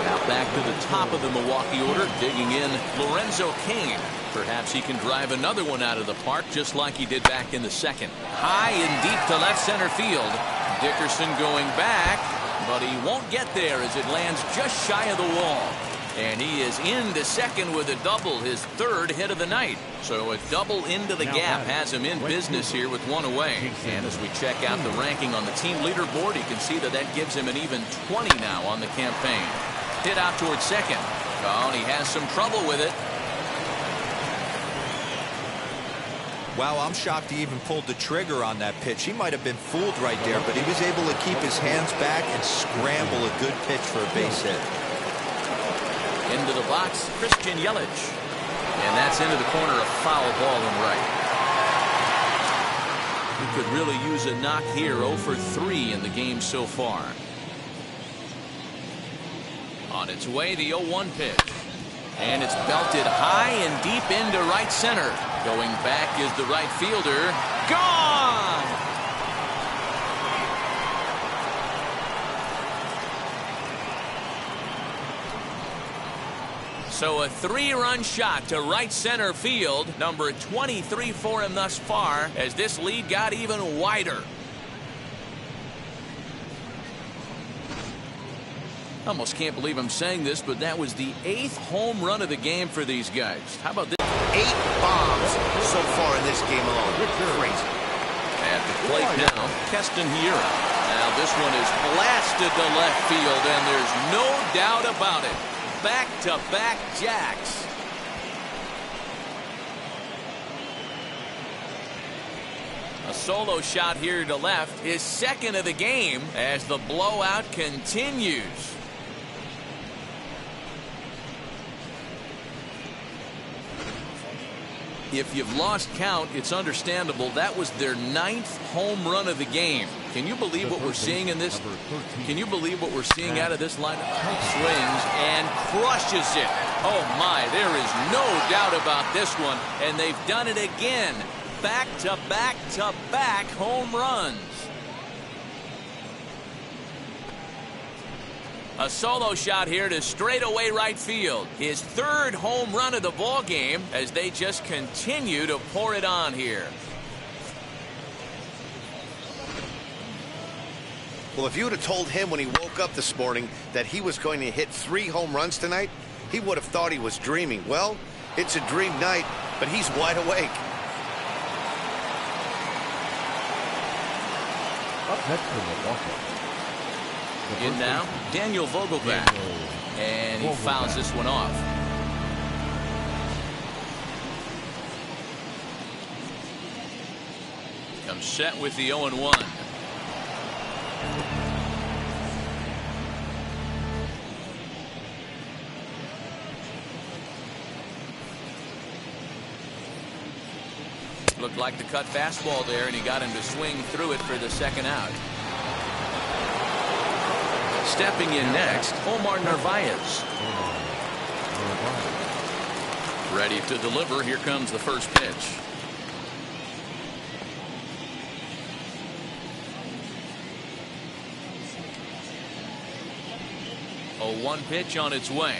Now back to the top of the Milwaukee order, digging in Lorenzo Cain. Perhaps he can drive another one out of the park just like he did back in the second. High and deep to left center field. Dickerson going back, but he won't get there as it lands just shy of the wall. And he is into second with a double, his third hit of the night. So a double into the gap has him in business here with one away. And as we check out the ranking on the team leaderboard, you can see that gives him an even 20 now on the campaign. Hit out towards second. Oh, and he has some trouble with it. Wow, I'm shocked he even pulled the trigger on that pitch. He might have been fooled right there, but he was able to keep his hands back and scramble a good pitch for a base hit. Into the box, Christian Yelich. And that's into the corner, a foul ball and right. He could really use a knock here. 0 for 3 in the game so far. On its way, the 0-1 pitch. And it's belted high and deep into right center. Going back is the right fielder. Gone! So a 3-run shot to right center field. Number 23 for him thus far as this lead got even wider. Almost can't believe I'm saying this, but that was the 8th home run of the game for these guys. How about this? 8 bombs so far in this game alone. Crazy. At the plate now, Keston Hiura. Now this one is blasted to left field, and there's no doubt about it. Back-to-back jacks. A solo shot here to left, his second of the game as the blowout continues. If you've lost count, it's understandable. That was their 9th home run of the game. Can you believe what we're seeing in this? Can you believe what we're seeing out of this lineup? Swings and crushes it. Oh my, there is no doubt about this one. And they've done it again. Back-to-back-to-back home runs. A solo shot here to straightaway right field. His 3rd home run of the ball game as they just continue to pour it on here. Well, if you would have told him when he woke up this morning that he was going to hit 3 home runs tonight, he would have thought he was dreaming. Well, it's a dream night, but he's wide awake. Up next for Milwaukee. In now, Daniel Vogelback. And he fouls this one off. Comes set with the 0-1. Looked like the cut fastball there, and he got him to swing through it for the second out. Stepping in next, Omar Narvaez. Ready to deliver. Here comes the first pitch. A 1 pitch on its way.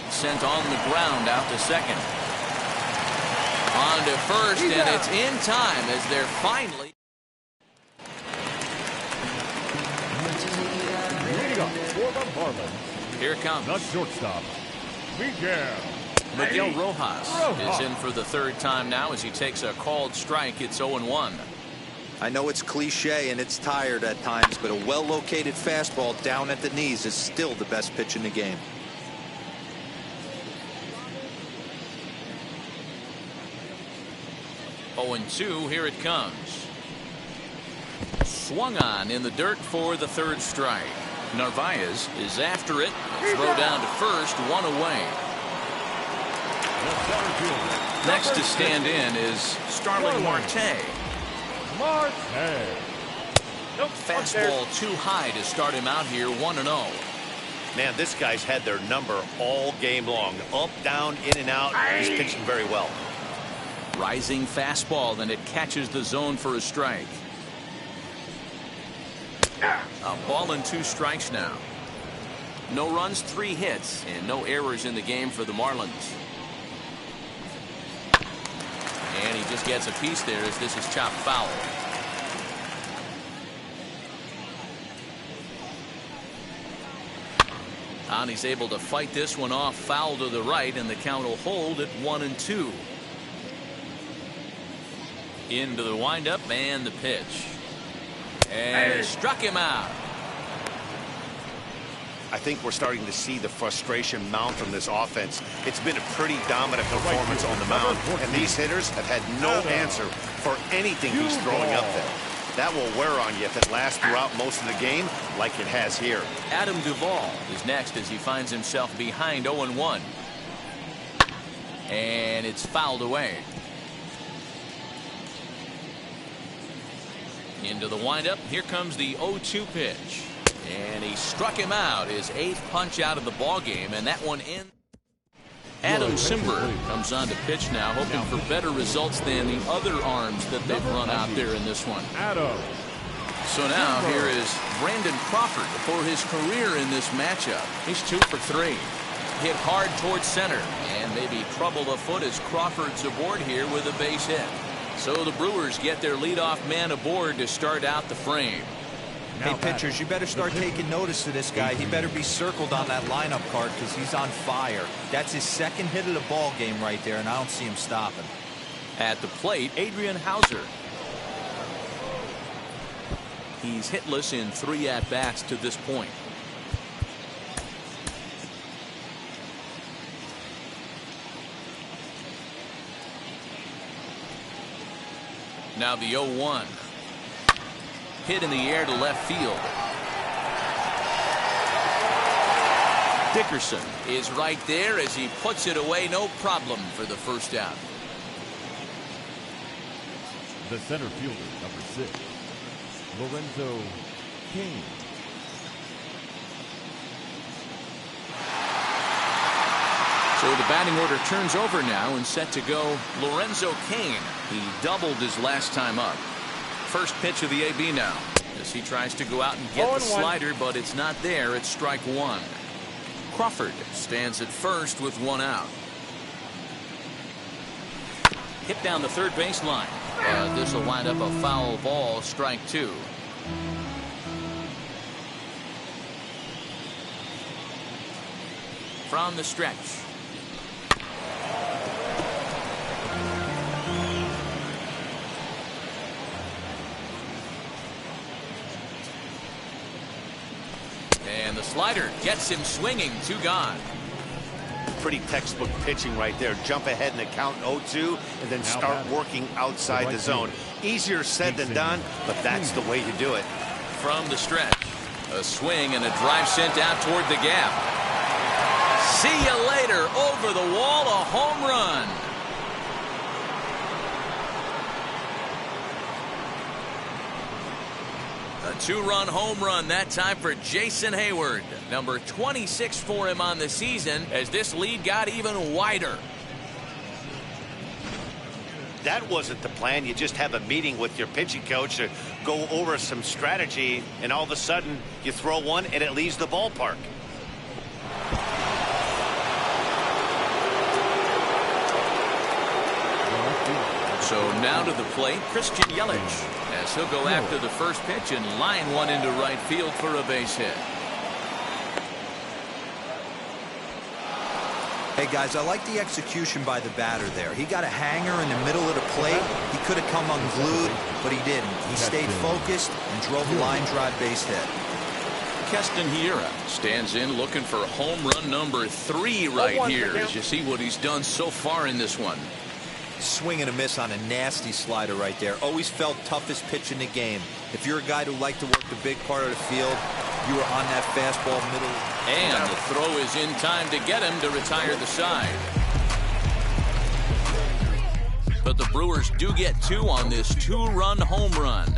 Sent on the ground out to second. On to first, and it's in time as they're finally. Here it comes. The shortstop, Miguel Rojas is in for the 3rd time now as he takes a called strike. It's 0-1. I know it's cliche and it's tired at times, but a well-located fastball down at the knees is still the best pitch in the game. And 2, here it comes. Swung on in the dirt for the 3rd strike. Narvaez is after it. Throw down to first, 1 away. Next to stand in is Starling Marte. Fastball too high to start him out here, 1-0. Man, this guy's had their number all game long. Up, down, in and out. He's pitching very well. Rising fastball, then it catches the zone for a strike. A ball and 2 strikes now. No runs, 3 hits, and no errors in the game for the Marlins. And he just gets a piece there as this is chopped foul. And he's able to fight this one off, foul to the right, and the count will hold at 1-2. Into the windup and the pitch. And struck him out. I think we're starting to see the frustration mount from this offense. It's been a pretty dominant performance on the mound, and these hitters have had no answer for anything he's throwing up there. That will wear on you if it lasts throughout most of the game like it has here. Adam Duvall is next as he finds himself behind 0-1. And it's fouled away. Into the windup. Here comes the 0-2 pitch. And he struck him out. His 8th punch out of the ball game, and that one in. Adam Simber comes on to pitch now, hoping for better results than the other arms that they've run out there in this one. So now here is Brandon Crawford for his career in this matchup. He's 2 for 3. Hit hard towards center, and maybe trouble afoot as Crawford's aboard here with a base hit. So the Brewers get their leadoff man aboard to start out the frame. Hey, pitchers, you better start taking notice of this guy. He better be circled on that lineup card because he's on fire. That's his 2nd hit of the ball game right there, and I don't see him stopping. At the plate, Adrian Hauser. He's hitless in 3 at-bats to this point. Now the 0-1. Hit in the air to left field. Dickerson is right there as he puts it away. No problem for the first out. The center fielder, number 6, Lorenzo Cain. So the batting order turns over now and set to go Lorenzo Cain. He doubled his last time up. First pitch of the AB now as he tries to go out and get the slider, but it's not there. It's strike 1. Crawford stands at first with 1 out. Hit down the third baseline. This will wind up a foul ball, strike 2. From the stretch. And the slider gets him swinging. 2 gone. Pretty textbook pitching right there. Jump ahead in the count 0-2 and then start working outside the zone. Easier said than done, but that's the way to do it. From the stretch. A swing and a drive sent out toward the gap. See you later. Over the wall, a home run. A 2-run home run that time for Jason Hayward. Number 26 for him on the season as this lead got even wider. That wasn't the plan. You just have a meeting with your pitching coach to go over some strategy, and all of a sudden you throw one and it leaves the ballpark. So now to the plate, Christian Yelich, as he'll go after the first pitch and line one into right field for a base hit. Hey, guys, I like the execution by the batter there. He got a hanger in the middle of the plate. He could have come unglued, but he didn't. He stayed focused and drove a line drive base hit. Keston Hiura stands in looking for home run number 3 right here as you see what he's done so far in this one. Swing and a miss on a nasty slider right there. Always felt toughest pitch in the game. If you're a guy who liked to work the big part of the field, you were on that fastball middle. And the throw is in time to get him to retire the side. But the Brewers do get 2 on this 2-run home run.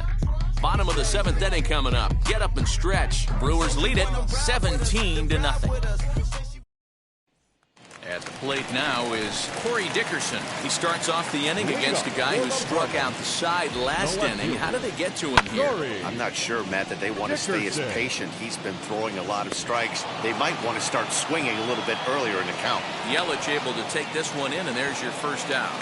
Bottom of the 7th inning coming up. Get up and stretch. Brewers lead it 17-0. At the plate now is Corey Dickerson. He starts off the inning against a guy who struck out the side last inning. How do they get to him here? I'm not sure, Matt, that they want to stay as patient. He's been throwing a lot of strikes. They might want to start swinging a little bit earlier in the count. Yelich able to take this one in, and there's your first out.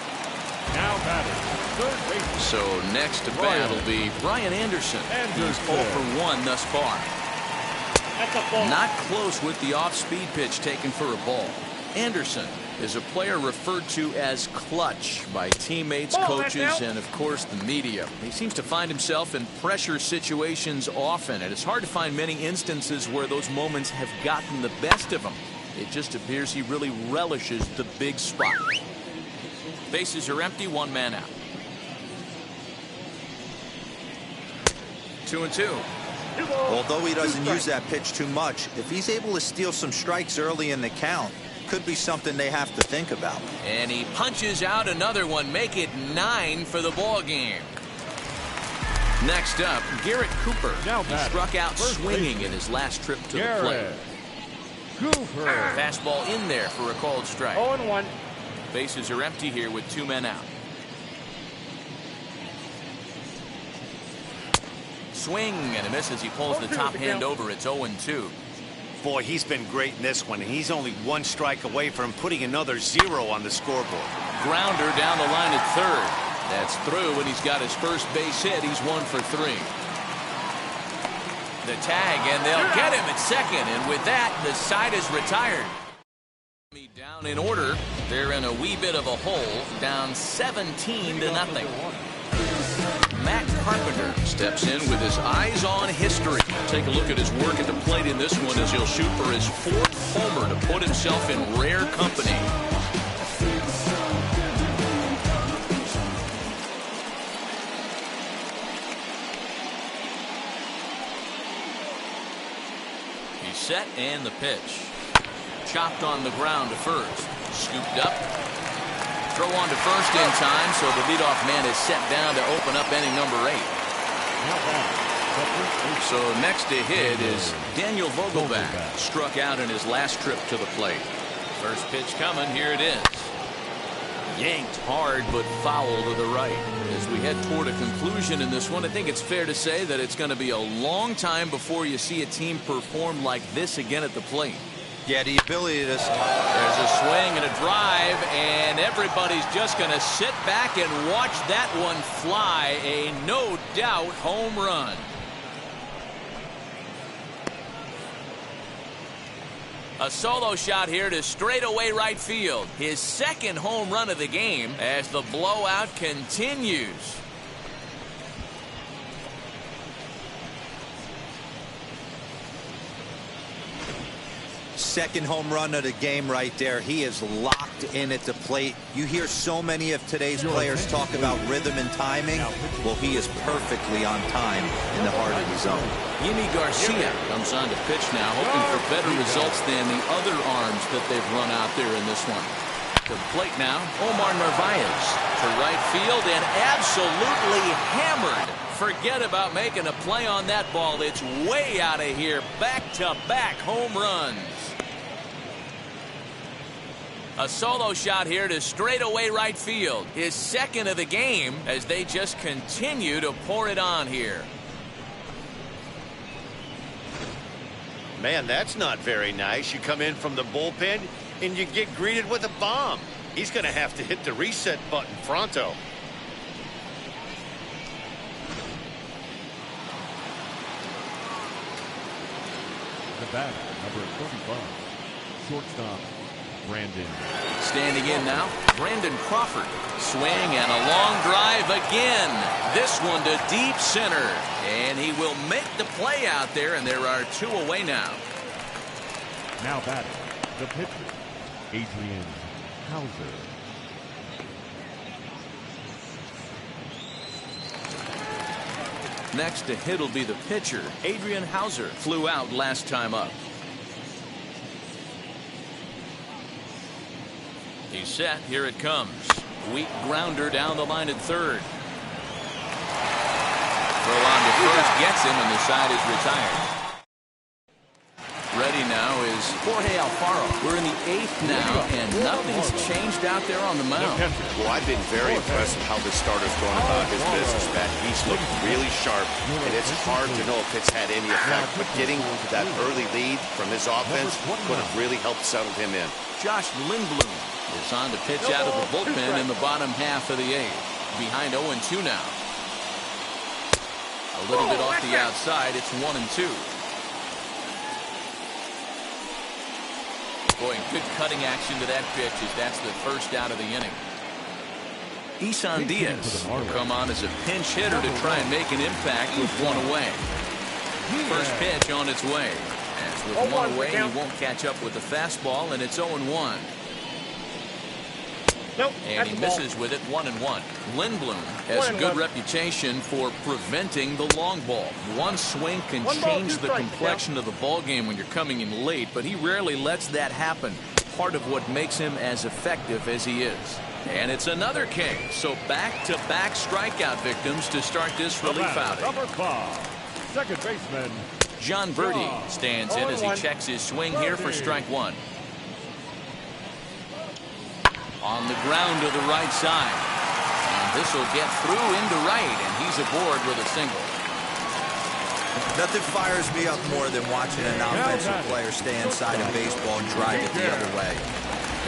Now batting, third base. So next to bat will be Brian Anderson. He's 0 for 1 thus far. That's a ball. Not close with the off-speed pitch taken for a ball. Anderson is a player referred to as clutch by teammates, coaches, and of course the media. He seems to find himself in pressure situations often, and it's hard to find many instances where those moments have gotten the best of him. It just appears he really relishes the big spot. Bases are empty, one man out. 2-2. Although he doesn't use that pitch too much, if he's able to steal some strikes early in the count, could be something they have to think about. And he punches out another one, make it 9 for the ball game. Next up, Garrett Cooper. He struck out swinging in his last trip to the plate. Cooper. Fastball in there for a called strike. 0-1. Bases are empty here with 2 men out. Swing and a miss as he pulls the top hand over. It's 0-2. Boy, he's been great in this one, and he's only 1 strike away from putting another 0 on the scoreboard. Grounder down the line at third. That's through, and he's got his first base hit. He's 1 for 3. The tag, and they'll get him at second, and with that, the side is retired. Down in order. They're in a wee bit of a hole, down 17-0. Matt Carpenter steps in with his eyes on history. Take a look at his work at the plate in this one as he'll shoot for his 4th homer to put himself in rare company. He's set and the pitch. Chopped on the ground to first. Scooped up. Throw on to first in time, so the leadoff man is set down to open up inning number 8. So next to hit is Daniel Vogelback. Struck out in his last trip to the plate. First pitch coming. Here it is. Yanked hard, but foul to the right. As we head toward a conclusion in this one, I think it's fair to say that it's going to be a long time before you see a team perform like this again at the plate. Yeah, the ability to... There's a swing and a drive, and everybody's just going to sit back and watch that one fly. A no-doubt home run. A solo shot here to straightaway right field. His 2nd home run of the game as the blowout continues. Second home run of the game right there. He is locked in at the plate. You hear so many of today's players talk about rhythm and timing. Well, he is perfectly on time in the heart of the zone. Yimi Garcia comes on to pitch now, hoping for better results than the other arms that they've run out there in this one. To the plate now, Omar Narvaez to right field and absolutely hammered. Forget about making a play on that ball. It's way out of here. Back-to-back home runs. A solo shot here to straightaway right field. His 2nd of the game as they just continue to pour it on here. Man, that's not very nice. You come in from the bullpen and you get greeted with a bomb. He's going to have to hit the reset button pronto. The bat, number 35, shortstop, Brandon. Standing in now, Brandon Crawford. Swing and a long drive again. This one to deep center. And he will make the play out there, and there are 2 away now. Now batting, the pitcher, Adrian Hauser. Next to hit will be the pitcher, Adrian Hauser. Flew out last time up. He's set. Here it comes. Weak grounder down the line at third. Throw on to first gets him, and the side is retired. Ready now is Jorge Alfaro. We're in the 8th now, and nothing's changed out there on the mound. Well, I've been very impressed with how this starter's going about his business, Matt. He's looked really sharp, and it's hard to know if it's had any effect. But getting that early lead from this offense could have really helped settle him in. Josh Lindblom is on to pitch out of the bullpen in the bottom half of the 8th. Behind 0-2 now. A little bit off the outside. It's 1-2. Boy, good cutting action to that pitch as that's the first out of the inning. Isan Diaz will come on as a pinch hitter to try and make an impact with one away. First pitch on its way. As with one away, he won't catch up with the fastball, and it's 0-1. Nope, and he misses with it, 1-1. Lindblom has a good reputation for preventing the long ball. One swing can change the complexion of the ball game when you're coming in late, but he rarely lets that happen. Part of what makes him as effective as he is. And it's another K. So back-to-back strikeout victims to start this relief outing. Number 5, second baseman John Birdie stands in as he checks his swing here for strike one. On the ground to the right side. And this will get through into right, and he's aboard with a single. Nothing fires me up more than watching an offensive player stay inside a baseball and drive it the other way.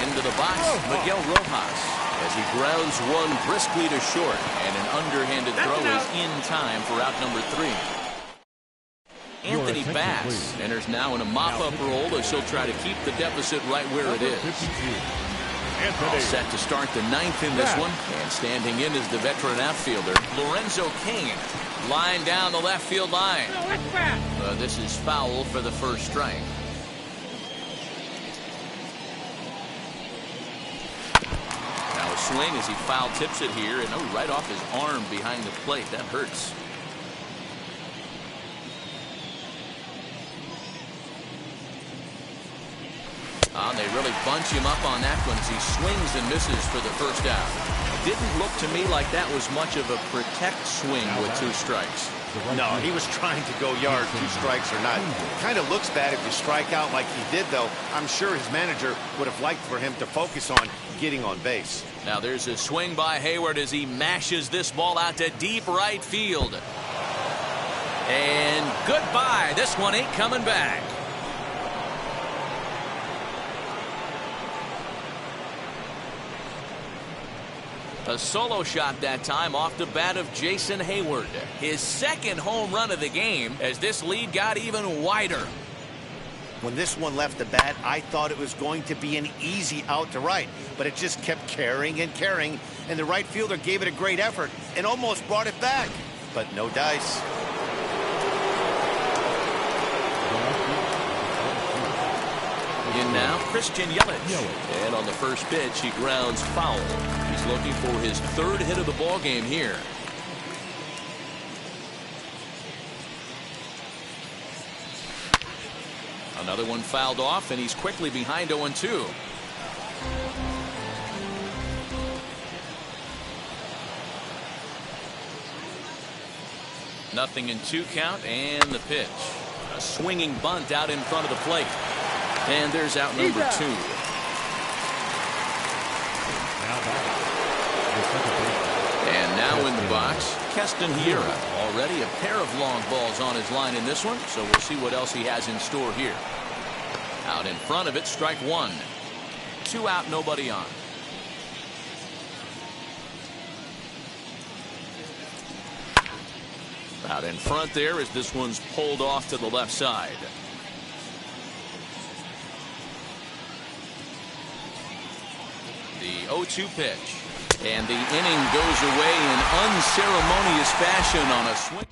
Into the box, Miguel Rojas, as he grounds one briskly to short, and an underhanded throw is in time for out number 3. Anthony Bass enters now in a mop-up role as he'll try to keep the deficit right where it is. All set to start the 9th in this one, and standing in is the veteran outfielder, Lorenzo Cain. Line down the left field line. This is foul for the first strike. Now a swing as he foul tips it here, and right off his arm behind the plate. That hurts. They really bunch him up on that one as he swings and misses for the first out. Didn't look to me like that was much of a protect swing with 2 strikes. No, he was trying to go yard, 2 strikes or not. Kind of looks bad if you strike out like he did, though. I'm sure his manager would have liked for him to focus on getting on base. Now there's a swing by Hayward as he mashes this ball out to deep right field. And goodbye. This one ain't coming back. A solo shot that time off the bat of Jason Hayward. His 2nd home run of the game as this lead got even wider. When this one left the bat, I thought it was going to be an easy out to right, but it just kept carrying and carrying, and the right fielder gave it a great effort and almost brought it back. But no dice. In now, Christian Yelich. And on the first pitch, he grounds foul. He's looking for his 3rd hit of the ball game here. Another one fouled off, and he's quickly behind 0-2. Nothing in 2 count, and the pitch. A swinging bunt out in front of the plate. And there's out number 2. And now in the box, Keston Hiura. Already a pair of long balls on his line in this one, so we'll see what else he has in store here. Out in front of it, strike 1. 2 out, nobody on. Out in front there as this one's pulled off to the left side. The 0-2 pitch. And the inning goes away in unceremonious fashion on a swing.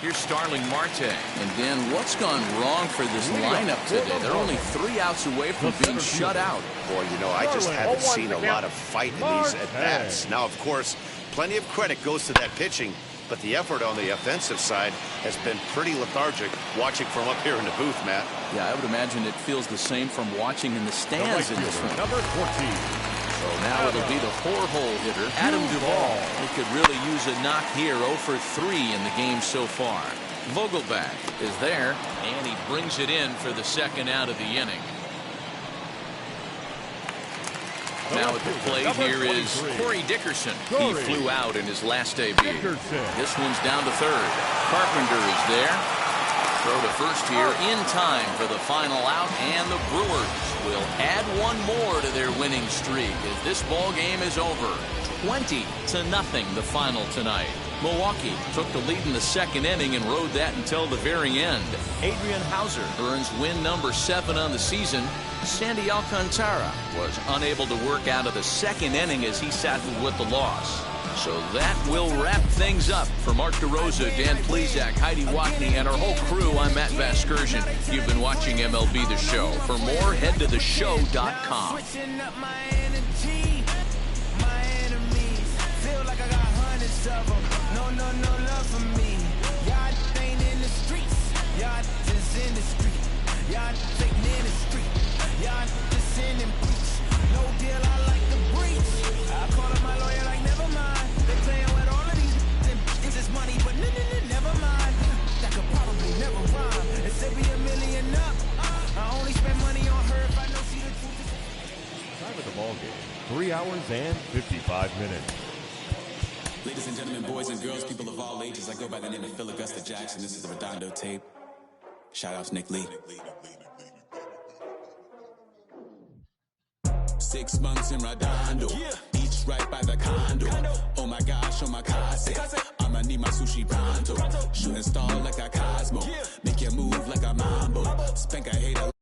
Here's Starling Marte. And Dan, what's gone wrong for this lineup today? They're only 3 outs away from being shut out. Boy, you know, I just haven't seen a lot of fight in these at-bats. Now, of course, plenty of credit goes to that pitching, but the effort on the offensive side has been pretty lethargic watching from up here in the booth, Matt. Yeah, I would imagine it feels the same from watching in the stands in this one. Number 14. So now it'll be the 4-hole hitter, Adam Duvall. He could really use a knock here, 0 for 3 in the game so far. Vogelbach is there, and he brings it in for the 2nd out of the inning. Now at the plate here is Corey Dickerson. He flew out in his last debut. This one's down to 3rd. Carpenter is there. Throw to first here in time for the final out, and the Brewers will add 1 more to their winning streak as this ball game is over. 20-0 the final tonight. Milwaukee took the lead in the second inning and rode that until the very end. Adrian Hauser earns win number 7 on the season. Sandy Alcantara was unable to work out of the second inning as he settled with the loss. So that will wrap things up. For Mark DeRosa, Dan Plesac, Heidi Watney, and our whole crew, I'm Matt Vasgersian. You've been watching MLB The Show. For more, head to theshow.com. Switching up my energy, my enemies feel like I got hundreds of them. No love for me. Y'all ain't in the streets, y'all just in the street. Y'all taking in the street, y'all just sending preach. No deal, I like the breach. I call up my lawyer like never mind. They playing with all of these it's just money, but never mind. That could probably never rhyme. It said be $1 million up. I only spend money on her if I know she the truth. Time of the ball game, 3 hours and 55 minutes. Ladies and gentlemen, boys and girls, people of all ages, I go by the name of Phil Augusta Jackson. This is the Redondo tape. Shout out to Nick Lee. 6 months in Redondo, beach right by the condo. Oh my gosh, oh my casa, I'ma need my sushi pronto. Shooting star like a Cosmo, make you move like a mambo. Spank a hater like